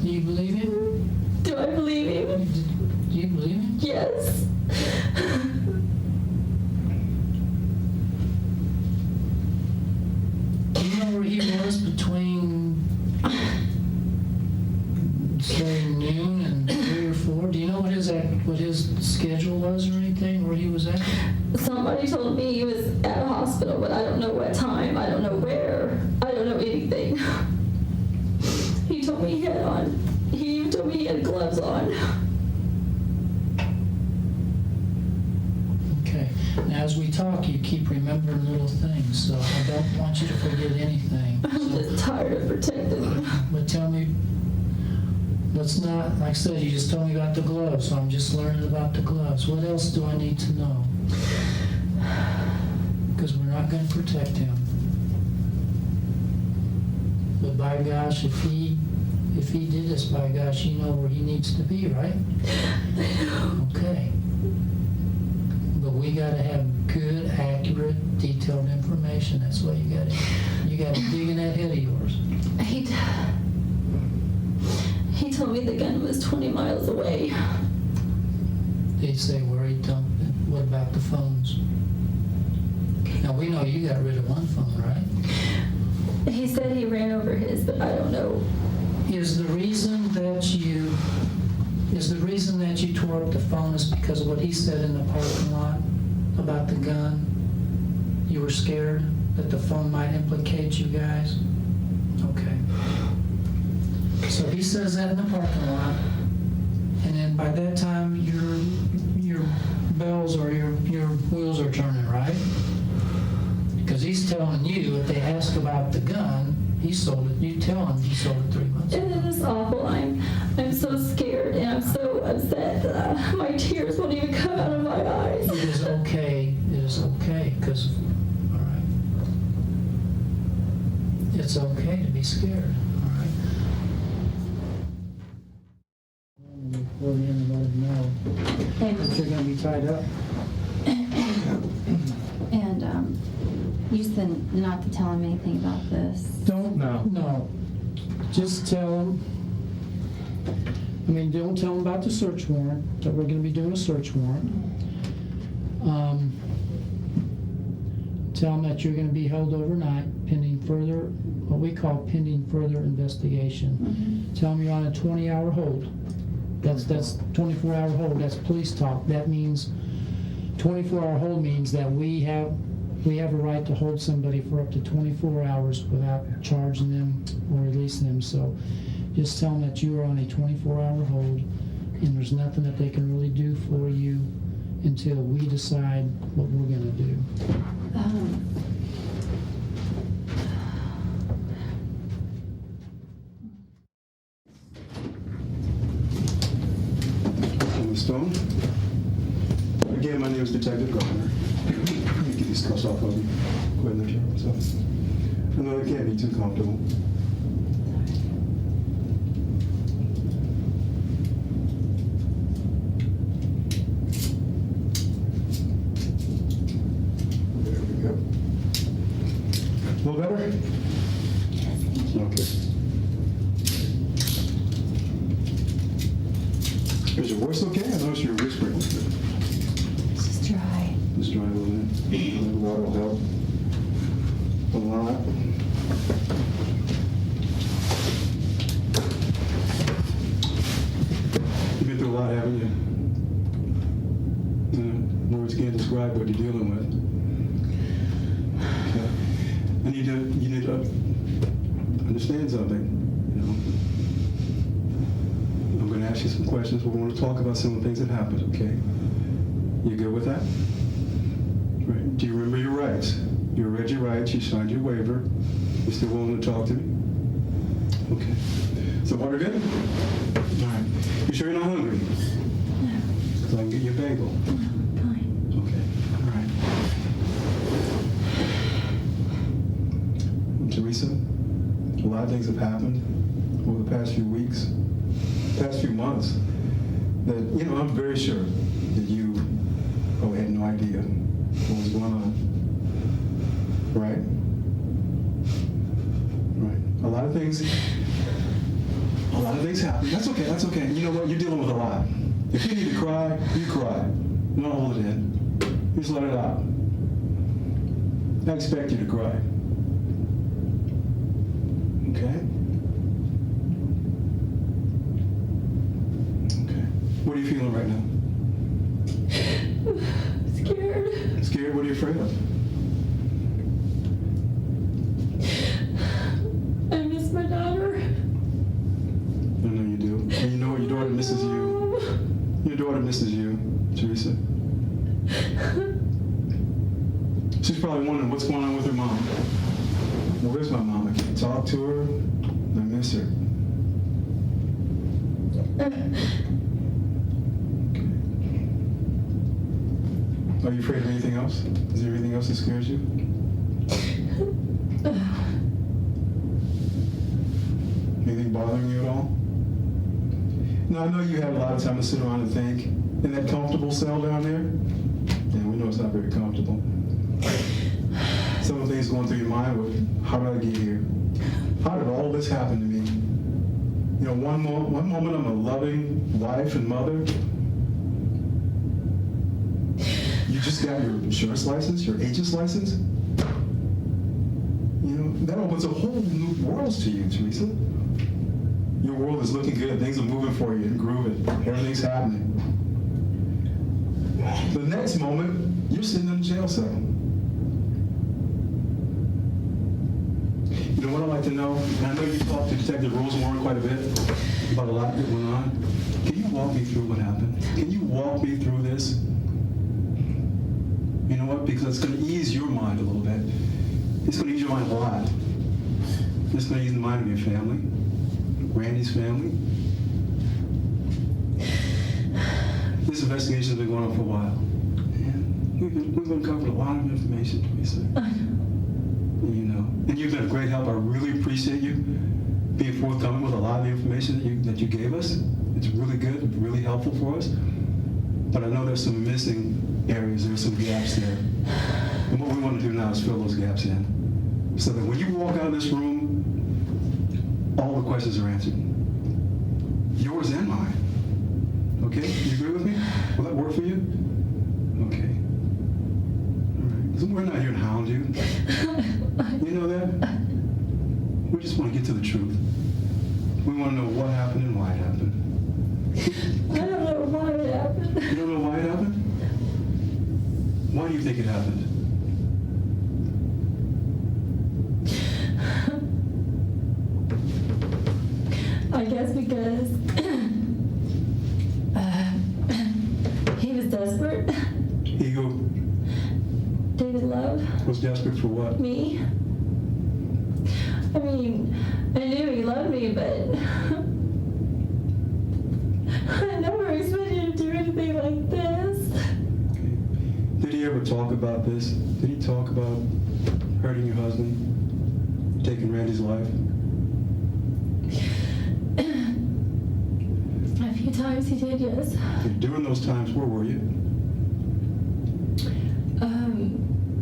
Do you believe him? Do I believe him? Do you believe him? Yes. Do you know where he was between, say, noon and 3 or 4? Do you know what his schedule was or anything, where he was at? Somebody told me he was at a hospital, but I don't know what time. I don't know where. I don't know anything. He told me he told me he had gloves on. Okay. Now, as we talk, you keep remembering little things, so I don't want you to forget anything. I'm just tired of protecting him. But tell me, let's not, like I said, you just told me about the gloves, so I'm just learning about the gloves. What else do I need to know? Because we're not going to protect him. But by gosh, if he did this, by gosh, you know where he needs to be, right? Okay. But we got to have good, accurate, detailed information. That's why you got to dig in that head of yours. He told me the gun was 20 miles away. Did he say where he dumped it? What about the phones? Now, we know you got rid of one phone, right? He said he ran over his, but I don't know. Is the reason that you tore up the phone is because of what he said in the parking lot about the gun? You were scared that the phone might implicate you guys? Okay. So he says that in the parking lot, and then by that time your bells or your wheels are turning, right? Because he's telling you if they ask about the gun, he sold it. You tell him he sold it 3 months ago. And it is awful. I'm so scared and I'm so upset that my tears won't even come out of my eyes. It is okay. It is okay. Because, all right. It's okay to be scared. All right. Before the end, let him know that you're going to be tied up. And you said not to tell him anything about this. No. Just tell him. Don't tell him about the search warrant, that we're going to be doing a search warrant. Tell him that you're going to be held overnight pending further, what we call pending further investigation. Mm-hmm. Tell him you're on a 20-hour hold. That's 24-hour hold. That's police talk. That means 24-hour hold means that we have a right to hold somebody for up to 24 hours without charging them or releasing them. So just tell them that you are on a 24-hour hold and there's nothing that they can really do for you until we decide what we're going to do. Stone. Again, my name is Detective Gardner. Let me get these cuffs off of you. Go ahead and lift your arms up. I know they can't be too comfortable. There we go. A little better? Okay. Is your voice okay? I noticed you're whispering. It's just dry. Just dry a little bit. The water will help a lot. You've been through a lot, haven't you? Words can't describe what you're dealing with. Okay. You need to understand something. I'm going to ask you some questions. We're going to talk about some of the things that happened, okay? You good with that? Right. Do you remember your rights? You read your rights, you signed your waiver. You still willing to talk to me? Okay. So water good? All right. You sure you're not hungry? No. So I can get you a bagel. No, fine. Okay. All right. Teresa, a lot of things have happened over the past few weeks, past few months, that, I'm very sure that you had no idea what was going on. Right? Right. A lot of things happen. That's okay. You know what? You're dealing with a lot. If you need to cry, you cry. Don't hold it in. Just let it out. I expect you to cry. Okay? What are you feeling right now? Scared. Scared? What are you afraid of? I miss my daughter. I know you do. And you know what? Your daughter misses you. Your daughter misses you, Teresa. She's probably wondering what's going on with her mom. Well, where's my mom? I can't talk to her. I miss her. Are you afraid of anything else? Is there anything else that scares you? Anything bothering you at all? Now, I know you have a lot of time to sit around and think. In that comfortable cell down there? Yeah, we know it's not very comfortable. Some of the things going through your mind were, how did I get here? How did all this happen to me? You know, one moment I'm a loving wife and mother. You just got your insurance license, your agent's license. You know, that opens a whole new world to you, Teresa. Your world is looking good. Things are moving for you and grooving. Everything's happening. The next moment, you're sitting in a jail cell. You know what I'd like to know? And I know you talked to Detective Rosenwarren quite a bit about a lot that went on. Can you walk me through what happened? Can you walk me through this? You know what? Because it's going to ease your mind a little bit. It's going to ease your mind a lot. It's going to ease the mind of your family, Randy's family. This investigation has been going on for a while. And we've uncovered a lot of information, Teresa. You know, and you've been a great help. I really appreciate you being forthcoming with a lot of the information that you gave us. It's really good, really helpful for us. But I know there's some missing areas, there's some gaps there. And what we want to do now is fill those gaps in. So that when you walk out of this room, all the questions are answered. Yours and mine. Okay? You agree with me? Will that work for you? Okay. All right. 'Cause we're not here to hound you. You know that? We just want to get to the truth. We want to know what happened and why it happened. I don't know why it happened. You don't know why it happened? Why do you think it happened? I guess because he was desperate. He who David Love, was desperate for what? me. I mean, I knew he loved me, but I never expected him to do anything like this. Did he ever talk about this? Did he talk about hurting your husband? Taking Randy's life? A few times he did, yes. During those times, where were you?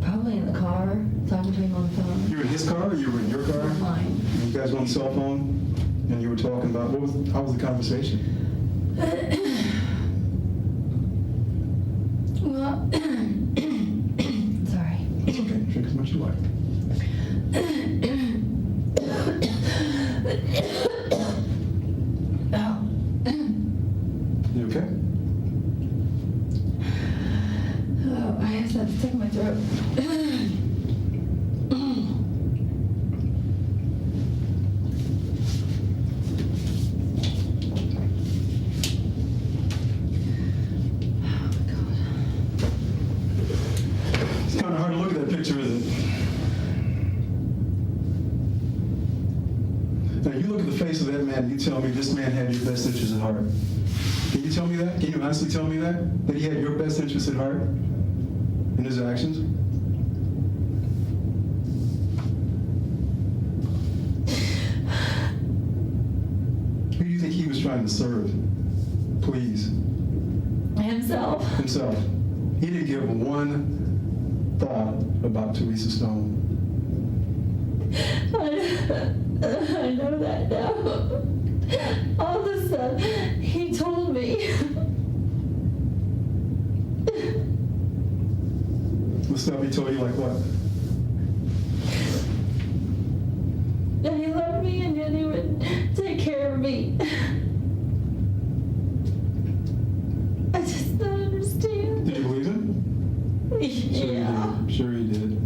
Probably in the car, talking to him on the phone. You were in his car or you were in your car? Mine. You guys were on the cell phone and you were talking about, how was the conversation? Well, sorry. It's okay, drink as much as you like. Oh. You okay? Oh, I have something stuck in my throat. It's kind of hard to look at that picture, isn't it? Now, you look at the face of that man and you tell me this man had your best interest at heart. Can you tell me that? Can you honestly tell me that? That he had your best interest at heart in his actions? Who do you think he was trying to serve? Please. Himself. Himself. He didn't give one thought about Teresa Stone. I know that now. All of a sudden, he told me. The stuff he told you, like what? That he loved me and that he would take care of me. I just don't understand. Did you believe him? Yeah. Sure he did.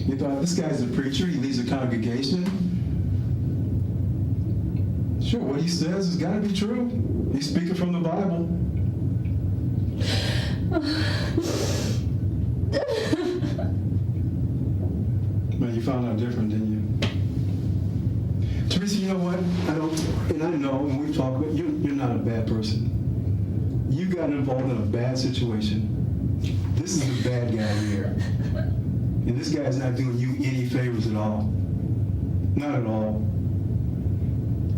You thought, this guy's a preacher, he leads a congregation. Sure, what he says has got to be true. He's speaking from the Bible. Man, you found out different, didn't you? Teresa, you know what? And I know, and we've talked, but you're not a bad person. You got involved in a bad situation. This is the bad guy here. And this guy's not doing you any favors at all. Not at all.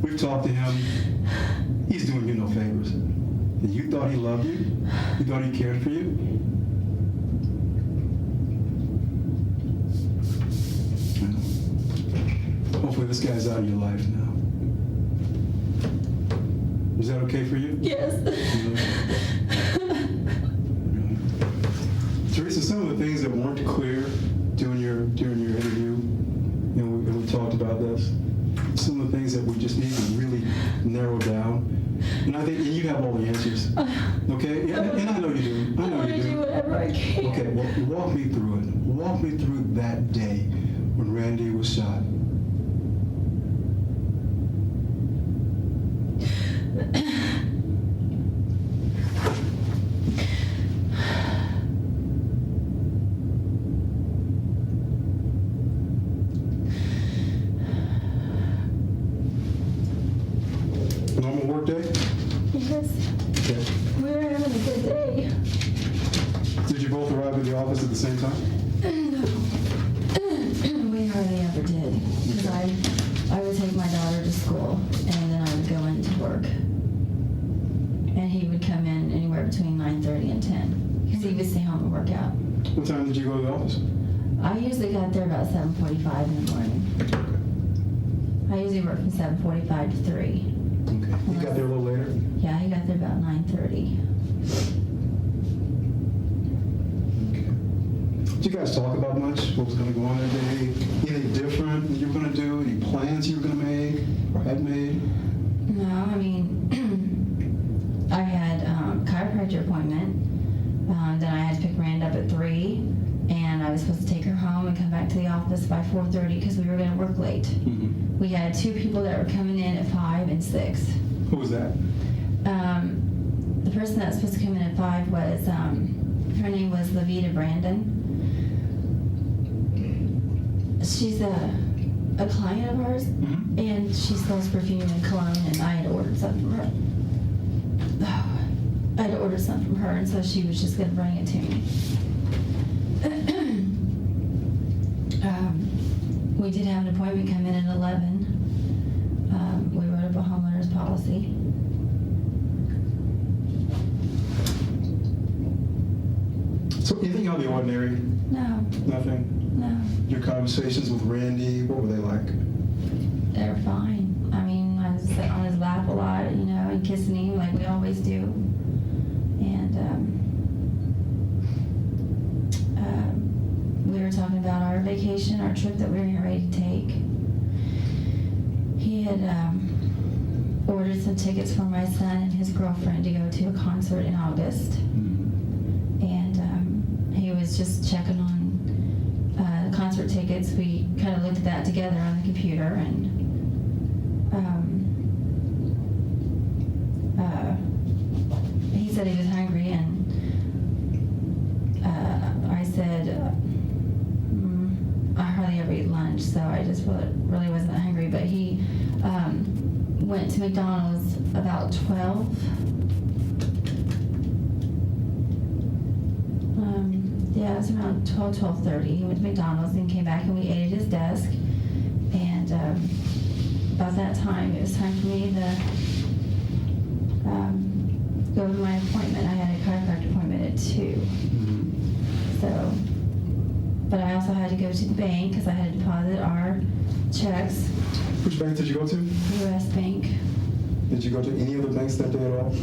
We've talked to him. He's doing you no favors. And you thought he loved you? You thought he cared for you? Hopefully this guy's out of your life now. Is that okay for you? Yes. Really? Teresa, some of the things that weren't clear during your interview, and we talked about this, some of the things that we just need to really narrow down. And I think and you have all the answers. Okay? And I know you do. I know want you to do do. whatever I can. Okay, well, walk me through it. Walk me through that day when Randy was shot. Normal work day? Yes. Okay. We were having a good day. Did you both arrive at the office at the same time? We hardly ever did, because I would take my daughter to school, and then I would go into work. And he would come in anywhere between 9:30 and 10, because he would stay home and work out. What time did you go to the office? I usually got there about 7:45 in the morning. I usually work from 7:45 to 3. Okay. You got there a little later? Yeah, he got there about 9:30. Okay. Did you guys talk about much? What was going to go on that day? Anything different that you were going to do? Any plans you were going to make or had made? No, I mean, I had a chiropractor appointment. Then I had to pick Rand up at 3, and I was supposed to take her home and come back to the office by 4:30 because we were going to work late. Mm-hmm. We had 2 people that were coming in at 5 and 6. Who was that? The person that was supposed to come in at 5 was, her name was Levita Brandon. She's a client of ours, Mm-hmm. and she sells perfume and cologne, and I had ordered something from her. I had ordered something from her, and so she was just going to bring it to me. We did have an appointment come in at 11. We wrote up a homeowner's policy. So anything out of the ordinary? No, Nothing? no, Your conversations with Randy, what were they like? they were fine. I mean, I was sitting on his lap a lot, you know, and kissing him like we always do. And we were talking about our vacation, our trip that we were getting ready to take. He had ordered some tickets for my son and his girlfriend to go to a concert in August. And he was just checking on concert tickets. We kind of looked at that together on the computer, and he said he was hungry, and I said I hardly ever eat lunch, so I just really wasn't that hungry. But he went to McDonald's about 12. Yeah, it was around 12:30. He went to McDonald's and came back, and we ate at his desk. And about that time, it was time for me to go to my appointment. I had a chiropractor appointment at 2. So, but I also had to go to the bank because I had to deposit our checks. Which bank did you go to? U.S. Bank. Did you go to any other banks that day at all?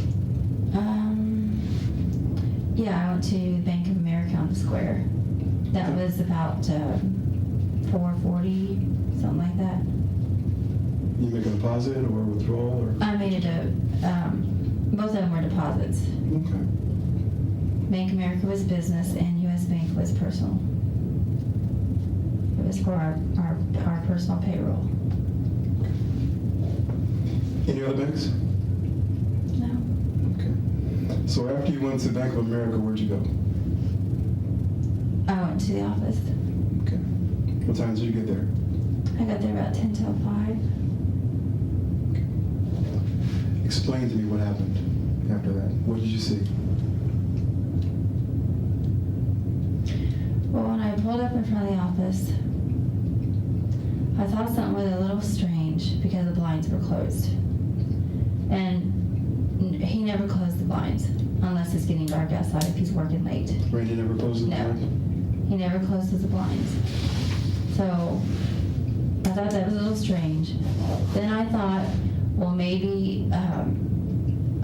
Yeah, I went to Bank of America on the square. That was about 4:40, something like that. You make a deposit or a withdrawal or? I made both of them were deposits. Okay. Bank of America was business, and U.S. Bank was personal. It was for our personal payroll. Any other banks? No. Okay. So after you went to Bank of America, where'd you go? I went to the office. Okay. What time did you get there? I got there about 10 till 5. Explain to me what happened after that. What did you see? Well, when I pulled up in front of the office, I thought something was a little strange because the blinds were closed. And he never closed the blinds unless it's getting dark outside if he's working late. Randy never closed the No. blinds? He never closes the blinds. So I thought that was a little strange. Then I thought, well, maybe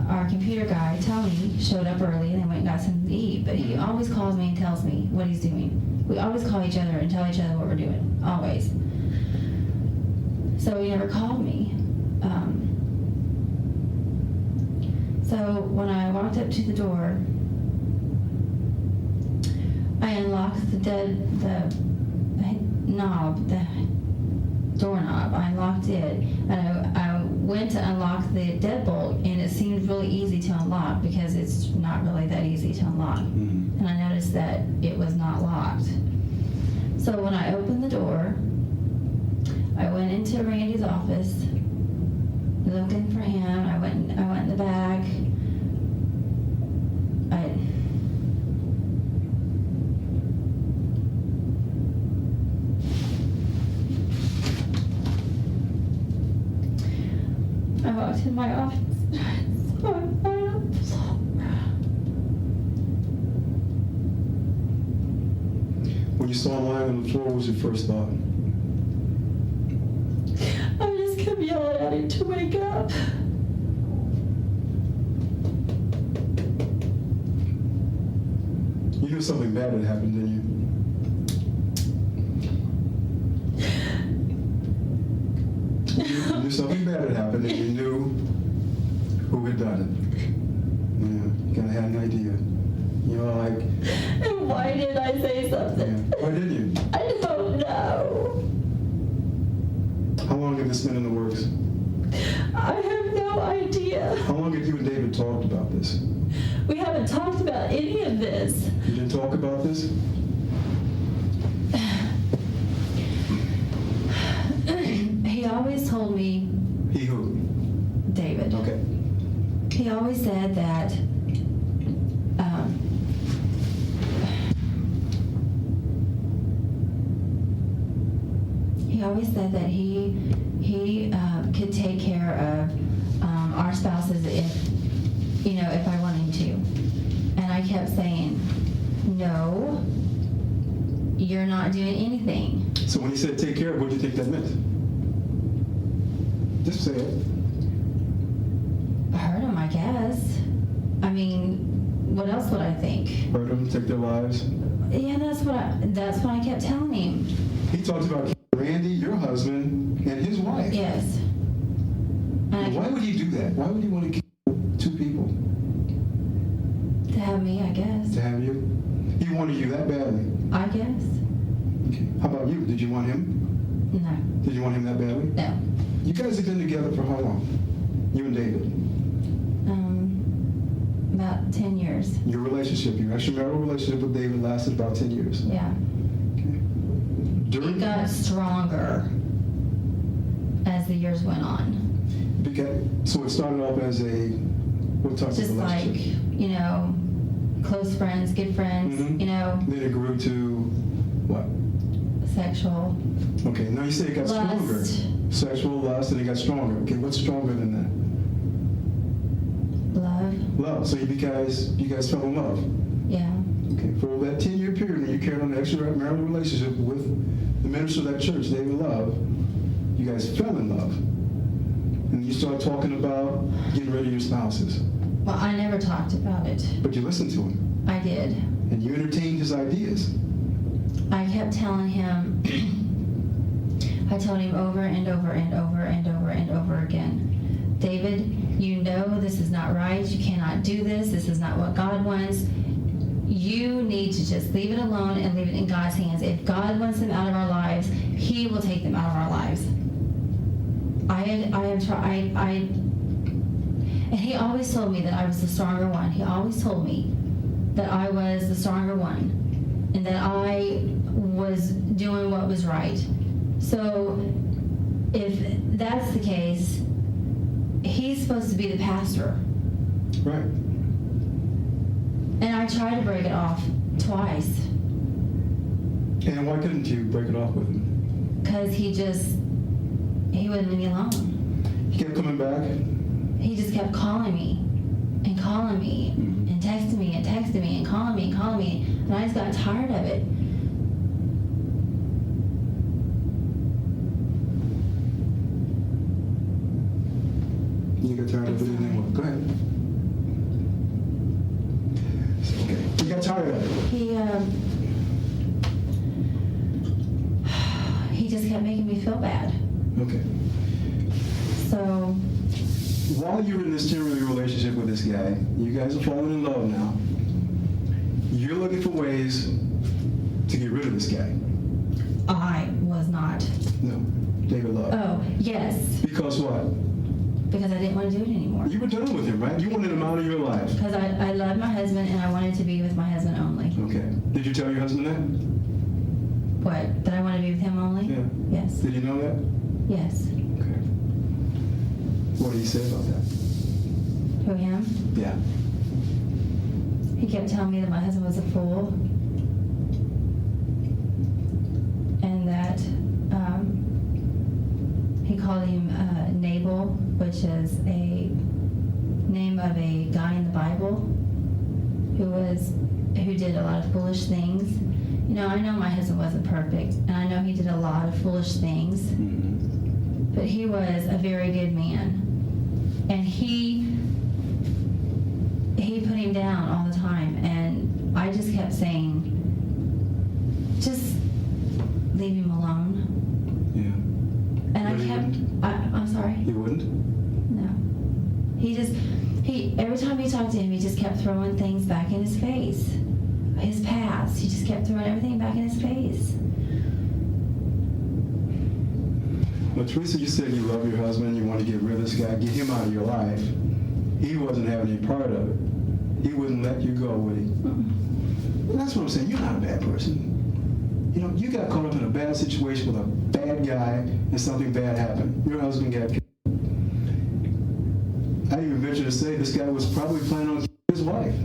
our computer guy, Tony, showed up early and they went and got something to eat. But he always calls me and tells me what he's doing. We always call each other and tell each other what we're doing. Always. So he never called me. So when I walked up to the door, I unlocked the doorknob. I unlocked it, and I went to unlock the deadbolt, and it seemed really easy to unlock because it's not really that easy to unlock. And I noticed that it was not locked. So when I opened the door, I went into Randy's office, looking for him. I went in the back. I walked in my office. When you saw him lying on the floor, what was your first thought? I just kept yelling at him to wake up. You knew something bad had happened, didn't you? You knew something bad had happened, and you knew who had done it. Yeah, you kind of had an idea. You know, like, And why did I say yeah. something? Why didn't you? I don't know. How long had this been in the works? I have no idea. How long had you and David talked about this? We haven't talked about any of this. You didn't talk about this? He always told me, He who? David, Okay. he always said that he could take care of our spouses if I wanted to. And I kept saying, no, you're not doing anything. So when he said take care of, what do you think that meant? Just say it. Hurt him, I guess. I mean, what else would I think? Hurt them, take their lives. Yeah, that's what I kept telling him. He talked about Randy, your husband, and his wife. Yes. And Why would he do that? Why would he want to kill two people? to have me, I guess. To have you? He wanted you that badly. I guess. Okay. How about you? Did you want him? No. Did you want him that badly? No. You guys have been together for how long? You and David? About 10 years. Your relationship, your extramarital relationship with David lasted about 10 years. Yeah. During It got stronger as the years went on. So it started off as a, what type Just of like, relationship? close friends, good friends, Mhm. Then it grew to what? Sexual Okay, now you say it got stronger. lust, Sexual lust, and it got stronger. Okay, what's stronger than that? love. Love. So you guys fell in love. Yeah. Okay, for that 10-year period when you carried on an extramarital relationship with the minister of that church, David Love, you guys fell in love. And you started talking about getting rid of your spouses. Well, I never talked about it. But you listened to him. I did. And you entertained his ideas. I kept telling him, I told him over and over and over and over and over again, David, you know this is not right. You cannot do this. This is not what God wants. You need to just leave it alone and leave it in God's hands. If God wants them out of our lives, He will take them out of our lives. And he always told me that I was the stronger one. He always told me that I was the stronger one and that I was doing what was right. So if that's the case, he's supposed to be the pastor. Right. And I tried to break it off twice. And why couldn't you break it off with him? Because he wouldn't leave me alone. He kept coming back. He just kept calling me and calling me and texting me and texting me and calling me and calling me. And I just got tired of it. You got tired of it and then what? Go ahead. Okay. You got tired of it. He just kept making me feel bad. Okay. So While you're in this temporary relationship with this guy, you guys are falling in love now. You're looking for ways to get rid of this guy. I was not. No, David Love. Oh, yes. Because what? Because I didn't want to do it anymore. You were done with him, right? You wanted him out of your life. Because I loved my husband and I wanted to be with my husband only. Okay. Did you tell your husband that? What? That I want to be with him only? Yeah. Yes. Did he know that? Yes. Okay. What did he say about that? Who, him? Yeah. He kept telling me that my husband was a fool. And that he called him Nabal, which is a name of a guy in the Bible who did a lot of foolish things. You know, I know my husband wasn't perfect, and I know he did a lot of foolish things, but he was a very good man. And he put him down all the time, and I just kept saying, just leave him alone. Yeah. And But he wouldn't? I'm sorry? He wouldn't? No. Every time he talked to him, he just kept throwing things back in his face. His past, he just kept throwing everything back in his face. Well, Teresa, you said you love your husband, you want to get rid of this guy, get him out of your life. He wasn't having any part of it. He wouldn't let you go, would he? Well, that's what I'm saying. You're not a bad person. You know, you got caught up in a bad situation with a bad guy and something bad happened. Your husband got killed. I even venture to say this guy was probably planning on killing his wife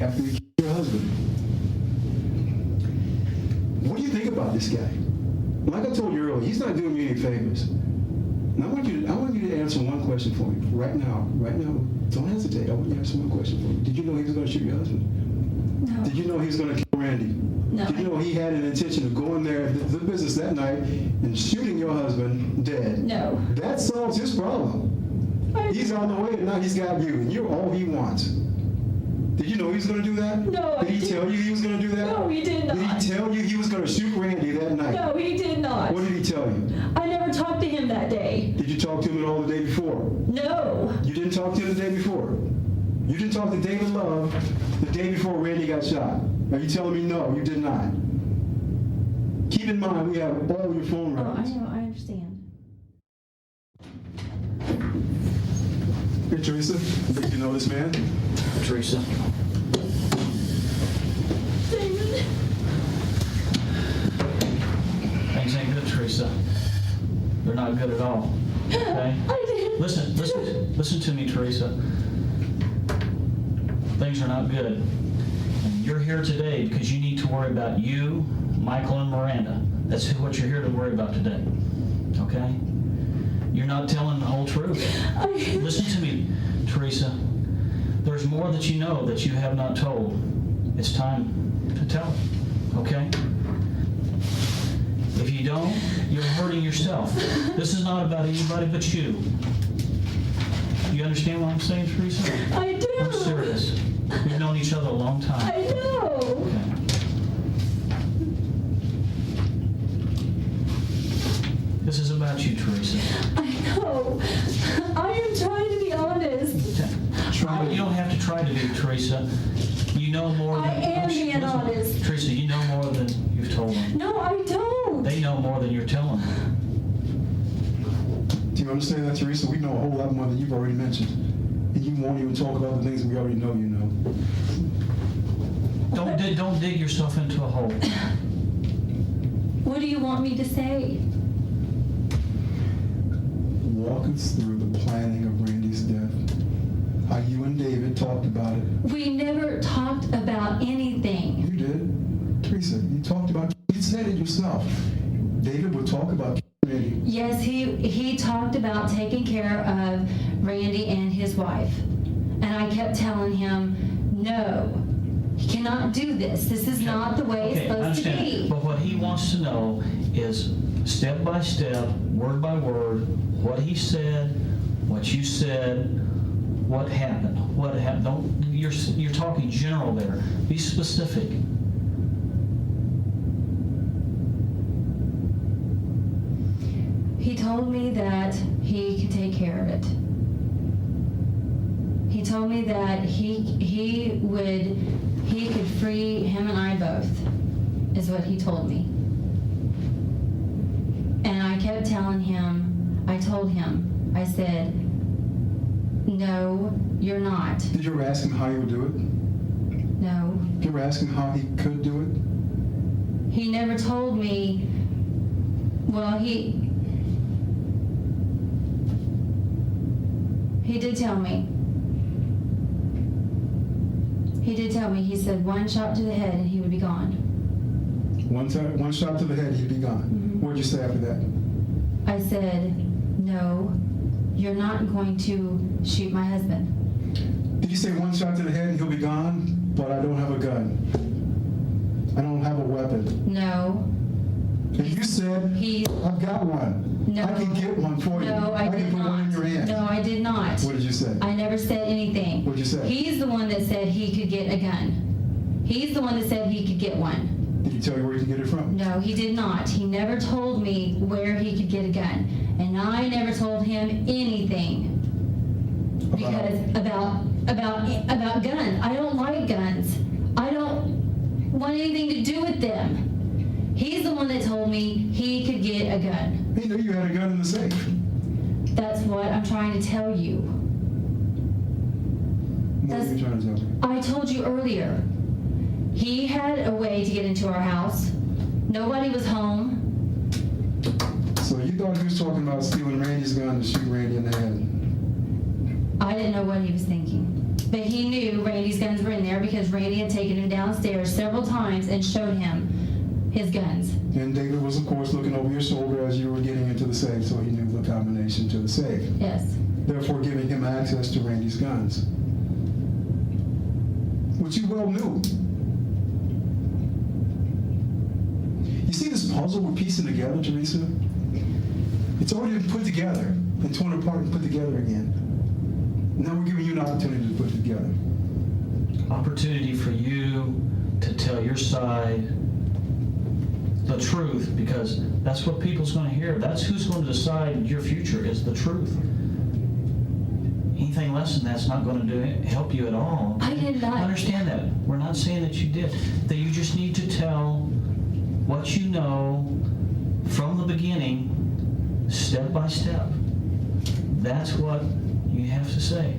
after he killed your husband. What do you think about this guy? Like I told you earlier, he's not doing you any favors. And I want you to answer one question for me right now. Right now, don't hesitate. I want you to answer one question for me. Did you know he was going to shoot your husband? No. Did you know he was going to kill Randy? No. Did you know he had an intention of going there to the business that night and shooting your husband dead? No. That solves his problem. He's on the way and now he's got you, and you're all he wants. Did you know he was going to do that? No, Did he tell you he was going to do that? No, he did not. Did he tell you he was going to shoot Randy that night? No, he did not. What did he tell you? I never talked to him that day. Did you talk to him at all the day before? No. You didn't talk to him the day before? You didn't talk to David Love the day before Randy got shot? Are you telling me no, you did not? Keep in mind, we have all your phone Oh, I records. know, I understand. Hey, Teresa, did you know this man? Teresa. David. Things ain't good, Teresa. They're not good at all. Okay? I did. Listen to me, Teresa. Things are not good. And you're here today because you need to worry about you, Michael, and Miranda. That's what you're here to worry about today. Okay? You're not telling the whole truth. Listen to me, Teresa. There's more that you know that you have not told. It's time to tell it. Okay? If you don't, you're hurting yourself. This is not about anybody but you. You understand what I'm saying, Teresa? I do. I'm serious. We've known each other a long time. I know. Okay. This is about you, Teresa. I know. I am trying to be honest. You don't have to try to be, Teresa. You know more than... I am being Listen, honest. Teresa, you know more than you've told them. No, I don't. They know more than you're telling them. Do you understand that, Teresa? We know a whole lot more than you've already mentioned. And you won't even talk about the things we already know you know. Don't dig yourself into a hole. What do you want me to say? Walk us through the planning of Randy's Randy's death. How you and David talked about it. We never talked about anything. You did. Teresa, you talked about, you said it yourself. David would talk about Randy. Yes, he talked about taking care of Randy and his wife. And I kept telling him, no, he cannot do this. This is not the way it's supposed to be. But what he wants to know is step by step, word by word, what he said, what you said, what happened. What happened? Don't, you're talking general there. Be specific. He told me that he could take care of it. He told me that he could free him and I both, is what he told me. And I kept telling him, I told him, I said, no, you're not. Did you ever ask him how he would do it? No. Did you ever ask him how he could do it? He never told me, well, he did tell me. He did tell me, he said one shot to the head and he would be gone. One shot to the head, he'd be gone. Mm-hmm. What did you say after that? I said, no, you're not going to shoot my husband. Did you say one shot to the head and he'll be gone? But I don't have a gun. I don't have a weapon. No. And you said, I've got one. No. I can get one for you. No, I can did put one in not. your hand. No, I did not. What did you say? I never said anything. What did you say? He's the one that said he could get a gun. He's the one that said he could get one. Did he tell you where he could get it from? No, he did not. He never told me where he could get a gun. And I never told him anything. Because about guns. I don't like guns. I don't want anything to do with them. He's the one that told me he could get a gun. He knew you had a gun in the safe. That's what I'm trying to tell you. What are you trying to tell me? I told you earlier. He had a way to get into our house. Nobody was home. So you thought he was talking about stealing Randy's gun to shoot Randy in the head? I didn't know what he was thinking. But he knew Randy's guns were in there because Randy had taken him downstairs several times and showed him his guns. And David was, of course, looking over your shoulder as you were getting into the safe, so he knew the combination to the safe. Yes. Therefore giving him access to Randy's guns. Which you well knew. You see this puzzle we're piecing together, Teresa? It's already been put together and torn apart and put together again. Now we're giving you an opportunity to put it together. Opportunity for you to tell your side, the truth, because that's what people's going to hear. That's who's going to decide your future, is the truth. Anything less than that's not going to help you at all. I did not. Understand that. We're not saying that you did. That you just need to tell what you know from the beginning, step by step. That's what you have to say.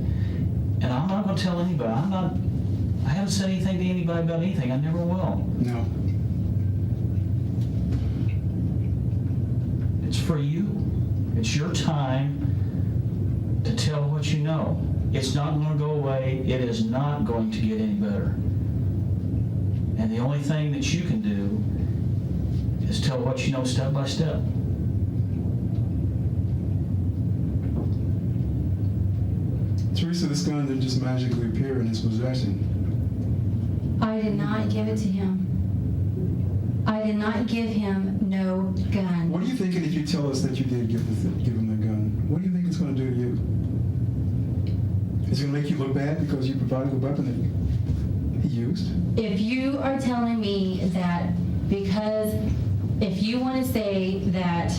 And I'm not going to tell anybody. I haven't said anything to anybody about anything. I never will. No. It's for you. It's your time to tell what you know. It's not going to go away. It is not going to get any better. And the only thing that you can do is tell what you know step by step. Teresa, this gun didn't just magically appear in his possession. I did not give it to him. I did not give him no gun. What are you thinking if you tell us that you did give him the gun? What do you think it's going to do to you? Is it going to make you look bad because you provided the weapon that he used? If you are telling me that because if you want to say that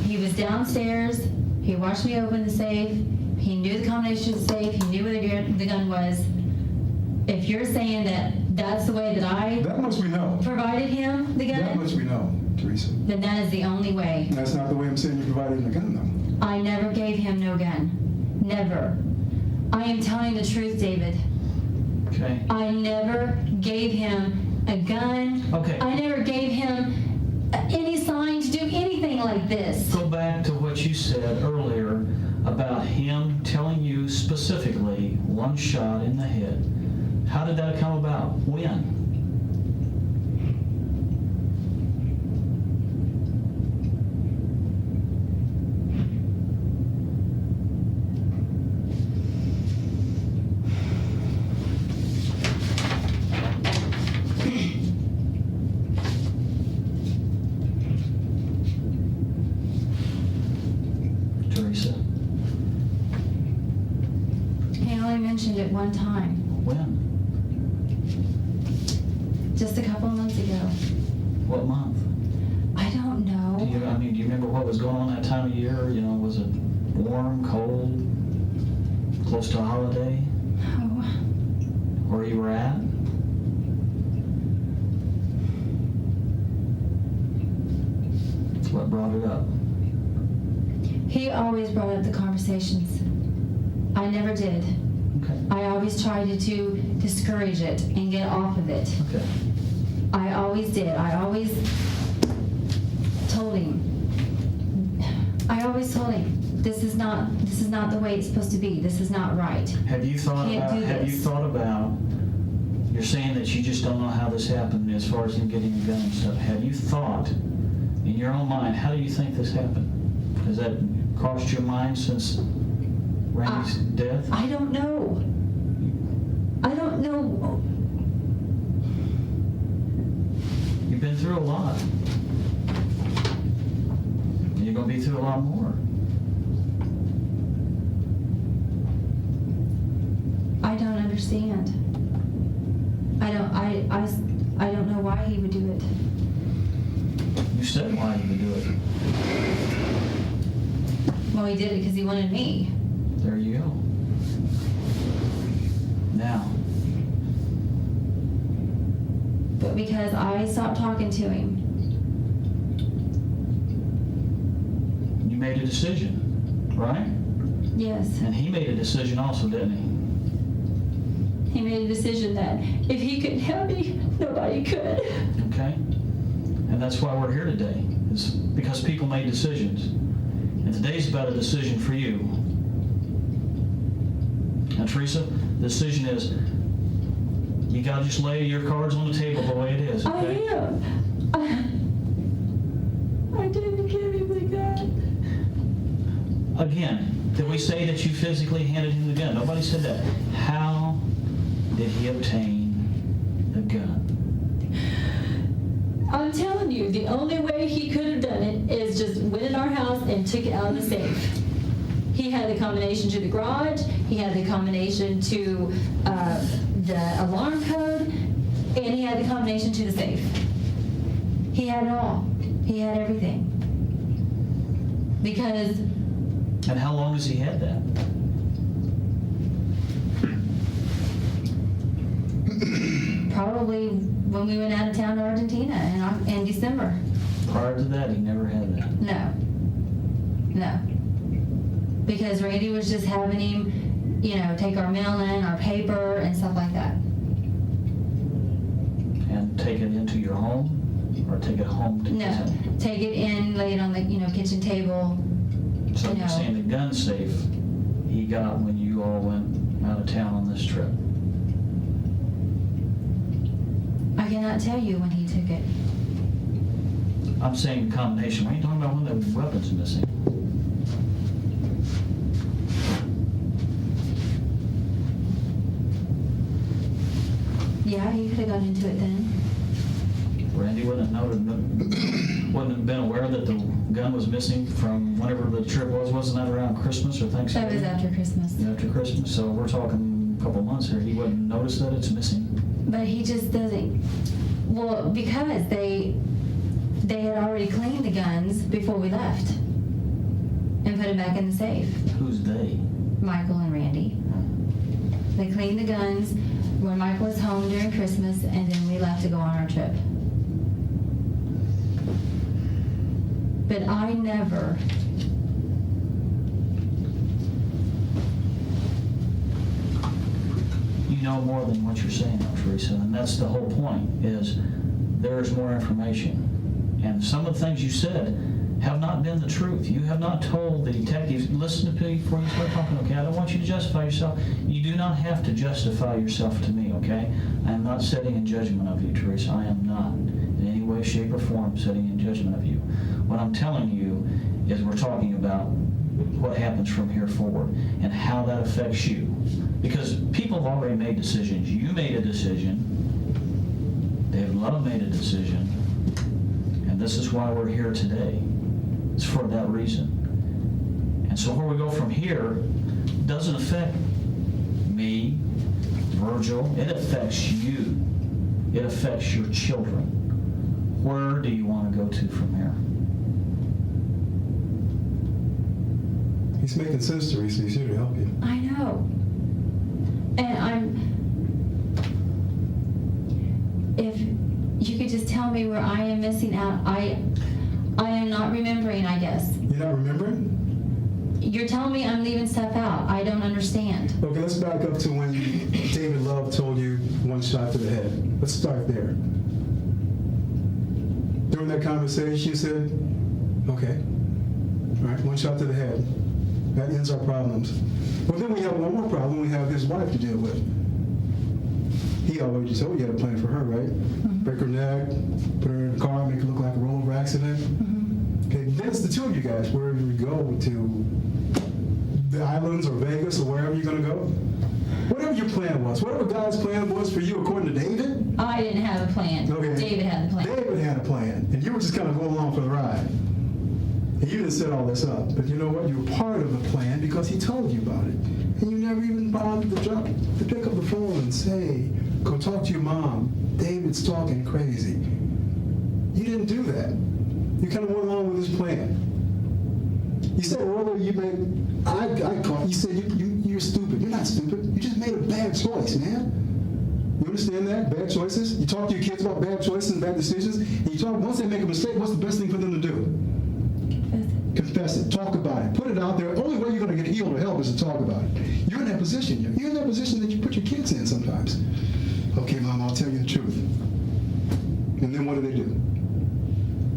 he was downstairs, he watched me open the safe, he knew the combination of the safe, he knew where the gun was, if you're saying that that's the way that I That much we know. provided him the That gun, much we know, Teresa. then that is the only way. That's not the way I'm saying you provided him the gun, though. I never gave him no gun. Never. I am telling the truth, David. Okay? I never gave him a gun. Okay. I never gave him any sign to do anything like this. Go back to what what you said earlier about him telling you specifically one shot in the head. How did that come about? When? Teresa? He only mentioned it one time, When? just a couple of months ago. What month? I don't know. Do you remember what was going on that time of year? Was it warm, cold, close to a holiday? Oh, Where you were at? What brought it up? he always brought up the conversations. I never did. Okay. I always tried to discourage it and get off of it. Okay. I always did. I always told him. This is not the way it's supposed to be. This is not right. Have you thought about, you're saying that you just don't know how this happened as far as him getting a gun and stuff. Have you thought, in your own mind, how do you think this happened? Has that crossed your mind since Randy's death? I don't know. You've been through a lot. And you're going to be through a lot more. I don't understand. I don't know why he would do it. You said why you would do it. Well, he did it because he wanted me. There you go. Now, But because I stopped talking to him. you made a decision, right? Yes. And he made a decision also, didn't he? He made a decision that if he couldn't help me, nobody could. Okay? And that's why we're here today, is because people made decisions. And today's about a decision for you. Now, Teresa, the decision is you got to just lay your cards on the table the way it is, okay? I am. I didn't give him the gun. Again, did we say that you physically handed him the gun? Nobody said that. How did he obtain the gun? I'm telling you, the only way he could have done it is just went in our house and took it out of the safe. He had the combination to the garage, he had the combination to the alarm code, and he had the combination to the safe. He had it all. He had everything. Because And how long has he had that? Probably when we went out of town to Argentina in December. Prior to that, he never had that. No. Because Randy was just having him, take our mail in, our paper, and stuff like that. And take it into your home? Or take it home to his No. home? Take it in, lay it on the, kitchen table. So No. you're saying the gun safe he got when you all went out of town on this trip? I cannot tell you when he took it. I'm saying the combination. We ain't talking about when the weapon's missing. Yeah, he could have gone into it then. Randy wouldn't have been aware that the gun was missing from whenever the trip was. Wasn't that around Christmas or That Thanksgiving? was after Christmas. After Christmas. So we're talking a couple months here. He wouldn't notice that it's missing. But he just doesn't. Well, because they had already cleaned the guns before we left and put them back in the safe. Who's they? Michael and Randy. They cleaned the guns when Michael was home during Christmas, and then we left to go on our trip. But I never. You know more than what you're saying now, Teresa, and that's the whole point, is there's more information. And some of the things you said have not been the truth. You have not told the detectives, listen to me before you start talking, okay? I don't want you to justify yourself. You do not have to justify yourself to me, okay? I am not sitting in judgment of you, Teresa. I am not in any way, shape, or form sitting in judgment of you. What I'm telling you is we're talking about what happens from here forward and how that affects you. Because people have already made decisions. You made a decision. David Love made a decision. And this is why we're here today. It's for that reason. And so where we go from here doesn't affect me, Virgil. It affects you. It affects your children. Where do you want to go to from here? He's making sense, Teresa. He's here to help you. I know. And if you could just tell me where I am missing out, I am not remembering, I guess. You're not remembering? You're telling me I'm leaving stuff out. I don't understand. Okay, let's back up to when David Love told you one shot to the head. Let's start there. During that conversation, you said, okay, all right, one shot to the head. That ends our problems. Well, then we have one more problem. We have his wife to deal with. He already told you had a plan for her, right? Mm-hmm. Break her neck, put her in a car, make it look like a rollover accident. Mm-hmm. Okay, then it's the two of you guys. Wherever you go to the islands or Vegas or wherever you're going to go. Whatever your plan was, whatever God's plan was for you according to David. I didn't have a plan. Okay. David had the plan. David had a plan, and you were just kind of going along for the ride. And you didn't set all this up, but you know what? You were part of the plan because he told you about it. And you never even bothered to pick up the phone and say, go talk to your mom. David's talking crazy. You didn't do that. You kind of went along with his plan. You said earlier you said you're stupid. You're not stupid. You just made a bad choice, man. You understand that? Bad choices? You talk to your kids about bad choices and bad decisions, and you talk, once they make a mistake, what's the best thing for them to do? Confess it. Talk about it. Put it out there. Only way you're going to get healed or help is to talk about it. You're in that position. You're in that position that you put your kids in sometimes. Okay, Mom, I'll tell you the truth. And then what do?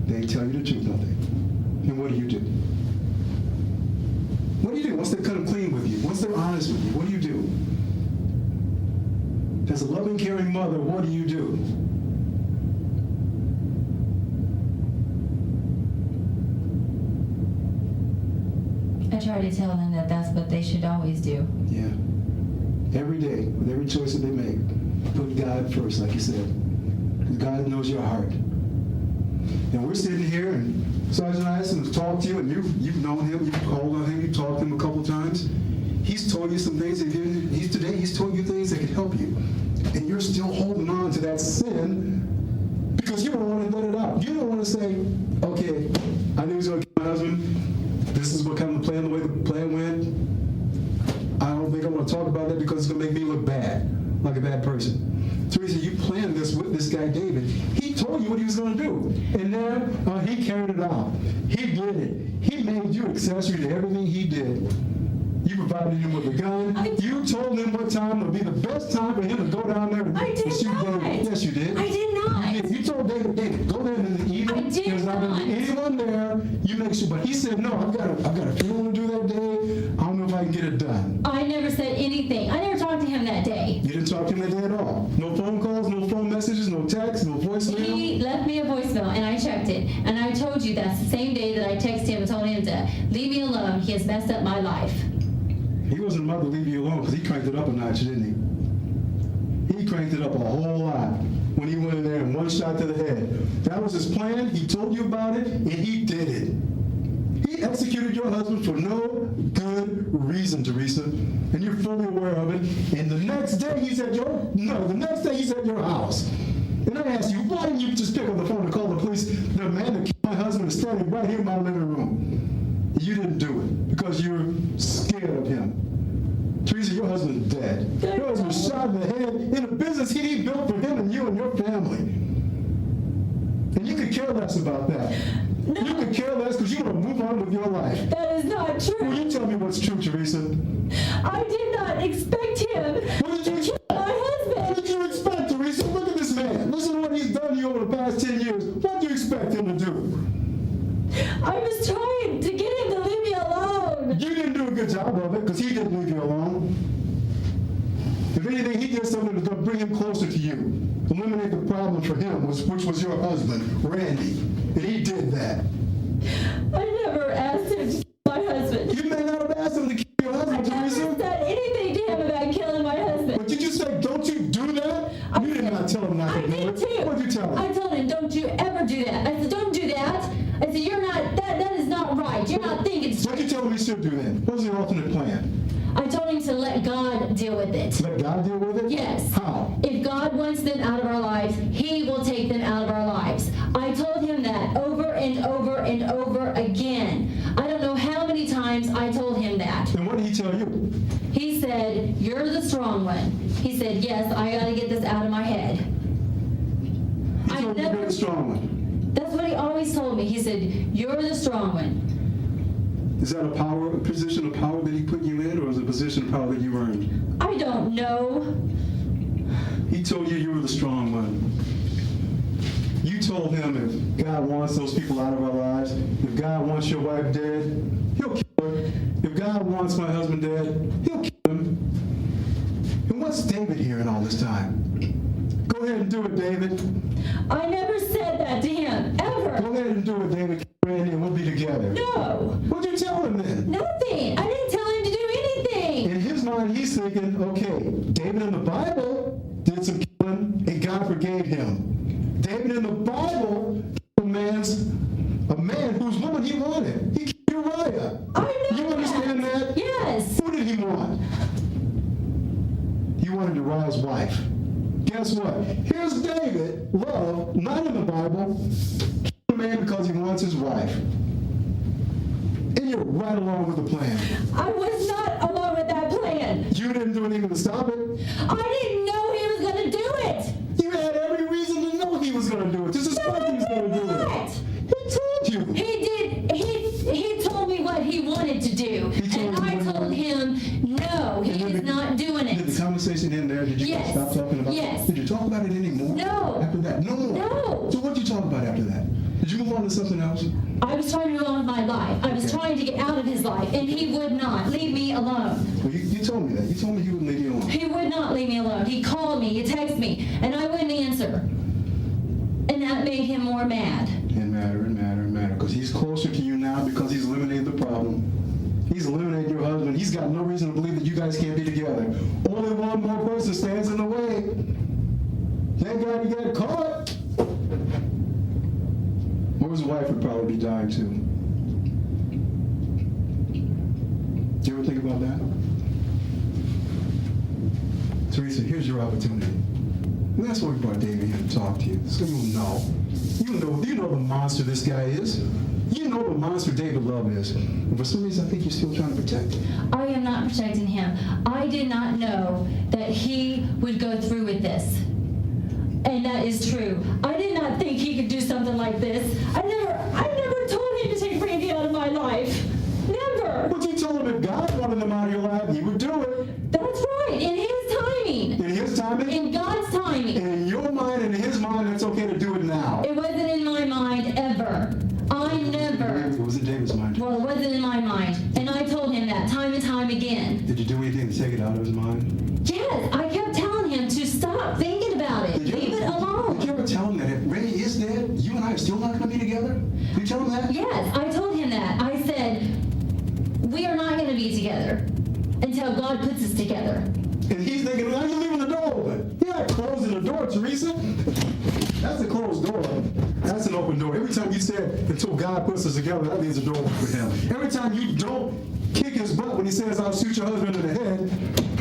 They tell you the truth, don't they? And what do? What do you do? Once they come clean with you, once they're honest with you, what do you do? As a loving, caring mother, what do you do? I try to tell them that that's what they should always do. Yeah. Every day, with every choice that they make, put God first, like you said. Because God knows your heart. And we're sitting here, and Sergeant Ison has talked to you, and you've known him, you've called on him, you've talked to him a couple times. He's told you some things, he's told you things that can help you. And you're still holding on to that sin because you don't want to let it out. You don't want to say, okay, I knew he was going to kill my husband. This is what kind of plan, the way the plan went. I don't think I want to talk about that because it's going to make me look bad, like a bad person. Teresa, you planned this with this guy, David. He told you what he was going to do. And then he carried it out. He did it. He made you accessory to everything he did. You provided him with a gun. You told him what time would be the best time for him to go down there and shoot David. Yes, you did. I did not. You told David, go there in the evening. I did There's not going to be anyone there. You make sure. But he said, no, I've got a funeral to do that day. I don't know if I can get it done. I never said anything. I never talked to him that day. You didn't talk to him that day at all. No phone calls, no phone messages, no texts, no voicemail. He left me a voicemail, and I checked it. And I told you that's the same day that I texted him and told him to leave me alone. He has messed up my life. He wasn't about to leave you alone because he cranked it up a notch, didn't he? He cranked it up a whole lot when he went in there and one shot to the head. That was his plan. He told you about it, and he did it. He executed your husband for no good reason, Teresa, and you're fully aware of it. And the next day he's at your house. And I asked you, why didn't you just pick up the phone and call the police? The man that killed my husband is standing right here in my living room. You didn't do it because you're scared of him. Teresa, your husband's dead. Your husband was shot in the head in a business he built for him and you and your family. And you could care less about that. No. You could care less because you want to move on with your life. That is not true. Well, you tell me what's true, Teresa. I did not expect him What did you to kill my husband. What did you expect, Teresa? Look at this man. Listen to what he's done to you over the past 10 years. What do you expect him to do? I was trying to get him to leave me alone. You didn't do a good job of it because he didn't leave you alone. If anything, he did something to bring him closer to you. Eliminate the problem for him, which was your husband, Randy. And he did that. I never asked him to kill my husband. You may not have asked him to kill your I husband, never Teresa. said anything to him about killing my husband. But did you say, don't you do that? You did not tell him not I to do did it. too. What did you tell him? I told him, don't you ever do that. I said, don't do that. I said, you're not, that is not right. You're not thinking What straight. did you tell him he should do then? What was the alternate plan? I told him to let God deal with it. Let God deal with it? Yes. How? If God wants them out of our lives, He will take them out of our lives. I told him that over and over and over again. I don't know how many times I told him that. And what did he tell you? He said, you're the strong one. He said, yes, I got to get this out of my head. He told you you're the strong one. That's what he always told me. He said, you're the strong one. Is that a position of power that he put you in, or is it a position of power that you earned? I don't know. He told you were the strong one. You told him if God wants those people out of our lives, if God wants your wife dead, he'll kill her. If God wants my husband dead, he'll kill him. And what's David hearing all this time? Go ahead and do it, David. I never said that to him, ever. Go ahead and do it, David. Randy, and we'll be together. No, What'd you tell him then? nothing. I didn't tell him to do anything. In his mind, he's thinking, okay, David in the Bible did some killing, and God forgave him. David in the Bible commands a man whose woman he wanted. He killed Uriah. I know You understand that? Yes. Who did he want? He wanted Uriah's wife. Guess what? Here's David, love, not in the Bible, killed a man because he wants his wife. And you're right along with the plan. I was not along with that plan. You didn't do anything to stop it. I didn't know he was going to do it. You had every reason to know he was going to do it, to suspect he was going to do it. What? He told you. He did. He told me what he wanted to do, He told and you I what he told wanted. him no, he is not doing Did the it. conversation end there? Did you Yes. stop talking about it? Yes. Did you talk about it anymore? No. After that? No more? No. So what did you talk about after that? Did you move on to something else? I was trying to move on with my life. I was Okay. trying to get out of his life, and he would not leave me alone. Well, you told me that. You told me he wouldn't leave you alone. He would not leave me alone. He called me, he texted me, and I wouldn't answer. And that made him more mad. And matter. Because he's closer to you now because he's eliminated the problem. He's eliminated your husband. He's got no reason to believe that you guys can't be together. Only one more person stands in the way. Thank God you got caught. Or his wife would probably be dying too. Do you ever think about that? Teresa, here's your opportunity. And that's why we brought David here to talk to you, so you'll know. You know the monster this guy is. You know the monster David Love is. And for some reason, I think you're still trying to protect him. I am not protecting him. I did not know that he would go through with this. And that is true. I did not think he could do something like this. I never told him to take Randy out of my life. Never. But you told him if God wanted him out of your life, he would do it. That's right. In his timing. In his timing, In God's timing. and in your mind and in his mind, it's okay to do it now. It wasn't in my mind ever. I never. It was in David's mind. Well, it wasn't in my mind. And I told him that time and time again. Did you do anything to take it out of his mind? Yes, I kept telling him to stop thinking about it. Leave it alone. Did you ever tell him that if Randy is dead, you and I are still not going to be together? Did you tell him that? Yes, I told him that. I said, we are not going to be together until God puts us together. And he's thinking, why are you leaving the door open? You're not closing the door, Teresa. That's a closed door. That's an open door. Every time you said, until God puts us together, that leaves a door open for him. Every time you don't kick his butt when he says, I'll shoot your husband in the head,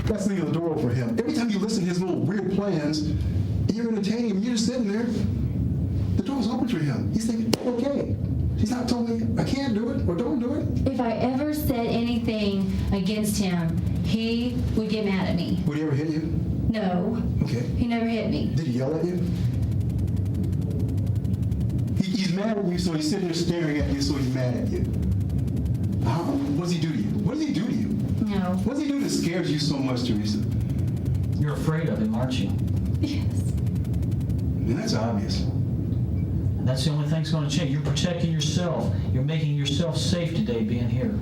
that's leaving the door open for him. Every time you listen to his little weird plans, and you're entertaining him, you're just sitting there, the door's open for him. He's thinking, okay. He's not telling me I can't do it or don't do it. If I ever said anything against him, he would get mad at me. Would he ever hit you? No, Okay. he never hit me. Did he yell at you? He's mad at you, so he's sitting there staring at you, so he's mad at you. What does he do to you? What does he do to you? No. What does he do that scares you so much, Teresa? You're afraid of him, aren't you? Yes. And that's obvious. And That's the only thing that's going to change. You're protecting yourself. You're making yourself safe today being here.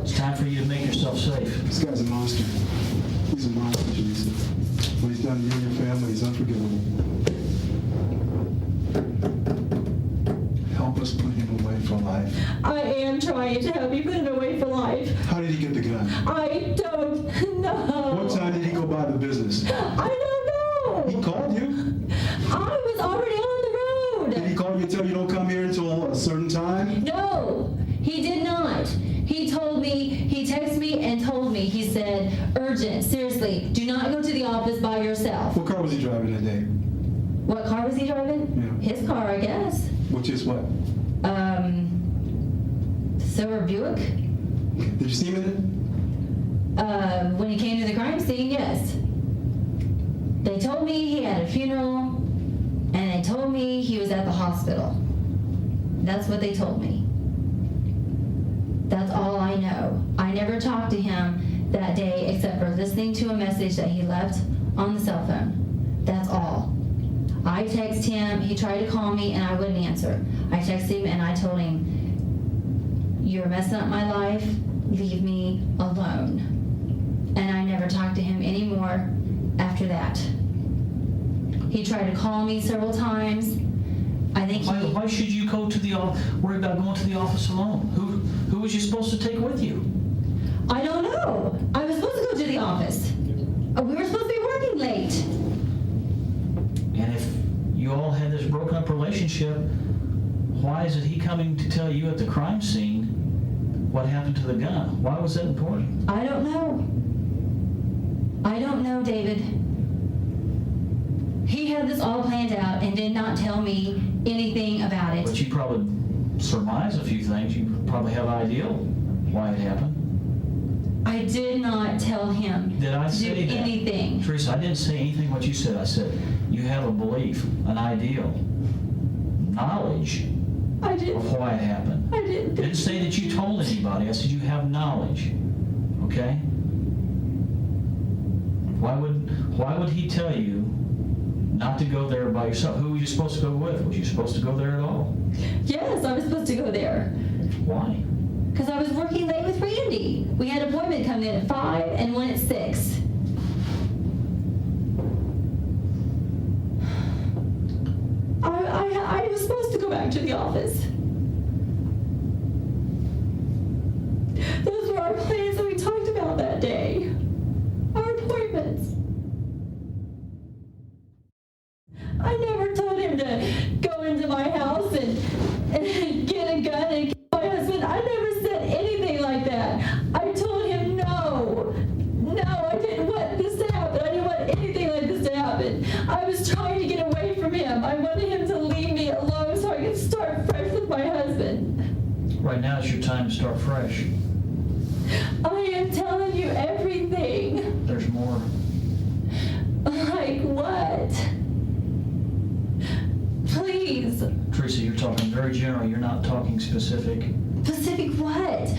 It's time for you to make yourself safe. This guy's a monster. He's a monster, Teresa. What he's done to you and your family is unforgivable. Help us put him away for life. I am trying to help you put it away for life. How did he get the gun? I don't know. What time did he go by the business? I don't know. He called you. I was already on the Did he road. call you and tell you don't come here until a certain time? No, he did not. He told me, he texted me and told me, he said, urgent, seriously, do not go to the office by yourself. What car was he driving that day? What car was he driving? Yeah. His car, I guess. Which is what? Silver Buick. Did you see him in it? When he came to the crime scene, yes. They told me he had a funeral, and they told me he was at the hospital. That's what they told me. That's all I know. I never talked to him that day except for listening to a message that he left on the cell phone. That's all. I texted him, he tried to call me and I wouldn't answer. I texted him and I told him, you're messing up my life, leave me alone. And I never talked to him anymore after that. He tried to call me several times. I think Why should you go to the worry about going to the office alone? Who was you supposed to take with you? I don't know. I was supposed to go to the office. We were supposed to be working late. And if you all had this broken up relationship, why is it he coming to tell you at the crime scene what happened to the gun? Why was that important? I don't know. I don't know, David. He had this all planned out and did not tell me anything about it. But you probably surmise a few things. You probably have an idea why it happened. I did not tell him Did I to say do that? anything. Teresa, I didn't say anything what you said. I said you have a belief, an ideal, knowledge I of didn't. why it happened. I didn't. I didn't say that you told anybody. I said you have knowledge. Okay? Why would he tell you not to go there by yourself? Who were you supposed to go with? Was you supposed to go there at all? Yes, I was supposed to go there. Why? Because I was working late with Randy. We had an appointment coming in at 5 and one at 6. I was supposed to go back to the office. Those were our plans that we talked about that day. Our appointments. I never told him to go into my house and get a gun and kill my husband. I never said anything like that. I told him no, I didn't want this to happen. I didn't want anything like this to happen. I was trying to get away from him. I wanted him to leave me alone so I could start fresh with my husband. Right now is your time to start fresh. I am telling you everything. There's more. Like what? Please. Teresa, you're talking very general. You're not talking specific. Pacific what?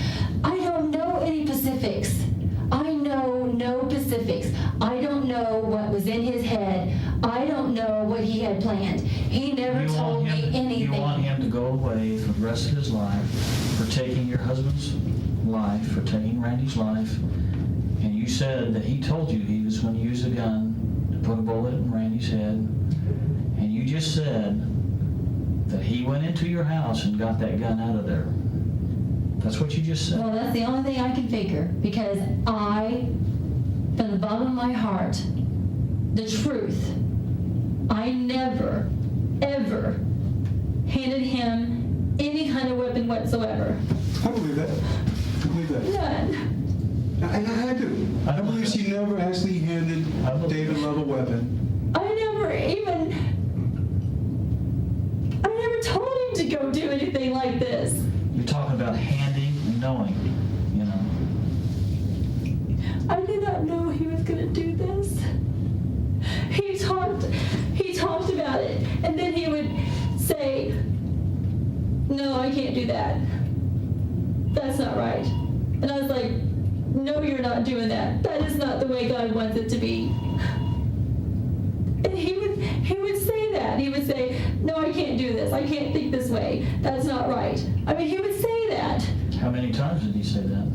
I don't know any Pacifics. I know no Pacifics. I don't know what was in his head. I don't know what he had planned. He never told me anything. You want him to go away for the rest of his life, for taking your husband's life, for taking Randy's life. And you said that he told you he was going to use a gun to put a bullet in Randy's head. And you just said that he went into your house and got that gun out of there. That's what you just said. Well, that's the only thing I can figure, because I, from the bottom of my heart, the truth, I never, ever handed him any kind of weapon whatsoever. I believe that. I believe that. None. I do. I believe she never actually handed David Love a weapon. I never told him to go do anything like this. You're talking about handing and knowing, you know. I did not know he was going to do this. He talked about it, and then he would say, no, I can't do that. That's not right. And I was like, no, you're not doing that. That is not the way God wants it to be. And he would say that. He would say, no, I can't do this. I can't think this way. That's not right. I mean, he would say that. How many times did he say that?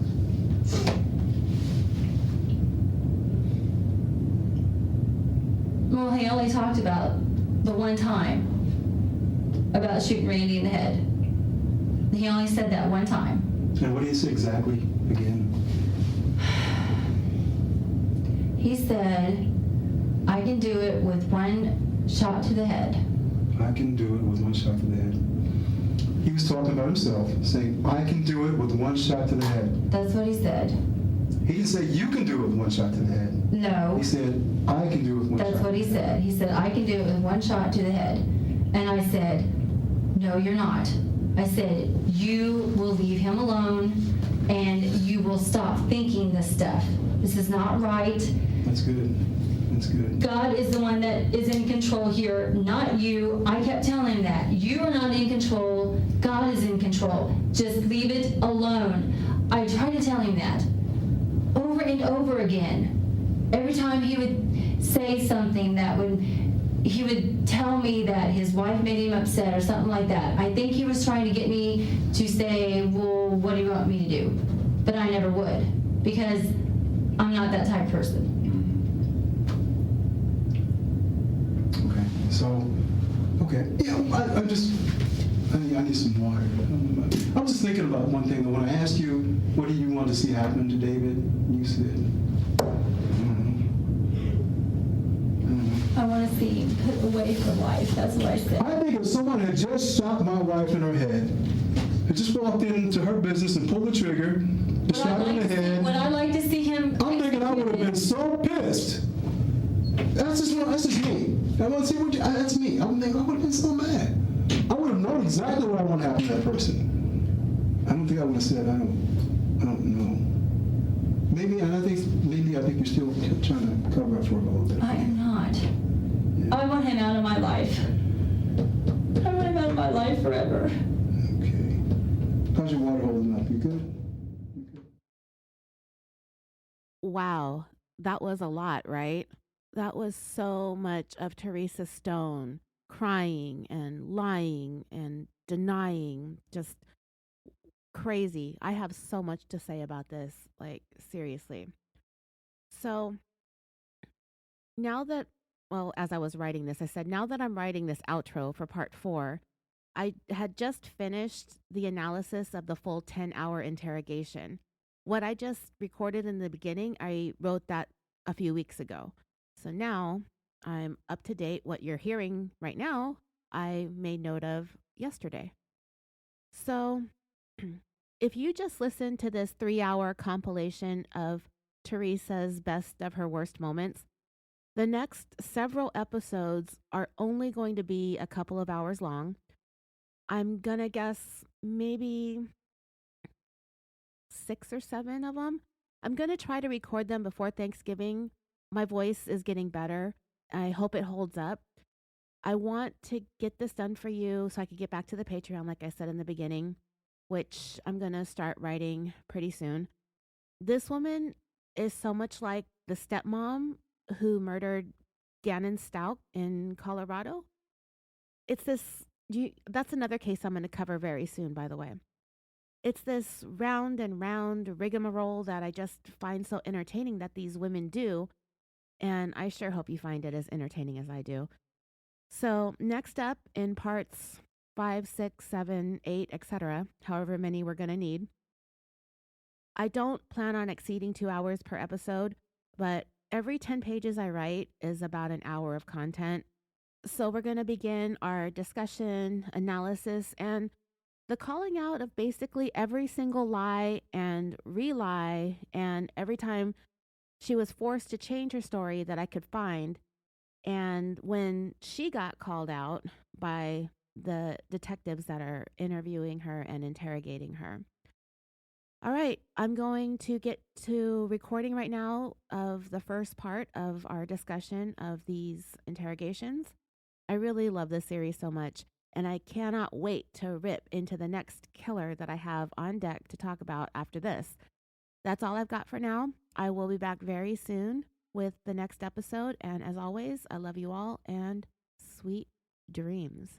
Well, he only talked about the one time about shooting Randy in the head. He only said that one time. And what did he say exactly again? He said, I can do it with one shot to the head. I can do it with one shot to the head. He was talking about himself, saying, I can do it with one shot to the head. That's what he said. He didn't say, you can do it with one shot to the head. No. He said, I can do it with one shot. That's what he said. He said, I can do it with one shot to the head. And I said, no, you're not. I said, you will leave him alone and you will stop thinking this stuff. This is not right. That's good. That's good. God is the one that is in control here, not you. I kept telling him that. You are not in control. God is in control. Just leave it alone. I tried to tell him that over and over again. Every time he would say something that he would tell me that his wife made him upset or something like that. I think he was trying to get me to say, well, what do you want me to do? But I never would, because I'm not that type of person. Okay. So, okay. Yeah, I need some water. I was just thinking about one thing. When I asked you, what do you want to see happen to David? You said, I want to see him put away for life. That's what I said. I think if someone had just shot my wife in her head, had just walked into her business and pulled the trigger, and shot her in the head, Would I like to see him? I'm thinking I would have been so pissed. That's just me. I want to see that's me. I'm thinking I would have been so mad. I would have known exactly what I want to happen to that person. I don't think I would have said, I don't know. Maybe I think you're still trying to cover up for it a little bit. I am not. Yeah. I want him out of my life. I want him out of my life forever. Okay. How's your water holding up? You good? Wow, that was a lot, right? That was so much of Teresa Stone crying and lying and denying, just crazy. I have so much to say about this, like seriously. So now that, well, as I was writing this, I said, now that I'm writing this outro for part 4, I had just finished the analysis of the full 10-hour interrogation. What I just recorded in the beginning, I wrote that a few weeks ago. So now I'm up to date. What you're hearing right now, I made note of yesterday. So if you just listen to this 3-hour compilation of Teresa's best of her worst moments, the next several episodes are only going to be a couple of hours long. I'm going to guess maybe 6 or 7 of them. I'm going to try to record them before Thanksgiving. My voice is getting better. I hope it holds up. I want to get this done for you so I can get back to the Patreon, like I said in the beginning, which I'm going to start writing pretty soon. This woman is so much like the stepmom who murdered Gannon Stout in Colorado. That's another case I'm going to cover very soon, by the way. It's this round and round rigmarole that I just find so entertaining that these women do. And I sure hope you find it as entertaining as I do. So next up in parts 5, 6, 7, 8, etc., however many we're going to need, I don't plan on exceeding 2 hours per episode, but every 10 pages I write is about an hour of content. So we're going to begin our discussion, analysis, and the calling out of basically every single lie and re-lie, and every time she was forced to change her story that I could find. And when she got called out by the detectives that are interviewing her and interrogating her. All right, I'm going to get to recording right now of the first part of our discussion of these interrogations. I really love this series so much, and I cannot wait to rip into the next killer that I have on deck to talk about after this. That's all I've got for now. I will be back very soon with the next episode, and as always, I love you all, and sweet dreams.